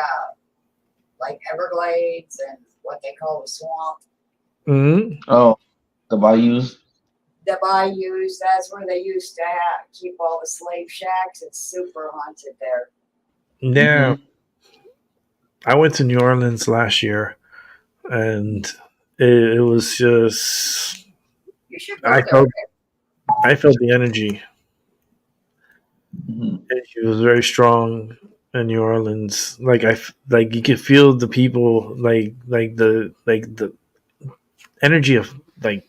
like Everglades and what they call the swamp. hmm Oh, the bayous. The bayous, that's where they used to keep all the slave shacks. It's super haunted there. yeah. Hmm. I went to New Orleans last year, and it was just You should go I there. felt I felt the energy. Hmm. It was very strong in New Orleans. Like you could feel the people, like the energy of like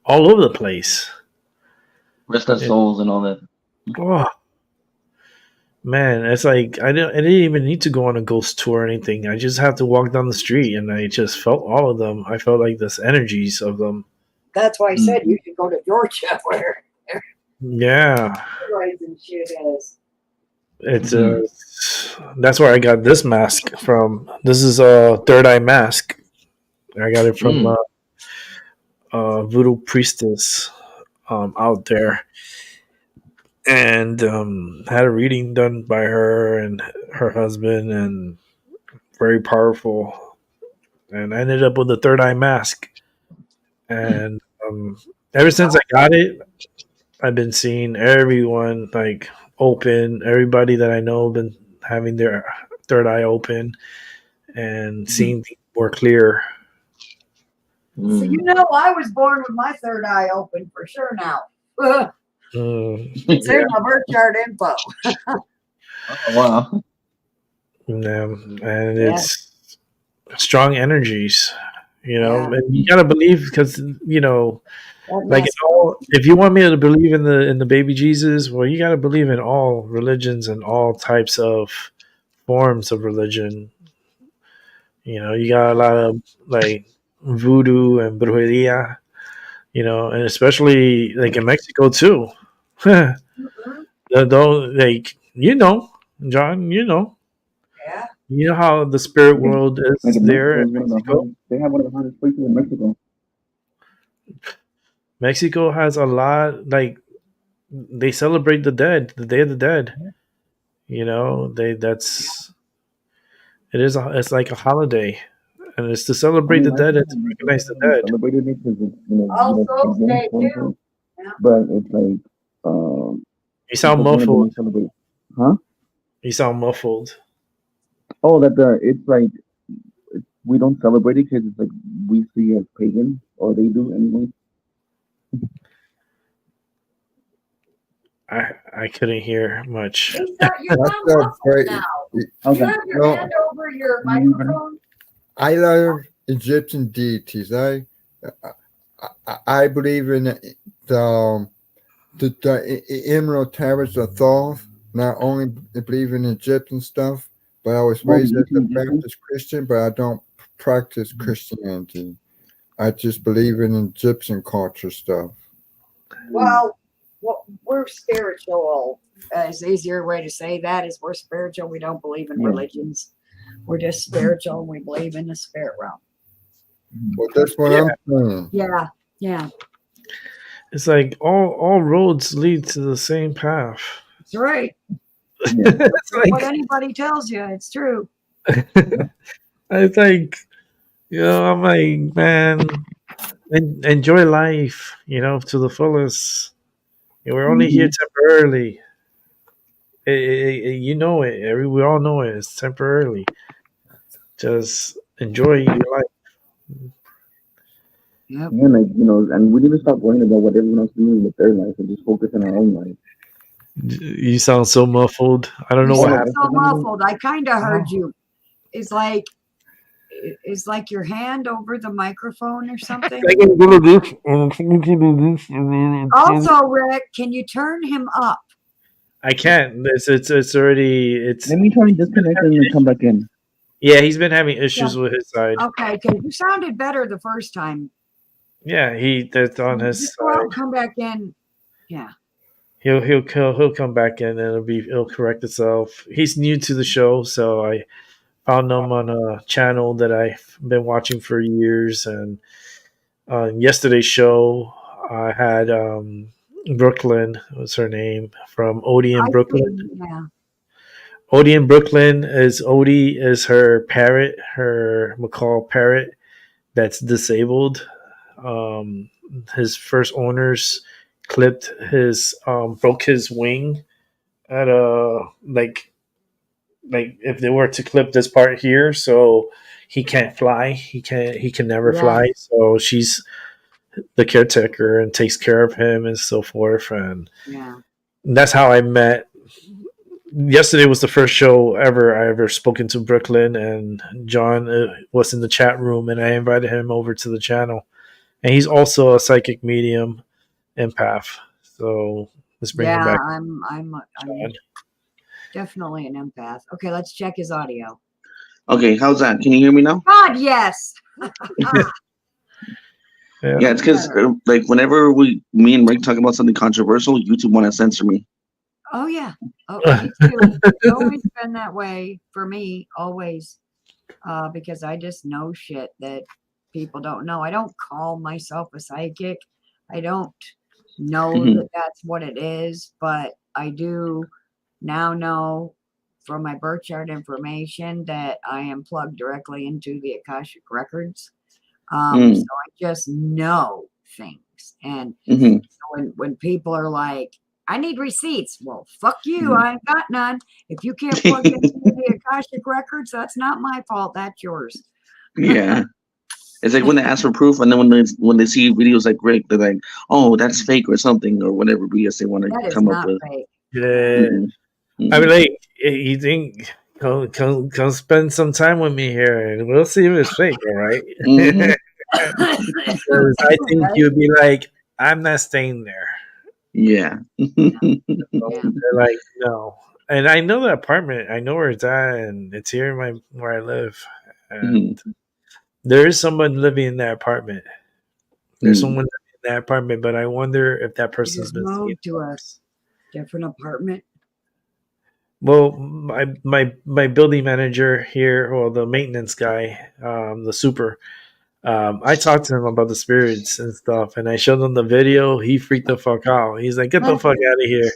all over the place. Rest their It, souls and all that. oh man, it's like I didn't even need to go on a ghost tour or anything. I just have to walk down the street, and I just felt all of them. I felt like this energies of them. That's why I said Hmm. you should go to Georgia where Yeah, Everglades and shit is. it's Hmm. that's where I got this mask from. This is a third eye mask. I got it from Hmm. voodoo priestess out there, and had a reading done by her and her husband, and very powerful. And I ended up with a third eye mask, and ever since I got it, I've been seeing everyone like open. Everybody that I know been having their third eye open and seeing things more clear. So you know, I was born with my third eye open for sure now. It's in my birth chart info. Oh, wow. And Yeah. it's strong energies, Yeah. and you gotta believe because That like mess. if you want me to believe in the baby Jesus, well, you gotta believe in all religions and all types of forms of religion. You got a lot of like voodoo and brujeria, and especially like in Mexico too. Mhm. Don't like John. Yeah. You know how the spirit Like, world like is in there Mexico in is one of the Mexico. hottest. They have one of the hottest places in Mexico. Mexico has a lot like they celebrate the dead, the Day of the Dead. It's like a holiday, and it's to I celebrate mean, the my dead and to family recognize the haven't dead. celebrated it because it's Also, pagan, stay quote tuned. unquote. But it's like You it's sound like one of the muffled. most celebrated. Huh? You sound muffled. Oh, that it's like we don't celebrate it because it's like we see it as pagan, or they do anyway. I couldn't hear much. You That's sound a muffled great. now. How's You that? have your No, hand over your Can you hear me better? microphone. I love Egyptian deities. I believe in the emerald tablets of Thoth. Not only believe in Egyptian stuff, but I was Oh, the raised as a ancient Egyptians. Baptist Christian, but I don't practice Christianity. I just believe in Egyptian culture stuff. Well, we're spiritual. Is the easier way to say that is we're spiritual. We don't believe in Yeah. religions. We're just spiritual and we believe in the spirit realm. Well, that's what Yeah, I'm saying. Yeah. Yeah. it's like all roads lead to the same path. That's right. Yeah. It's What like anybody tells you, it's true. it's like I'm like, man, enjoy life, to the fullest. We're only here Mm-hmm. temporarily. You know it. We all know it. It's temporarily. Just enjoy your life. Yep. Yeah, like and we need to stop worrying about what everyone else is doing with their life and just focus on our own life. You sound so muffled. I don't You know what Oh, sound happened. that's so what I'm doing. muffled. I kind of heard Oh, you. It's like your hand over the microphone or something. I can do this, and I can do this, and then Also, Rick, can you turn him up? I can't. It's already. let me try and disconnect and then come back in. Yeah. He's been having Yeah. issues with his side. Okay, because you sounded better the first time. Yeah, that's on his Just go out side. and come back in. Yeah. He'll come back in, and it'll correct itself. He's new to the show, so I found him on a channel that I've been watching for years. And on yesterday's show, I had Brooklyn was her name from Odie I in Brooklyn. see. Yeah. Odie in Brooklyn is Odie is her parrot, her macaw parrot that's disabled. Um, his first owners clipped his broke his wing at a like if they were to clip this part here, so he can't fly. He can never Yeah. fly. So she's the caretaker and takes care of him and so forth. And Yeah. that's how I met. Yesterday was the first show I ever spoken to Brooklyn, and John was in the chat room, and I invited him over to the channel. And he's also a psychic medium empath. So let's bring him Yeah. back, I'm John. definitely an empath. Okay, let's check his audio. Okay, how's that? Can you hear me now? God, yes. Yeah, it's because like whenever me and Rick talk about something controversial, YouTube want to censor me. Oh yeah. Oh, me too. It's always been that way for me, always. Because I just know shit that people don't know. I don't call myself a psychic. I don't know Mhm. that that's what it is, but I do now know from my birth chart information that I am plugged directly into the Akashic records. So I just know things. box. And Hmm. when people are like, I need receipts. Well, fuck you. I ain't got none. If you can't plug into the Akashic records, that's not my fault. That's yours. Yeah. It's like when they ask for proof, and then when they see videos like Rick, they're like, "Oh, that's fake or something or whatever BS they want to That is come up not with." fake. Yeah. Hmm. I Hmm. mean, like, you think come spend some time with me here, and we'll see if it's fake. All right. Hmm. 'Cause I think Right? you'd be like, I'm not staying there. Yeah. Yeah. They're like, no. And I know the apartment. I know where it's at, and it's here in my where I live. Hmm. And there is someone living in that apartment. There's Hmm. someone living in that apartment, but I wonder if that You person's just been seeing moved to a ghosts. different apartment. Well, my building manager here, or the maintenance guy, the super. I talked to him about the spirits and stuff, and I showed him the video. He freaked the fuck out. He's like, "Get the fuck out of here!"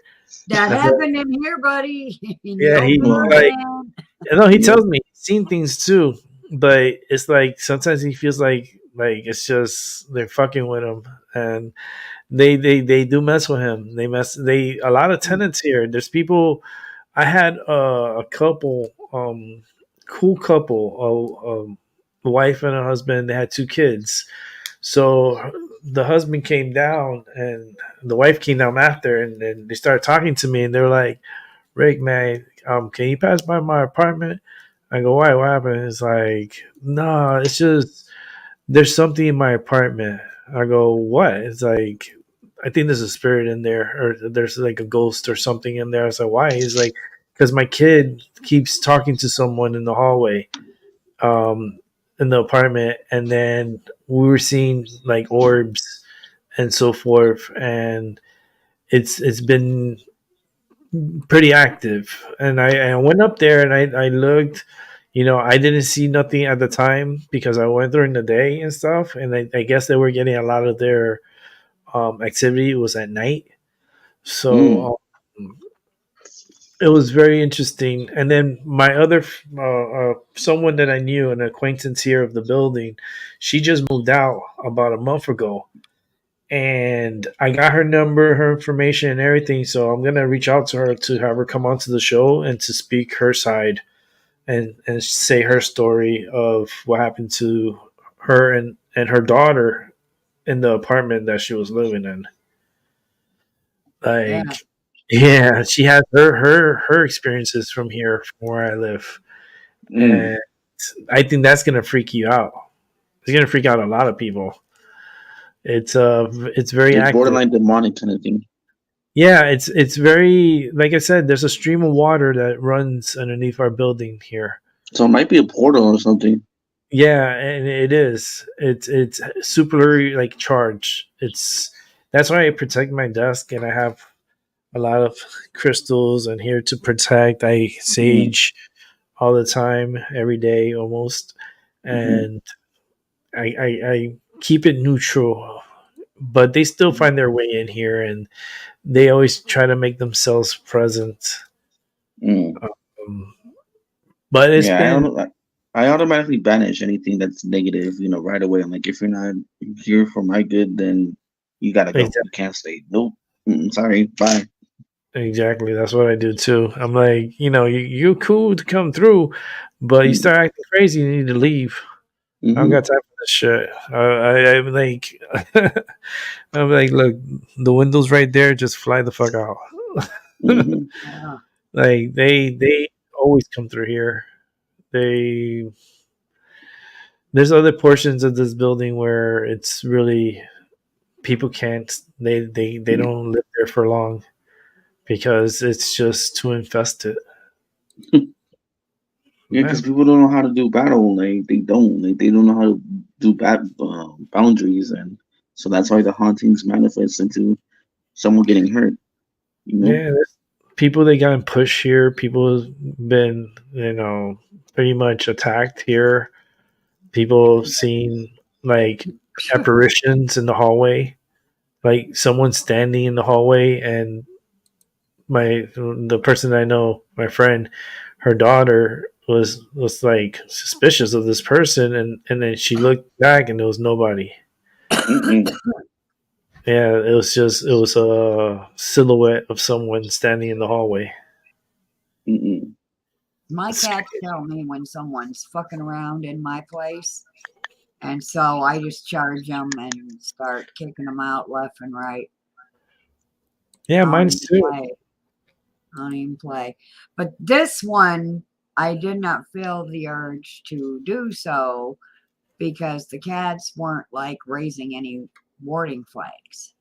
That I said, happened in here, buddy, in the "Yeah." old He's Wow. like, building. I know he Yep. tells me he's seen things too, but it's like sometimes he feels like it's just they're fucking with him, and they do mess with him. They a lot of tenants here. There's people. I had a couple, cool couple, a wife and a husband. They had two kids. So the husband came down, and the wife came down after, and then they started talking to me, and they were like, "Rick, man, can you pass by my apartment?" I go, "Why? What happened?" It's like, "No, it's just there's something in my apartment." I go, "What?" It's like, "I think there's a spirit in there, or there's like a ghost or something in there." I was like, "Why?" He's like, "Because my kid keeps talking to someone in the hallway, um, in the apartment, and then we were seeing like orbs and so forth, and it's been pretty active." And I went up there and I looked. I didn't see nothing at the time because I went during the day and stuff, and I guess they were getting a lot of their activity was at night. Mm. So it was very interesting. And then my other someone that I knew, an acquaintance here of the building, she just moved out about a month ago, and I got her number, her information, and everything. So I'm gonna reach out to her to have her come onto the show and to speak her side and say her story of what happened to her and her daughter in the apartment that she was living in. Yeah. Like, yeah, she had her experiences from here, from where I live, Mm. and I think that's gonna freak you out. It's gonna freak out a lot of people. It's very Like active. borderline demonic kind of thing. Yeah, it's very, like I said. There's a stream of water that runs underneath our building here. So it might be a portal or something. Yeah, and it is. It's super like charged. It's That's why I protect my desk, and I have a lot of crystals and here to protect. I Mm-hmm. sage all the time, every day almost, Mm-hmm. and I keep it neutral. But they still find their way in here, and they always try to make themselves present. Mm. Um, but it's Yeah, been I automatically banish anything that's negative, right away. I'm like, if you're not here for my good, then you gotta go. You can't stay. Nope. Sorry. Bye. exactly. That's what I do too. I'm like, you're cool to come through, but you start acting crazy, you need to leave. I don't Mm-hmm. got time for this shit. I'm like, I'm like, look, the window's right there. Just fly the fuck out. Mm-hmm. Yeah. Like they always come through here. They There's other portions of this building where it's really people can't. They don't live there for long because it's just too infested. Yeah, because Man, people don't know how to do battle. Like they don't. Like they don't know how to do boundaries, and so that's why the hauntings manifest into someone getting hurt. You know. yeah, there's people they got pushed here. People have been, pretty much attacked here. People seen like apparitions in the hallway, like someone standing in the hallway, and the person I know, my friend, her daughter was like suspicious of this person, and then she looked back and there was nobody. Mm-mm. Yeah, it was a silhouette of someone standing in the hallway. Mm-mm. My It's cats tell me when someone's fucking around in my place. And so I just charge them and start kicking them out left and right. Yeah, I don't mine's even too. play. I don't even play. But this one, I did not feel the urge to do so because the cats weren't like raising any warning flags.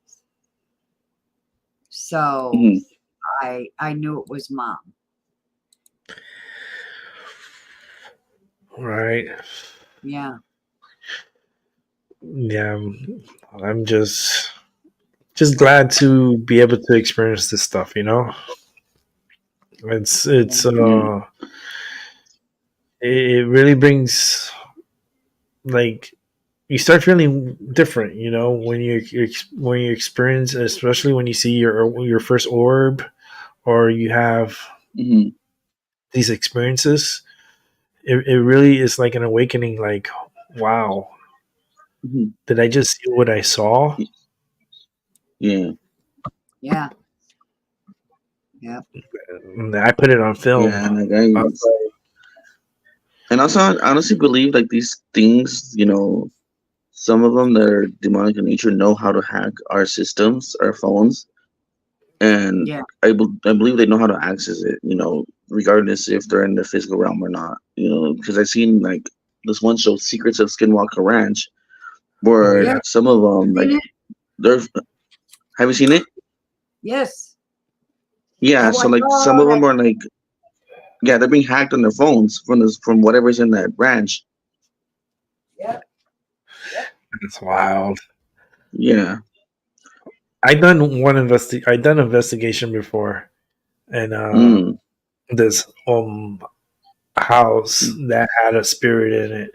So Mm-hmm. I knew it was mom. Right. Yeah. Yeah, I'm just glad to be able to experience this stuff, you know. Yeah. Yeah. It really brings, like, you start feeling different, you know, when when you experience, especially when you see your first orb, or you have Mm-hmm. these experiences. It really is like an awakening. Like, wow, Mm-hmm. did I just see what I saw? Yeah. Yeah. Yep. And I put it on film. Yeah. And like I was like, and also, I honestly believe like these things, some of them that are demonic in nature know how to hack our systems, our phones, and Yeah. I believe they know how to access it. Regardless if they're in the physical realm or not. Because I've seen like this one show, Secrets of Skinwalker Ranch, oh where yeah, Yeah. some of them like Seen it? they're. Have you seen it? Yes. I Yeah. So watch like some all of that. them are like, yeah, they're being hacked on their phones from whatever's in that ranch. Yep. Yep. it's wild. Yeah. I done investigation before, and Mm. this house that had a spirit in it,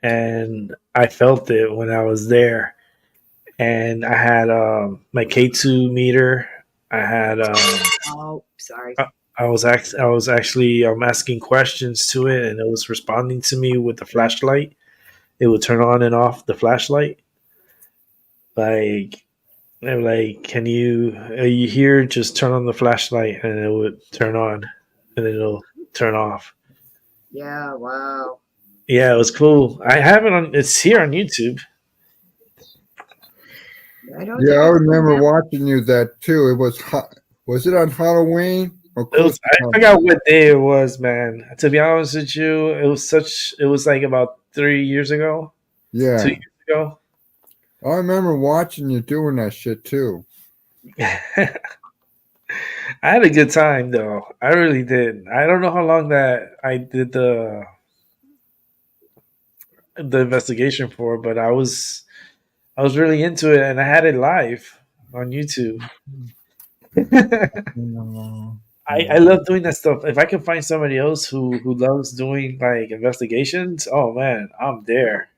and I felt it when I was there. And I had my K2 meter. I had Oh, sorry. I was actually asking questions to it, and it was responding to me with the flashlight. It would turn on and off the flashlight. Like, they were like, "Can you are you here? Just turn on the flashlight," and it would turn on, and then it'll turn off. Yeah. Wow. Yeah, it was cool. I have it on. It's here on YouTube. I don't Yeah, think I I've seen remember that. watching you that too. It was hot. Was it on Halloween or It was. Christmas? I forgot what day it was, man. To be honest with you, it was such. It was like about 3 years ago, two Yeah, years ago. I remember watching you doing that shit too. I had a good time though. I really did. I don't know how long that I did the investigation for, but I was really into it, and I had it live on YouTube. I love doing that stuff. If I can find somebody else who loves doing like investigations, oh man, I'm there.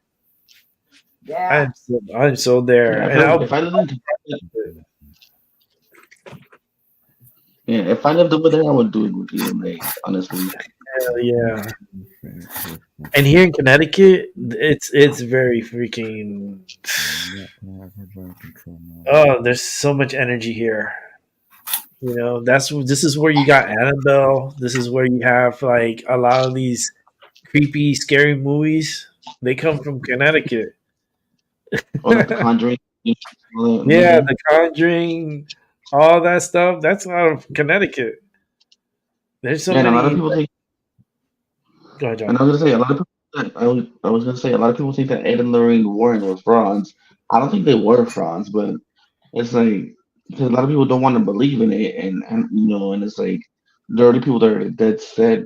Yeah. I'm so there, Yeah. and I'll If I lived in Yeah, if I lived over there, I would do it with you, mate. Honestly. hell yeah. And here in Connecticut, it's very freaking. Oh, there's so much energy here. You know, this is where you got Annabelle. This is where you have like a lot of these creepy, scary movies. They come from Connecticut. Or like The Conjuring. Yeah, Mm-hmm. The Conjuring, all that stuff. That's out of Connecticut. There's so Yeah, and a lot of many. people think, Go ahead, and John. I was gonna say, a lot of people. I was gonna say, a lot of people think that Ed and Lorraine Warren were frauds. I don't think they were frauds, but it's like because a lot of people don't want to believe in it, and it's like there are already people that are dead set,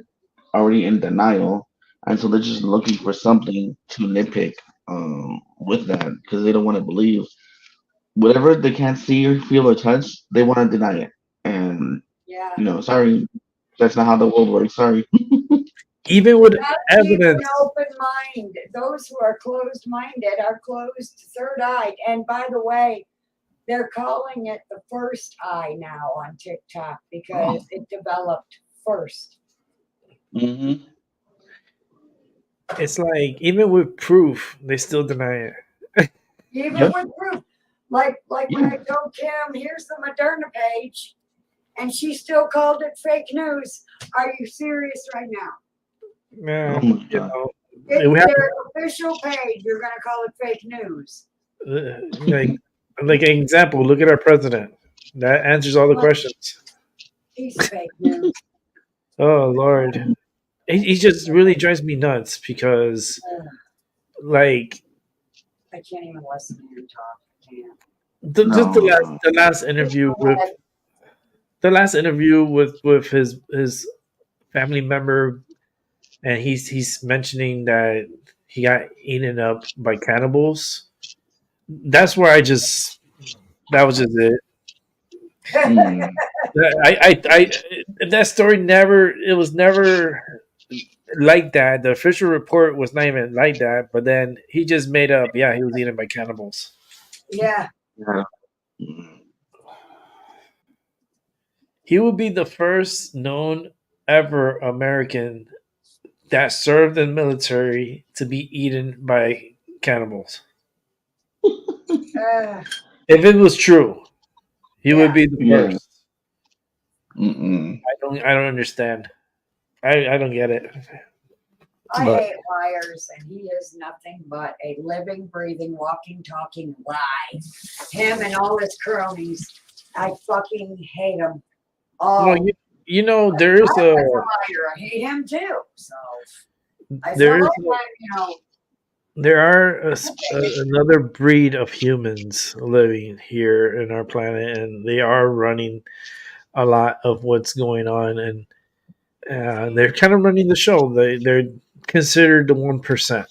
already in denial, and so they're just looking for something to nitpick with that because they don't want to believe whatever they can't see or feel or touch. They want to deny it, and Yeah. sorry, that's not how the world works. Sorry. Even with Gotta keep an evidence, open mind. Those who are closed minded are closed third eyed. And by the way, they're calling it the first eye now on TikTok because it developed first. Hmm. it's like even with proof, they still deny it. Even Yep. with proof. Like when Yeah. I told Kim, here's the Moderna page, and she still called it fake news. Are you serious right now? Oh Man, my you god. know, It's we have their official page. You're gonna call it fake news. like an example. Look at our president. That answers all the questions. He's fake news. Oh Lord, he just really drives me nuts because, like, I can't even listen to him talk. I can't. just No, no. the last interview with his family member, and he's mentioning that he got eaten up by cannibals. That's where that was just it. Mm. That story was never like that. The official report was not even like that. But then he just made up, yeah, he was eaten by cannibals. Yeah. Yeah. Mm. He would be the first known ever American that served in the military to be eaten by cannibals. If it was true, he would be the Yeah. first. Mm-mm. I don't understand. I don't get it. I But hate liars, and he is nothing but a living, breathing, walking, talking lie. Him and all his cronies. I fucking hate them all. well, you know, there is I'm a a liar. I hate him too. So I feel there is like I'm, there are another breed of humans living here in our planet, and they are running a lot of what's going on, and they're kind of running the show. They're considered the 1%,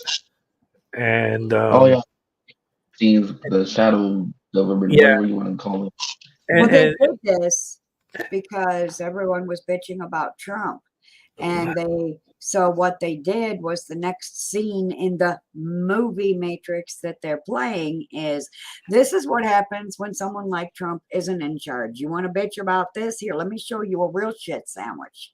and Oh yeah. Seems the shadow government, yeah, whatever you want to call it. well, they and did this because everyone was bitching about Trump. And so what they did was the next scene in the movie Matrix that they're playing is this is what happens when someone like Trump isn't in charge. You want to bitch about this? Here, let me show you a real shit sandwich.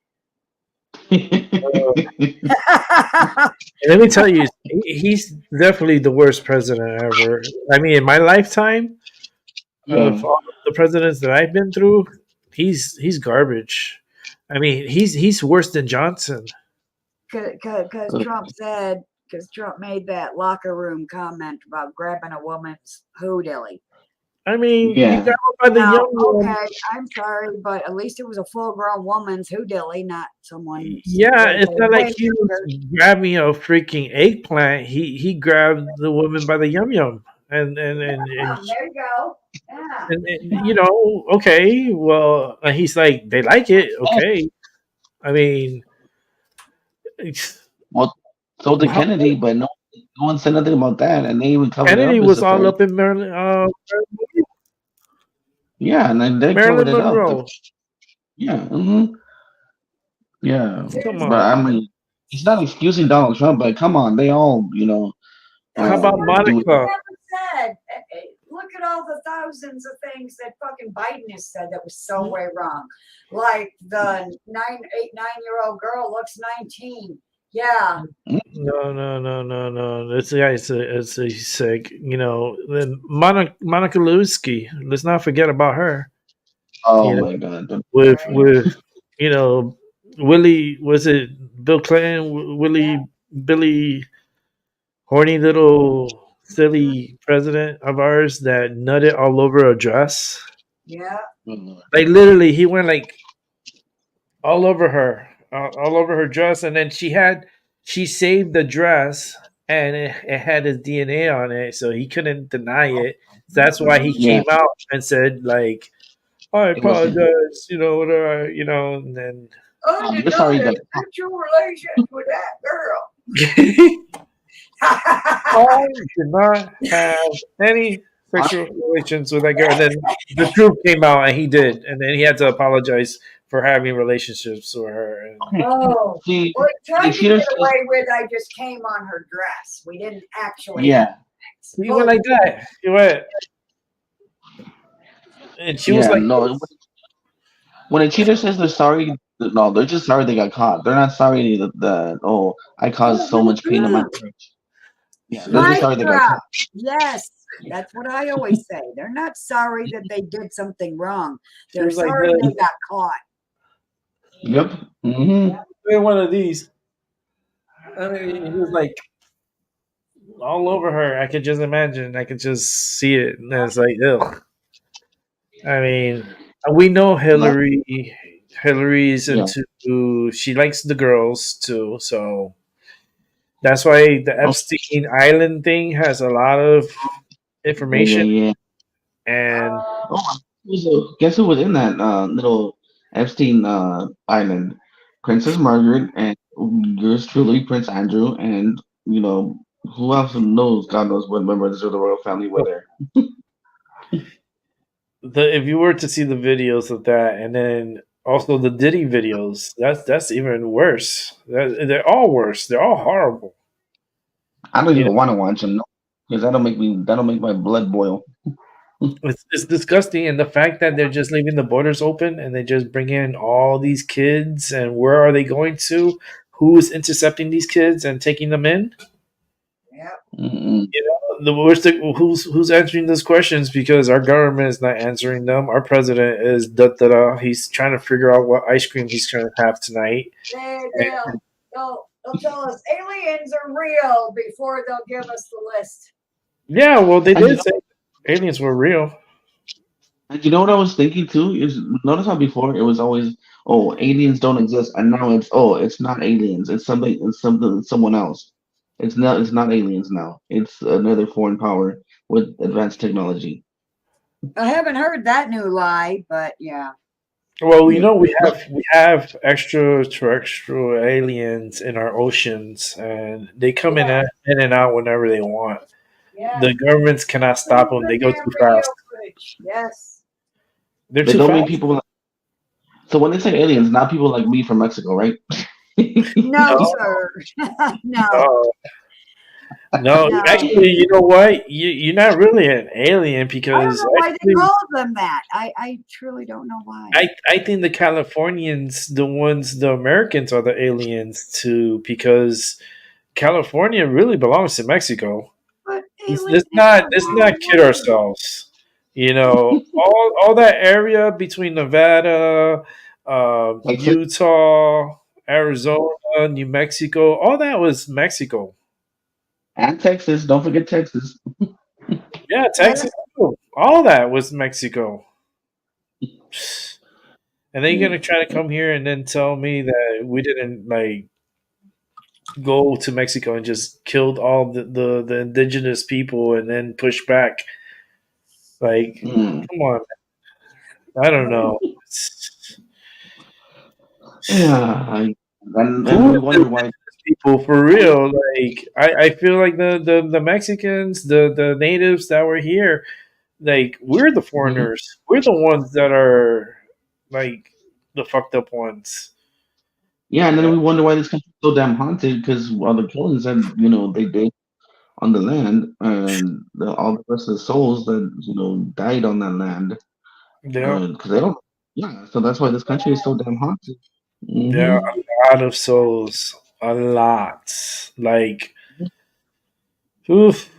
let me tell you, he's definitely the worst president ever. I mean, in my lifetime, of all the presidents that I've been through, he's garbage. I mean, he's worse than Johnson. Because Trump made that locker room comment about grabbing a woman's hoodilly. I mean, Yeah. you got him by the Now, young one. okay, I'm sorry, but at least it was a full-grown woman's hoodilly, not someone. Yeah, it's not like he was grabbing a freaking eggplant. He grabbed the woman by the yum yum, and There you go. Yeah. and you know, okay, well, he's like they like it, okay. I mean, Well, so did Wow. Kennedy, but no one said nothing about that, and they even covered Kennedy up. was all up in Maryland. Yeah, and then they Marilyn covered it Monroe. up. Yeah. Mm-hmm. Yeah. Come on. But I mean, it's not excusing Donald Trump, but come on, they all, you know. How about Monica? Said, look at all the thousands of things that fucking Biden has said that was so way wrong. Like the 9-year-old girl looks 19. Yeah. No. This guy's he's sick. You know, then Monica Lewinsky. Let's not forget about her. Oh my God! With you know, Willie, was it Bill Clinton? Billy, horny little silly president of ours that nutted all over a dress. Yeah. Like literally, he went like all over her, all over her dress, and then she saved the dress, and it had his DNA on it, so he couldn't deny it. That's why he came out and said like, "I apologize," you know, whatever, you know, and then I did not have sexual relations with that girl. I did not have any sexual relations with that girl. And then the truth came out, and he did, and then he had to apologize for having relationships with her. And, well, he tried to get away with I just came on her dress. We didn't actually. Yeah. He went like that. He went. And she was like, no. When a cheater says they're sorry, no, they're just sorry they got caught. They're not sorry I caused so much pain in my marriage. Yeah, they're just sorry they got caught. Yes. That's what I always say. They're not sorry that they did something wrong. She They're was like, sorry they got caught. Yep. Hmm. one of these. I mean, he was like all over her. I could just imagine. I could just see it. And it's like, ugh. I mean, we know Like, Hillary. Hillary's yeah. into. She likes the girls too. So that's why the Oh, Epstein Island thing has a lot of yeah, yeah, information. yeah. And Oh, guess who was in that little Epstein island? Princess Margaret and yours truly, Prince Andrew, and who else knows? God knows what members of the royal family were there. if you were to see the videos of that, and then also the Diddy videos, that's even worse. They're all worse. They're all horrible. I don't You know, even want to watch them because that'll make my blood boil. it's disgusting, and the fact that they're just leaving the borders open and they just bring in all these kids, and where are they going to? Who is intercepting these kids and taking them in? Mm-mm. The worst thing, who's answering those questions, because our government is not answering them. Our president is da da da. He's trying to figure out what ice cream he's going to have tonight. They'll tell us aliens are real before they'll give us the list. Yeah, well, they And you did know, say aliens were real. and you know what I was thinking too is notice how before it was always aliens don't exist, and now it's not aliens, it's someone else. It's not aliens now. It's another foreign power with advanced technology. I haven't heard that new lie, but yeah. Well, Yeah. we have extraterrestrial aliens in our oceans, and they come in and out whenever they want. Yeah. The governments cannot stop them. They go too fast. Yes. They're They too don't mean fast. people. So when they say aliens, not people like me from Mexico, right? No, No, sir. No. no, no. No. Actually, you know what? You're not really an alien, I don't because know why they actually, call them that. I truly don't know why. I think the Californians, the Americans, are the aliens too, because California really belongs to Mexico. But Let's not kid ourselves. All that area between Nevada, Like Utah, Arizona, New Mexico, all that was Mexico. and Texas, don't forget Texas. Yeah, Texas too. All that was Mexico. And then you're gonna try to come here and then tell me that we didn't like go to Mexico and just killed all the indigenous people and then push back. Like, Mm. come on, I don't know. Yeah, and Who we are the wonder why. people for real? Like, I feel like the Mexicans, the natives that were here, like, we're the Mhm. foreigners. We're the ones that are like the fucked up ones. Yeah, and then we wonder why this country's so damn haunted because all the killings that they did on the land, and all the rest of the souls that died on that land, Yeah, because they don't. Yeah, so that's why this country is so damn haunted. yeah, Hmm. a lot of souls, a lot. Like, oof.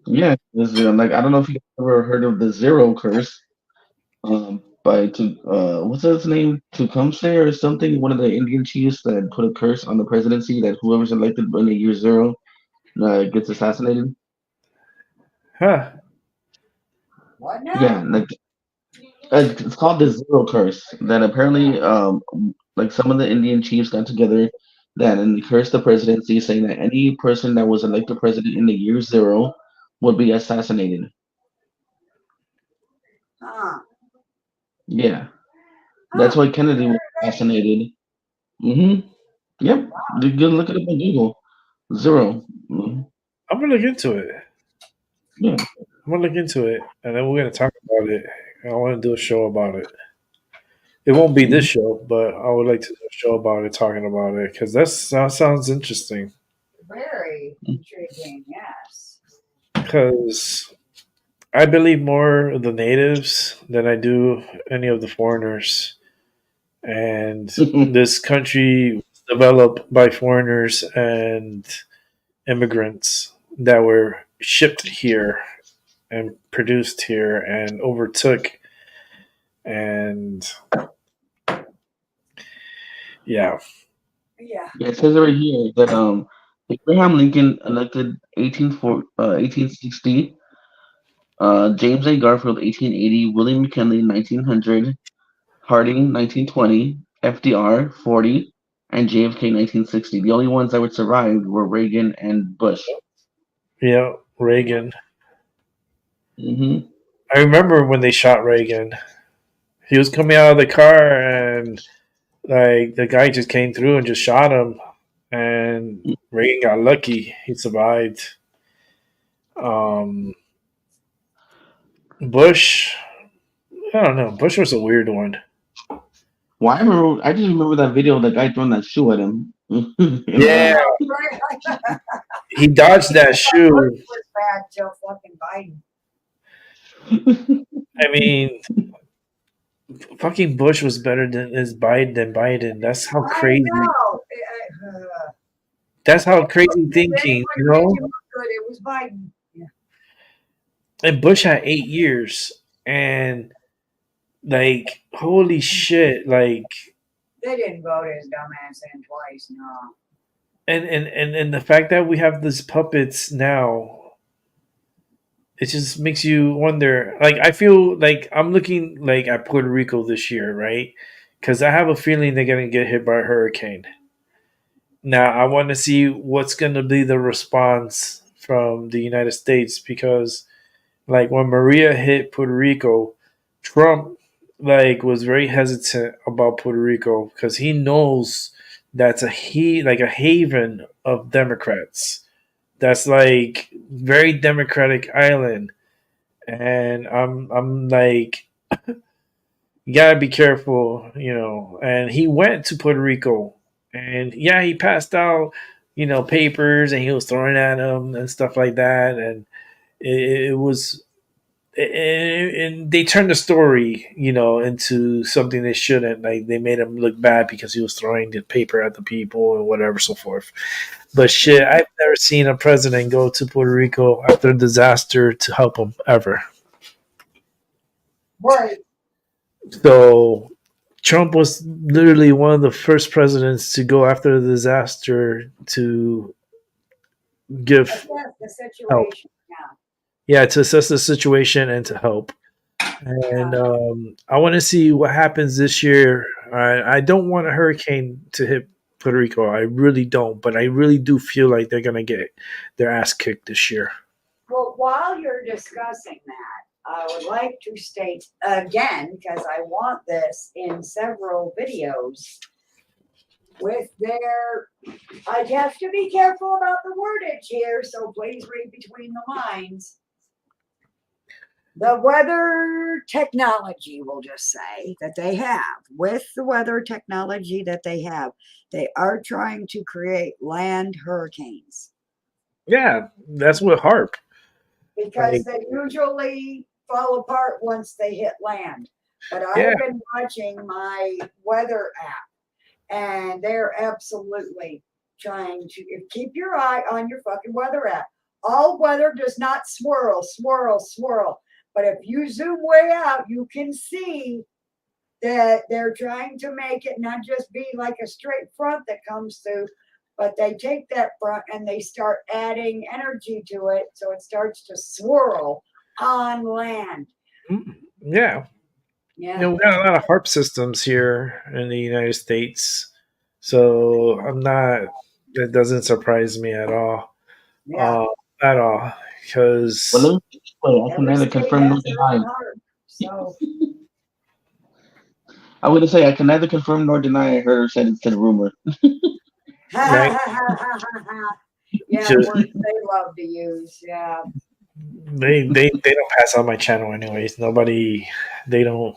Yeah, like I don't know if you ever heard of the zero curse, by what's his name, Tecumseh or something, one of the Indian chiefs that put a curse on the presidency that whoever's elected in the year zero gets assassinated. Huh. What Yeah, now? like it's called the zero curse. That apparently, like some of the Indian chiefs got together, that and they cursed the presidency, saying that any person that was elected president in the year zero would be assassinated. Huh. Yeah, that's Huh. why Kennedy was assassinated. Hmm. Yep, you can look it up on Google. Zero. Mhm. I'm gonna look into it. Yeah. I'm gonna look into it, and then we're gonna talk about it. I want to do a show about it. It won't be this Mhm. show, but I would like to do a show about it, talking about it, because that sounds interesting. Very intriguing, yes. Because I believe more of the natives than I do any of the foreigners, and this country was developed by foreigners and immigrants that were shipped here and produced here and overtook. And yeah, Yeah. Yeah, it says right here that Abraham Lincoln elected 1860, James A. Garfield 1880, William McKinley 1900, Harding 1920, FDR 40, and JFK 1960. The only ones that would survive were Reagan and Bush. yeah, Reagan. Hmm. I remember when they shot Reagan. He was coming out of the car, and like the guy just came through and just shot him, and Reagan got lucky. He survived. Um, Bush, I don't know. Bush was a weird one. Well, I just remember that video of the guy throwing that shoe at him. Yeah, Right. he dodged that shoe. Was bad till fucking Biden. I mean, fucking Bush was better than Biden. That's how I crazy. know. That's how crazy thinking, Anybody you know. make him look good, it was Biden. Yeah. And Bush had 8 years, and like, holy shit, like, They didn't vote his dumbass in twice, no. and the fact that we have these puppets now, it just makes you wonder. Like, I feel like I'm looking like at Puerto Rico this year, right? Because I have a feeling they're gonna get hit by a hurricane. Now, I want to see what's gonna be the response from the United States because, like, when Maria hit Puerto Rico, Trump like was very hesitant about Puerto Rico because he knows that's like a haven of Democrats. That's like very democratic island, and I'm like, you gotta be careful, you know. And he went to Puerto Rico, and yeah, he passed out, papers, and he was throwing at them and stuff like that, and it was and they turned the story, into something they shouldn't. Like they made him look bad because he was throwing the paper at the people and whatever, so forth. But shit, I've never seen a president go to Puerto Rico after a disaster to help him ever. Right. So Trump was literally one of the first presidents to go after the disaster to give That's the help. situation now. Yeah, to assess the situation and to help. And I want to see what happens this year. I don't want a hurricane to hit Puerto Rico. I really don't, but I really do feel like they're gonna get their ass kicked this year. Well, while you're discussing that, I would like to state again, because I want this in several videos, with their, I have to be careful about the wordage here, so please read between the lines. The weather technology, we'll just say, that they have, with the weather technology that they have, they are trying to create land hurricanes. Yeah, that's what HARP. Because they usually fall apart once they hit land. But Yeah. I've been watching my weather app, and they're absolutely trying to keep your eye on your fucking weather app. All weather does not swirl, swirl, swirl. But if you zoom way out, you can see that they're trying to make it not just be like a straight front that comes through, but they take that front and they start adding energy to it, so it starts to swirl on land. Yeah. Yeah. We got a lot of HARP systems here in the United States. So that doesn't surprise me at all. Yeah. At all. Because I can neither confirm nor deny. So I would say I can neither confirm nor deny. I heard her said instead of rumor. Right. Yeah, Just- words they love to use. Yeah. they don't pass on my channel anyways. They don't.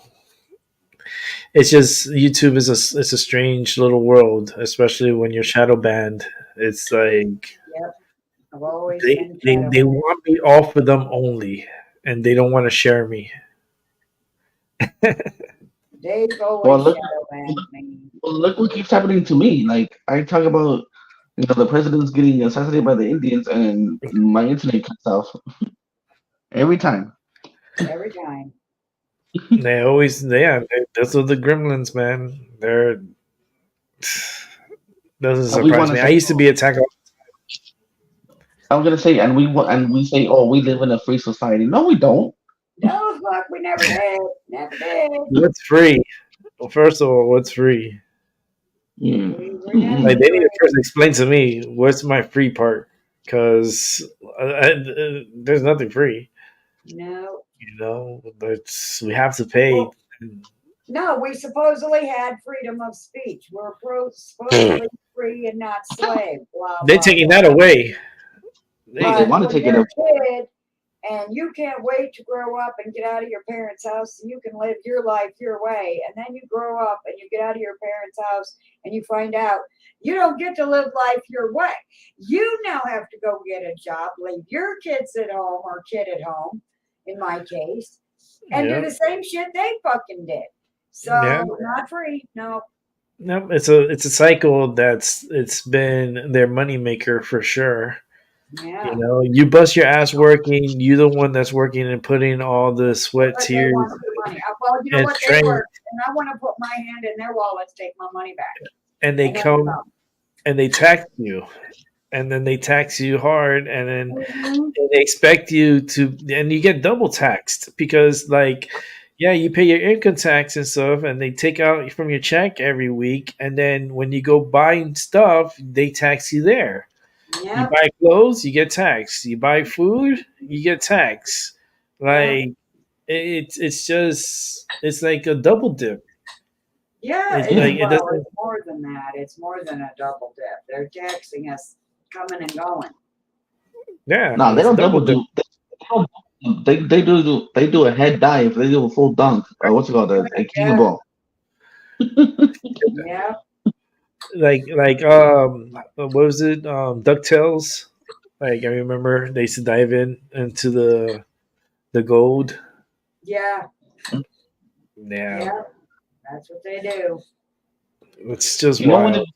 It's just YouTube is it's a strange little world, especially when you're shadow banned. It's like Yep. I've always they been they, shadow they banned. want me off for them only, and they don't want to share me. They've always Well, look- shadow banned me. Well, look what keeps happening to me. Like I talk about, the president's getting assassinated by the Indians, and my internet cuts off every time. Every time. They always, yeah, those are the gremlins, man. They're doesn't And we surprise want to me. I say, used to be attacked. I'm gonna say, and we say, oh, we live in a free society. No, we don't. No, fuck, we never did. Never did. What's free? Well, first of all, what's free? Mm. We were Mm-mm. never Like they need to free. first explain to me what's my free part, because there's nothing free. No. But we have to pay. Well, no, we supposedly had freedom of speech. We're supposedly free and not slave. Blah, They're blah, taking blah. that away. Well, they But want to when take it you're away. a kid and you can't wait to grow up and get out of your parents' house so you can live your life your way, and then you grow up and you get out of your parents' house and you find out you don't get to live life your way. You now have to go get a job, leave your kids at home or kid at home, in my case, and do Yeah, the same shit they fucking did. yeah. So not free, no. No, it's a cycle it's been their moneymaker for sure. Yeah. You bust your ass working. You the one that's working and putting all the sweat, But they tears, want the money. Well, you know and what? They strength, work, and I want to put my hand in their wallet to take my money back. and they And then come some. and they tax you, and then they tax you hard, and then Mhm. they expect you to, and you get double taxed because, like, yeah, you pay your income tax and stuff, and they take out from your check every week, and then when you go buying stuff, they tax you there. You Yep. buy clothes, you get taxed. You buy food, you get taxed. Yeah. Like it's like a double dip. Yeah. It's Yeah. like it Well, doesn't. it's more than that. It's more than a double dip. They're taxing us coming and going. Yeah, No, they it's don't double double dip. do. They do a head dive. They do a full dunk. What's it called? A Yeah. cannonball. Yeah. Like what was it? Ducktales. Like I remember they used to dive into the gold. Yeah. Yeah, Yeah. That's what they do. it's just You know when wild.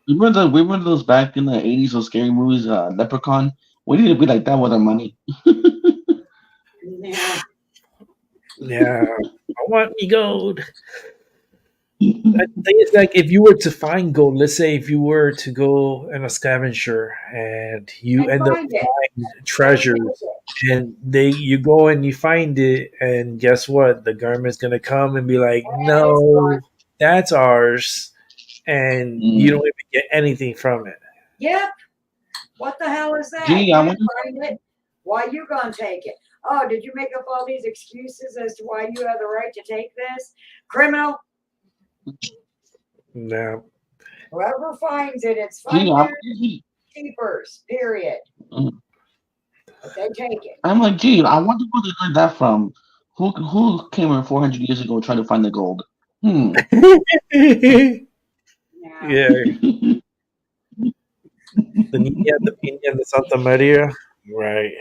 we remember those back in the '80s, those scary movies, Leprechaun. We need to be like that with our money. Yeah. Yeah, I want me gold. The thing is, like, if you were to find gold, let's say if you were to go in a scavenger and you And end up find it. finding They take treasures, it. and you go and you find it, and guess what? The government's gonna come and be like, And it's gone. "No, that's ours," and you don't Mm. even get anything from it. Yep. What the hell is that? Gee, You I didn't wonder. find it. Why you gonna take it? Oh, did you make up all these excuses as to why you have the right to take this? Criminal. No, Whoever finds it, it's Gee, finders keepers. Period. Mm. But they take it. I'm like, gee, I wonder where they learned that from. Who came here 400 years ago trying to find the gold? Hmm. yeah, Yeah. the Niña, the Piña, and the Santa Maria, right?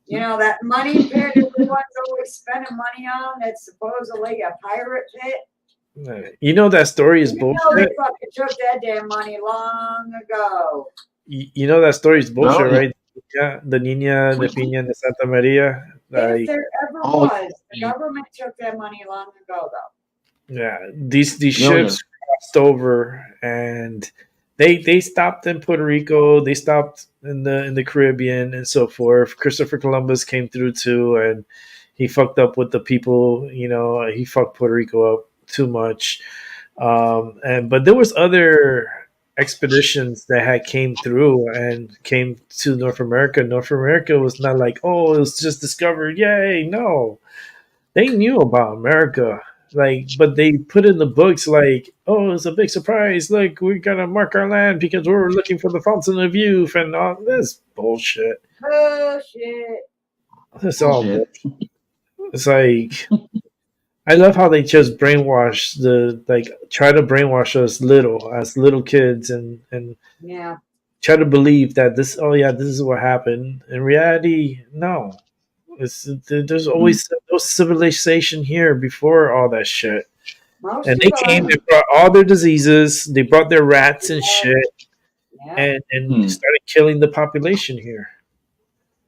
You know that money pit everyone's always spending money on that's supposedly a pirate pit? You know that story is You know they bullshit. fucking took that damn money long ago. You know that story is Oh bullshit, yeah. right? Yeah, the Niña, the Which one? Piña, and the Santa Maria. If Like, there ever Oh was, the government took that money long ago though. yeah, these yeah. Oh, yeah. ships crossed over, and they stopped in Puerto Rico. They stopped in the Caribbean and so forth. Christopher Columbus came through too, and he fucked up with the people. He fucked Puerto Rico up too much. And but there was other expeditions that had came through and came to North America. North America was not like, oh, it was just discovered, yay. No, they knew about America. Like, but they put in the books like, oh, it's a big surprise. Like, we're gonna mark our land because we're looking for the fountain of youth and all this bullshit. Bullshit. It's all Bullshit. bullshit. It's like, I love how they just brainwash try to brainwash us as little kids, and Yeah. try to believe that this is what happened. In reality, no. There's Mm. always no civilization here before all that shit. Most And of they came us. and brought all their diseases. They brought their rats and Yeah. shit. Yeah. and started killing the population here.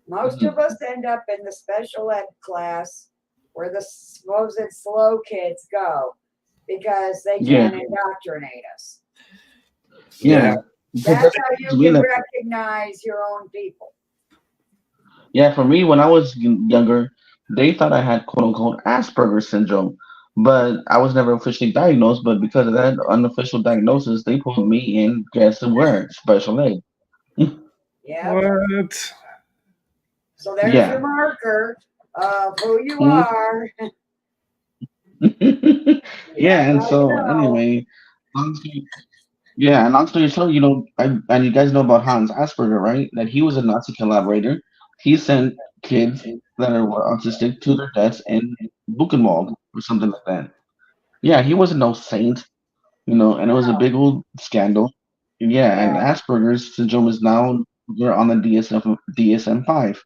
Most of us end up in the special ed class where the supposed slow kids go because they Yeah, can't indoctrinate us. yeah. Yeah. Because That's that's how to you me can like, recognize your own people. yeah, for me when I was younger, they thought I had quote unquote Asperger's syndrome, but I was never officially diagnosed. But because of that unofficial diagnosis, they put me in guess where special ed. Yep. What? So there's your Yeah. marker of who you Mhm. are. Yeah, That's and how you so know. anyway, long story- yeah, and long story short, and you guys know about Hans Asperger, right? That he was a Nazi collaborator. He sent kids that were autistic to their deaths in Buchenwald or something like that. Yeah, he wasn't no saint, and it was a big old scandal. Yeah, and Yeah. Asperger's syndrome is now we're on the DSM-5.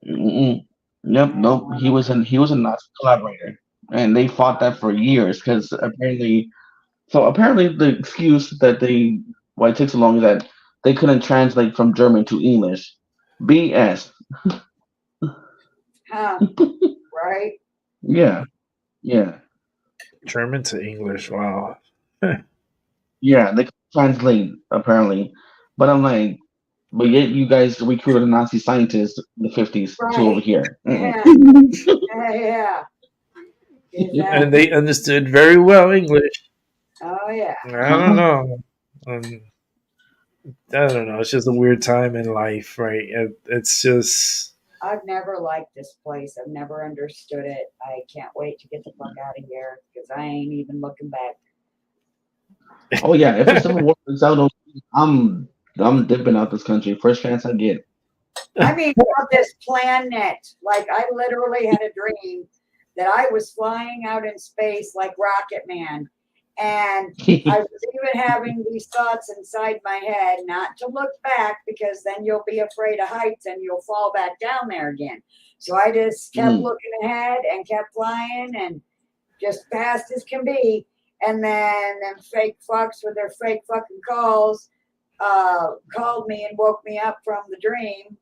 Mm-mm. Yep, nope. He was a Nazi collaborator, and they fought that for years because apparently the excuse that they why it takes so long is that they couldn't translate from German to English. BS. Huh. Right? Yeah, yeah, German to English. Wow. yeah. They could translate apparently, but I'm like, but yet you guys recruited a Nazi scientist in the 50s to over Right. here. Mm-mm. Yeah. Yeah. And Exactly. they understood very well English. Oh, yeah. I don't know. Um, I don't know. It's just a weird time in life, right? It's just I've never liked this place. I've never understood it. I can't wait to get the fuck out of here because I ain't even looking back. Oh yeah, if the Civil War breaks out, I'm dipping out this country first chance I get. I mean, on this planet, like I literally had a dream that I was flying out in space like Rocket Man. And I was even having these thoughts inside my head, not to look back because then you'll be afraid of heights and you'll fall back down there again. So I just kept Mm, looking ahead and kept flying and just fast as can be. And then them fake fucks with their fake fucking calls called me and woke me up from the dream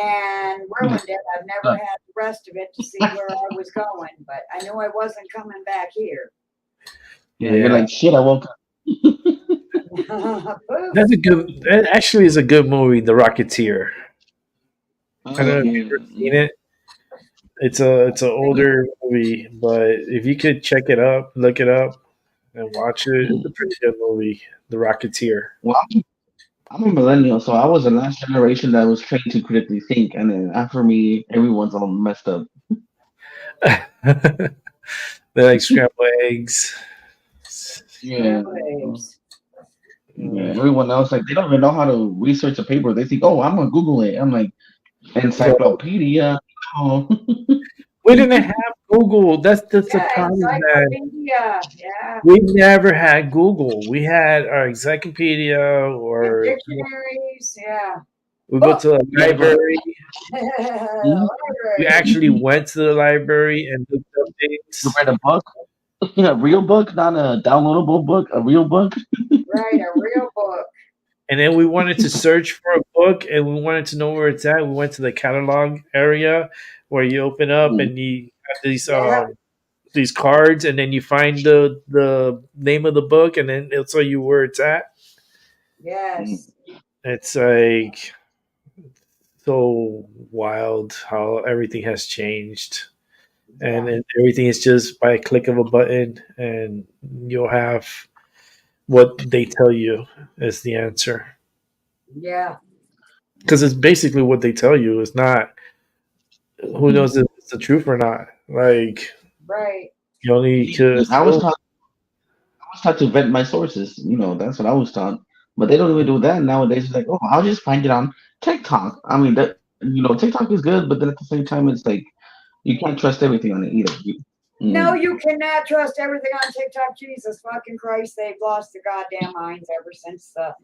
and ruined it. I've never had the rest of it to see where I was going, but I knew I wasn't coming back here. yeah, you're yeah. like shit. I woke up. Poof. That's a good. That actually is a good movie, The Rocketeer. I don't know if you've ever seen it. It's an older movie, but if you could check it up, look it up, and watch it, it's a pretty good movie, The Rocketeer. Well, I'm a millennial, so I was the last generation that was trained to critically think, and then after me, everyone's all messed up. They like scrambled eggs. Yeah, Scrambled eggs. yeah. Mm. Everyone else like they don't even know how to research a paper. They think, oh, I'm gonna Google it. I'm like Well, encyclopedia. Oh. we didn't have Google. That's the Yeah, problem, man. encyclopedia. Yeah. We never had Google. We had our encyclopedia, And or dictionaries. Yeah. we go Book. to a You had to go. library. Hmm? We Library. actually went to the library and looked up To things. read a book, a real book, not a downloadable book, a real book. Right, a real book. And then we wanted to search for a book and we wanted to know where it's at. We went to the catalog area where you open up Mm, and you have Yeah. these cards and then you find the name of the book and then it'll tell you where it's at. mm, Yes. It's like so wild how everything has changed. And Yeah. then everything is just by a click of a button and you'll have what they tell you is the answer. Yeah. Because it's basically what they tell you. It's not who knows if it's the truth or not. Like Right. you only could I was assume. taught. I was taught to vet my sources. That's what I was taught. But they don't even do that nowadays. It's like, oh, I'll just find it on TikTok. I mean, TikTok is good, but then at the same time, it's like you can't trust everything on it either. No, Mm, you cannot trust everything on TikTok. Jesus fucking Christ, they've lost their goddamn minds ever since the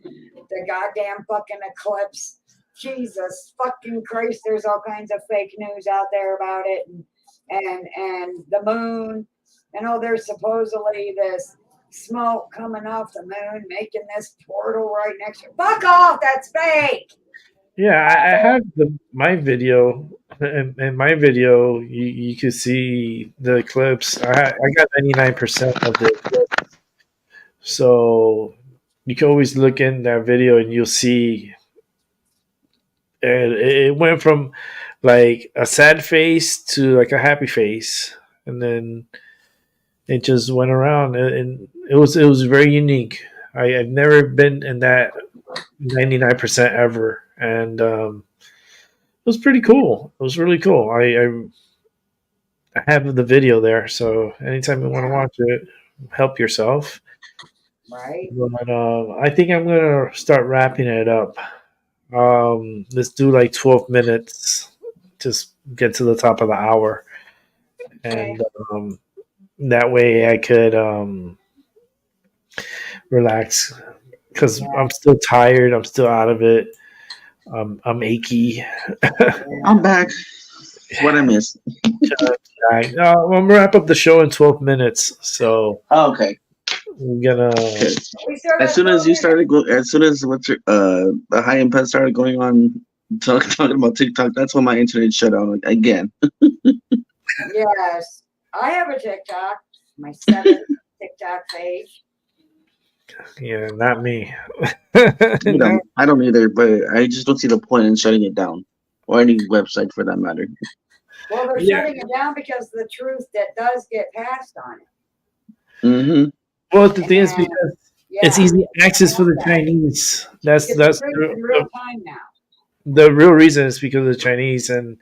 goddamn fucking eclipse. Jesus fucking Christ, there's all kinds of fake news out there about it, and the moon. There's supposedly this smoke coming off the moon, making this portal right next to. Fuck off! That's fake. Yeah, I have my video. In my video, you could see the eclipse. I got 99% of the eclipse. So you can always look in that video and you'll see. And it went from like a sad face to like a happy face, and then it just went around, and it was very unique. I've never been in that 99% ever, and it was pretty cool. It was really cool. I have the video there, so anytime you want to watch it, help yourself. Right. But I think I'm gonna start wrapping it up. Let's do like 12 minutes. Just get to the top of the hour, Okay. and that way I could relax because I'm still tired. I'm still out of it. I'm achy. I'm back. What I missed? I'm gonna wrap up the show in 12 minutes. So Oh, okay. I'm gonna. Okay. We still As got soon as 12 you minutes. started as soon as the high end pet started going on talking about TikTok, that's when my internet shut down again. Yes, I have a TikTok. My 7th TikTok page. Yeah, not me. You know, I don't either, but I just don't see the point in shutting it down, or any website for that matter. Well, they're Yeah. shutting it down because the truth that does get passed on it. Mm-hmm. Well, the thing is And, because yeah, it's easy access for the that. Chinese. You That's get that's the truth in real time now. the real reason is because of the Chinese, and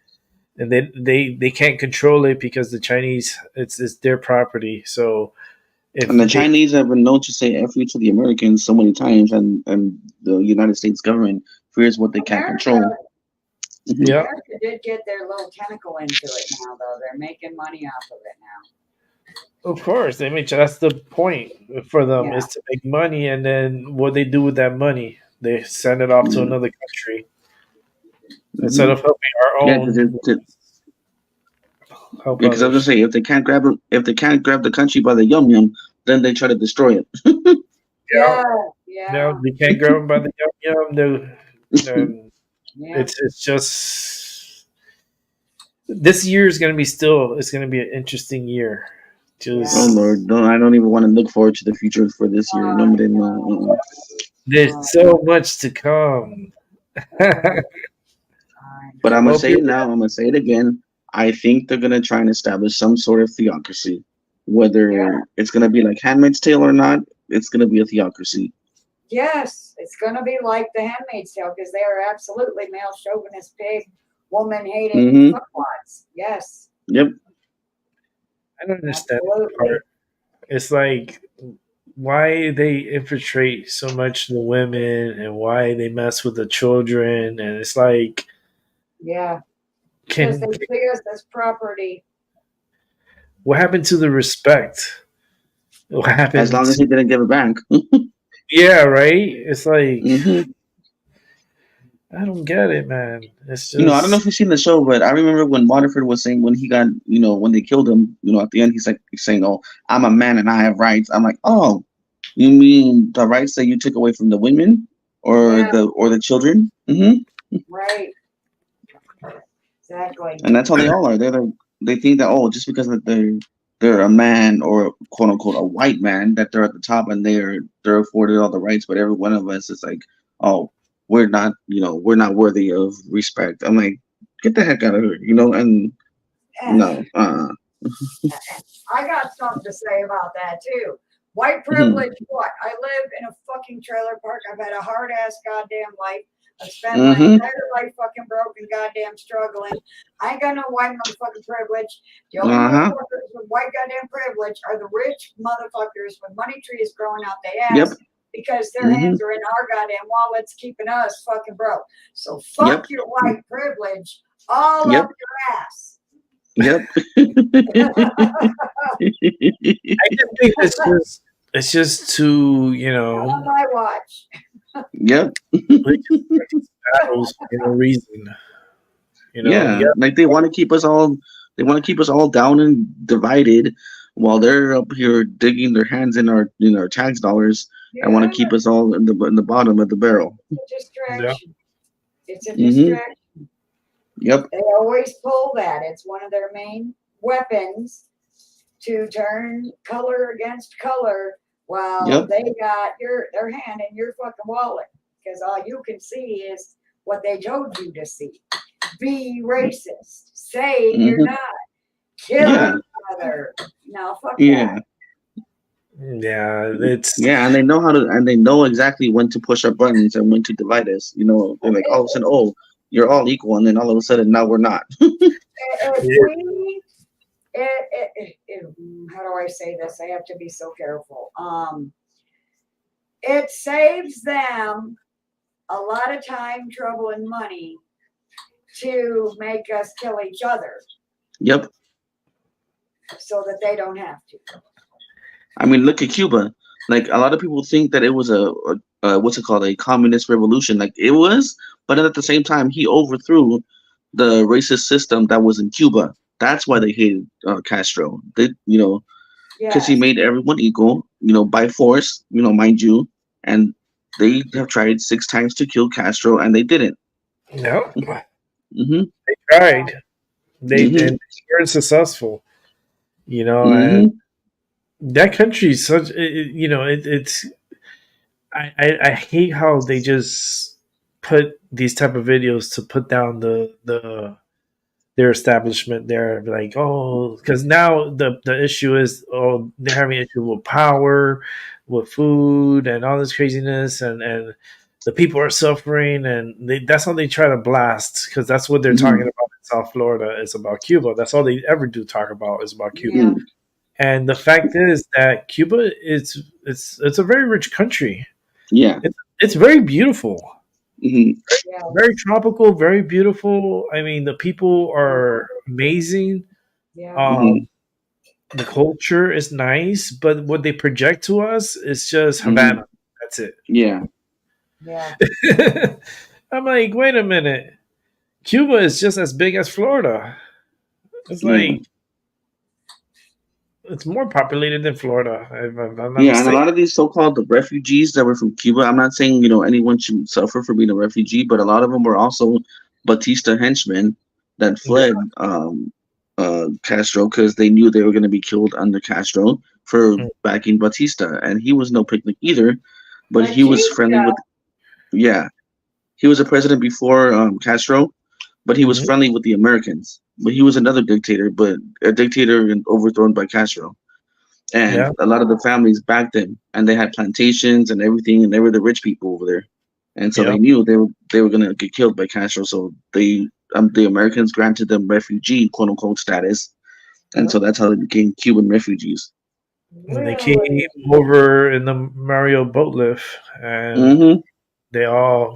they can't control it because the Chinese it's their property. So if And the they, Chinese have been known to say "f you" to the Americans so many times, and the United States government fears what they can't control. Mhm. yeah, America did get their little tentacle into it now, though. They're making money off of it now. of course, I mean that's the point for them Yeah. is to make money, and then what they do with that money, they send it off to Mhm. another country instead Mhm. of helping our Yeah, own. Help because I was gonna others. say if they can't grab the country by the yum yum, then they try to destroy it. Yeah, Yeah. yeah, they can't grab them by the yum yum. Then Yeah. it's just this year is gonna be it's gonna be an interesting year. Just Oh Lord, I don't even want to look forward to the future for this year. No, no. there's so much to come. But I'm gonna Hope say you it now. I'm gonna say it again. I think they're gonna try and establish some sort of theocracy, whether Yeah. it's gonna be like Handmaid's Tale or not. It's gonna be a theocracy. Yes, it's going to be like The Handmaid's Tale because they are absolutely male chauvinist, pig, woman hating Mhm. fuckwads. Yes, Yep. I don't understand that absolutely. part. It's like why they infiltrate so much the women and why they mess with the children, and it's like Yeah, because can they see us as property. what happened to the respect? What As happened long as to, he didn't give it back. yeah, right? It's like Hmm. I don't get it, man. It's I don't know just if you've seen the show, but I remember when Waterford was saying when he got, when they killed him, at the end he's saying, "Oh, I'm a man and I have rights." I'm like, "Oh, you mean the rights that you took away from the women or Yeah, the children?" right. Exactly. And that's how they all are. They think that, oh, just because that they're a man or quote unquote a white man, that they're at the top and they're afforded all the rights, but every one of us is like, oh, we're not worthy of respect. I'm like, get the heck out of here, and no. I got something to say about that too. White Mhm. privilege, what? I live in a fucking trailer park. I've had a hard ass goddamn life. I've spent my Mhm. entire life fucking broke and goddamn struggling. I ain't got no white motherfucking privilege. The only Uh-huh. motherfuckers with white goddamn privilege are the rich motherfuckers with money trees growing out their Yep. ass because their Mhm. hands are in our goddamn wallets keeping us fucking broke. So fuck Yep. your white privilege all Yep. up your ass. Yep. I just think it's just to Not on my watch. Yep. battles for no reason. Yeah, Yeah, like they want to keep us all down and divided, while they're up here digging their hands in our tax dollars and want Yeah, to keep us all in the bottom of the barrel. it's a Yeah. distraction. It's a Hmm. distraction. Yep. They always pull that. It's one of their main weapons to turn color against color while Yep. they got their hand in your fucking wallet. Because all you can see is what they told you to see. Be racist. Say you're Hmm. not. Kill Yeah. each other. No, fuck Yeah. that. Yeah, it's Yeah, and they know how to, and they know exactly when to push our buttons and when to divide us. You know, they're like all of a sudden, oh, you're all equal, and then all of a sudden, now we're not. If it, we how do I say this? I have to be so careful. It saves them a lot of time, trouble, and money to make us kill each other Yep. so that they don't have to. I mean, look at Cuba. Like a lot of people think that it was a what's it called, a communist revolution. Like it was, but at the same time, he overthrew the racist system that was in Cuba. That's why they hated Castro. They, because he Yes. made everyone equal, by force, mind you, and they have tried 6 times to kill Castro, and they didn't. no, Hmm. they tried. They Hmm. and they weren't successful. And Hmm. that country is such. It's. I hate how they just put these type of videos to put down their establishment. They're like, oh, because now the issue is, oh, they're having issue with power, with food, and all this craziness, and the people are suffering, and that's how they try to blast, because that's what they're talking Hmm. about in South Florida. Is about Cuba. That's all they ever do talk about is about Cuba. Yeah. Hmm. And the fact is that Cuba is it's a very rich country. Yeah. It's very beautiful, Hmm. very Yes. tropical, very beautiful. I mean, the people are amazing. Yeah. Hmm. Um, the culture is nice, but what they project to us is just Hmm. Havana. That's it. Yeah. Yeah. I'm like, wait a minute. Cuba is just as big as Florida. It's Yeah. like it's more populated than Florida, if I'm not Yeah, and a mistaken. lot of these so-called refugees that were from Cuba, I'm not saying, anyone should suffer for being a refugee, but a lot of them were also Batista henchmen that Yeah, fled Castro because they knew they were going to be killed under Castro for backing Batista. And he was no picnic either, but he was friendly Batista. with, yeah, he was a president before Castro, but he was mhm. friendly with the Americans. But he was another dictator, but a dictator and overthrown by Castro, and Yeah, a lot of the families backed him, and they had plantations and everything, and they were the rich people over there, and so yeah, they knew they were gonna get killed by Castro, so the Americans granted them refugee quote unquote status, and so that's how they became Cuban refugees. and they came Really? over in the Mario boat lift, and Hmm. they all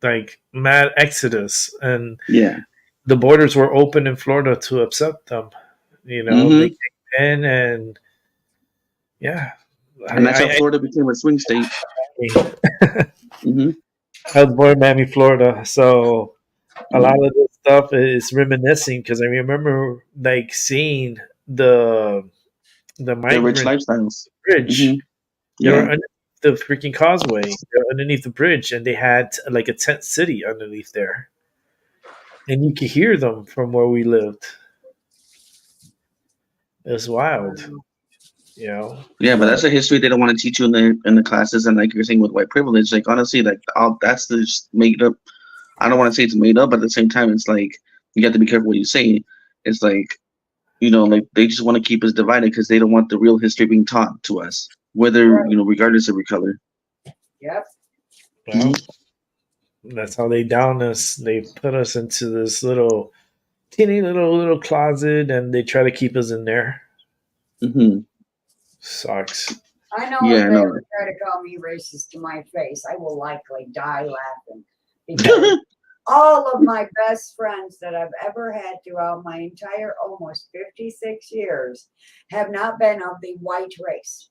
like mad exodus, and Yeah. the borders were open in Florida to accept them. They Hmm. came in, and yeah, And that's how I, Florida became a swing state. I, Hmm. I was born in Miami, Florida, so a lot Hmm. of this stuff is reminiscing because I remember like seeing the the The rich migrant lifestyles. Hmm. bridge. They were Yeah. underneath the freaking causeway. They were underneath the bridge, and they had like a tent city underneath there, and you could hear them from where we lived. It was wild, Wow. Yeah, but that's But a history they don't want to teach you in the classes, and like you're saying with white privilege, like honestly, like all that's the just made up. I don't want to say it's made up, but at the same time, it's like you have to be careful what you say. It's like like they just want to keep us divided because they don't want the real history being taught to us, whether Right. regardless of your color. Yep. Hmm. well, that's how they down us. They put us into this little teeny little closet, and they try to keep us in there. Hmm. Sucks. I know Yeah, if I they know. ever try to call me racist to my face, I will likely die laughing because all of my best friends that I've ever had throughout my entire almost 56 years have not been of the white race.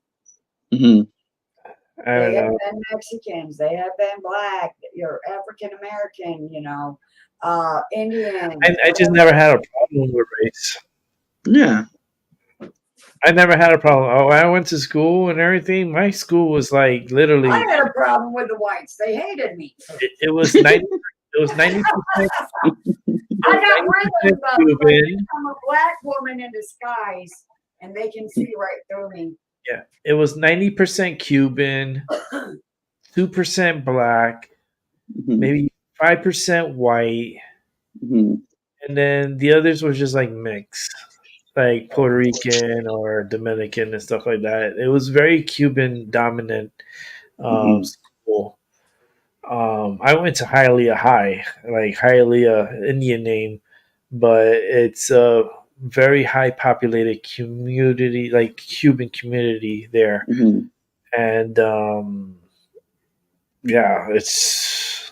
Hmm. I They don't have know. been Mexicans, they have been black, you're African American, Indian, I just whatever. never had a problem with race. Yeah. I never had a problem. Oh, I went to school and everything. My school was like I literally had a problem with the whites. They hated me. it was 90. It was 90%. I got rhythm though. Cuban. I'm a black woman in disguise, and they can see right through me. Yeah, it was 90% Cuban, 2% black, Mhm. maybe 5% white, Mhm. and then the others were just like mixed, like Puerto Rican or Dominican and stuff like that. It was very Cuban dominant Mhm. school. I went to Hialeah High, like Hialeah, Indian name, but it's a very high populated community, like Cuban community there, Mhm. and yeah, it's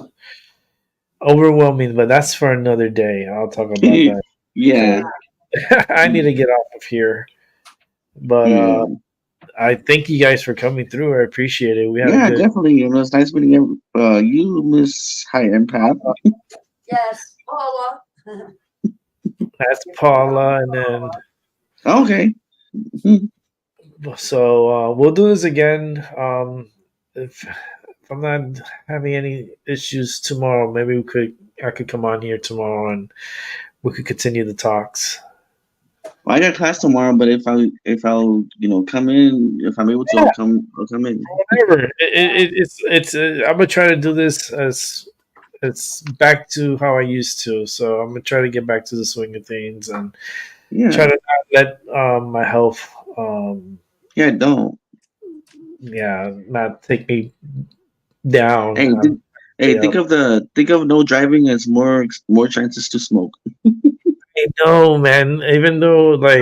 overwhelming. But that's for another day. I'll talk about that Yeah. because I need to get off of here. But Yeah. I thank you guys for coming through. I appreciate it. We had a Yeah, good. definitely. It was nice meeting you, Miss High Empath. Yes, Paula. That's Paula, and then Okay. Mhm. so we'll do this again. If I'm not having any issues tomorrow, maybe I could come on here tomorrow and we could continue the talks. Well, I got class tomorrow, but if I'll come in, if I'm able to, Yeah, I'll come in. whatever. It's. I'm gonna try to do this as it's back to how I used to. So I'm gonna try to get back to the swing of things and try Yeah. to not let my health, Yeah. Don't. yeah, not take me down. Hey, hey, Yeah. think of no driving as more chances to smoke. I know, man. Even though like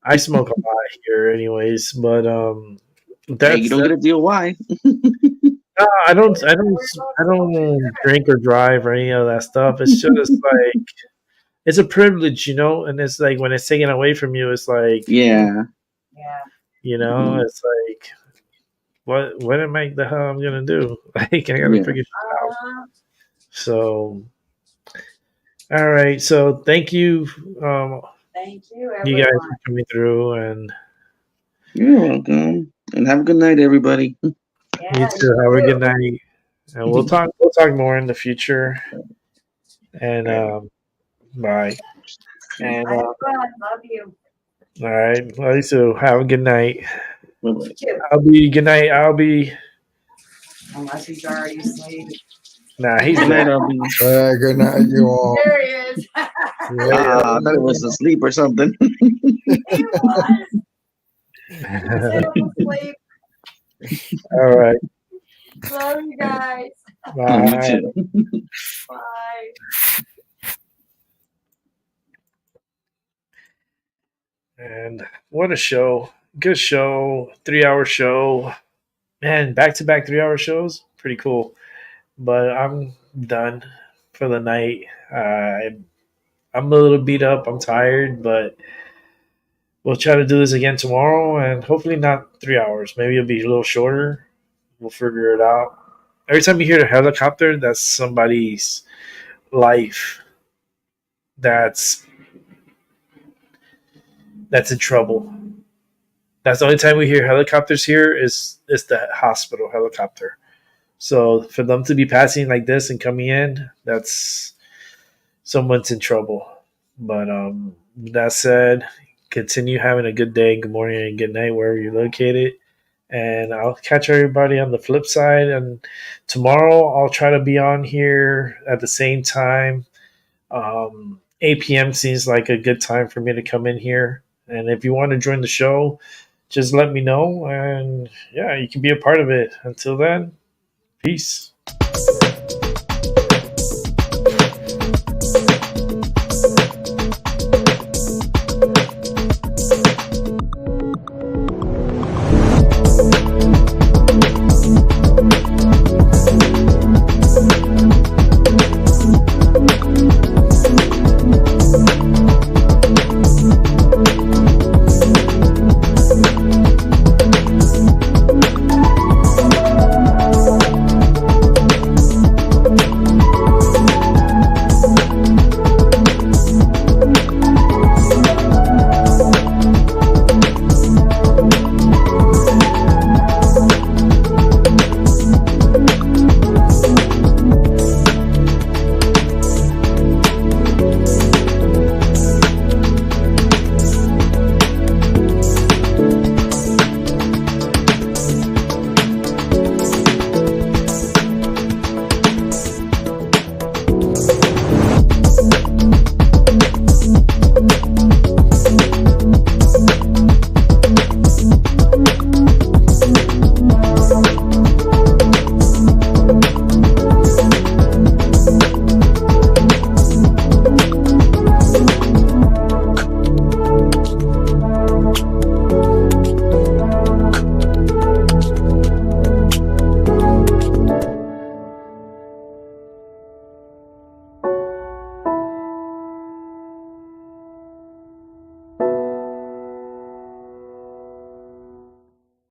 I smoke a lot here, anyways, but Hey, you that's don't that. get a DOI. No, I don't drink or drive or any of that stuff. It's just like it's a privilege, and it's like when it's taken away from you, it's like Yeah. Yeah. Mhm. it's like what am I the hell I'm gonna do? Like I gotta Yeah. figure shit out. So all right, so thank you, Thank you, you guys everyone. for coming through, and You're welcome. And have a good night, everybody. you Yeah, too. you Have a good too. night, and we'll talk more in the future. And All right. bye. And I have fun. Love you. all right, well, you too. Have a good night. Bye-bye. You too. I'll be good night. I'll be Unless he's already asleep. nah. He's Good there. night, Albie. Good night, you all. There he is. Yeah. I thought it was asleep or something. He was. He said he was asleep. All right. Love you guys. Oh, me Bye. too. Bye. And what a show! Good show. 3 hour show. Man, back to back 3 hour shows. Pretty cool. But I'm done for the night. I'm a little beat up. I'm tired, but we'll try to do this again tomorrow, and hopefully not 3 hours. Maybe it'll be a little shorter. We'll figure it out. Every time you hear a helicopter, that's somebody's life that's in trouble. That's the only time we hear helicopters here is the hospital helicopter. So for them to be passing like this and coming in, that's someone's in trouble. But that said, continue having a good day, good morning, and good night wherever you're located. And I'll catch everybody on the flip side. And tomorrow I'll try to be on here at the same time. 8 p.m. seems like a good time for me to come in here. And if you want to join the show, just let me know. And yeah, you can be a part of it. Until then, peace.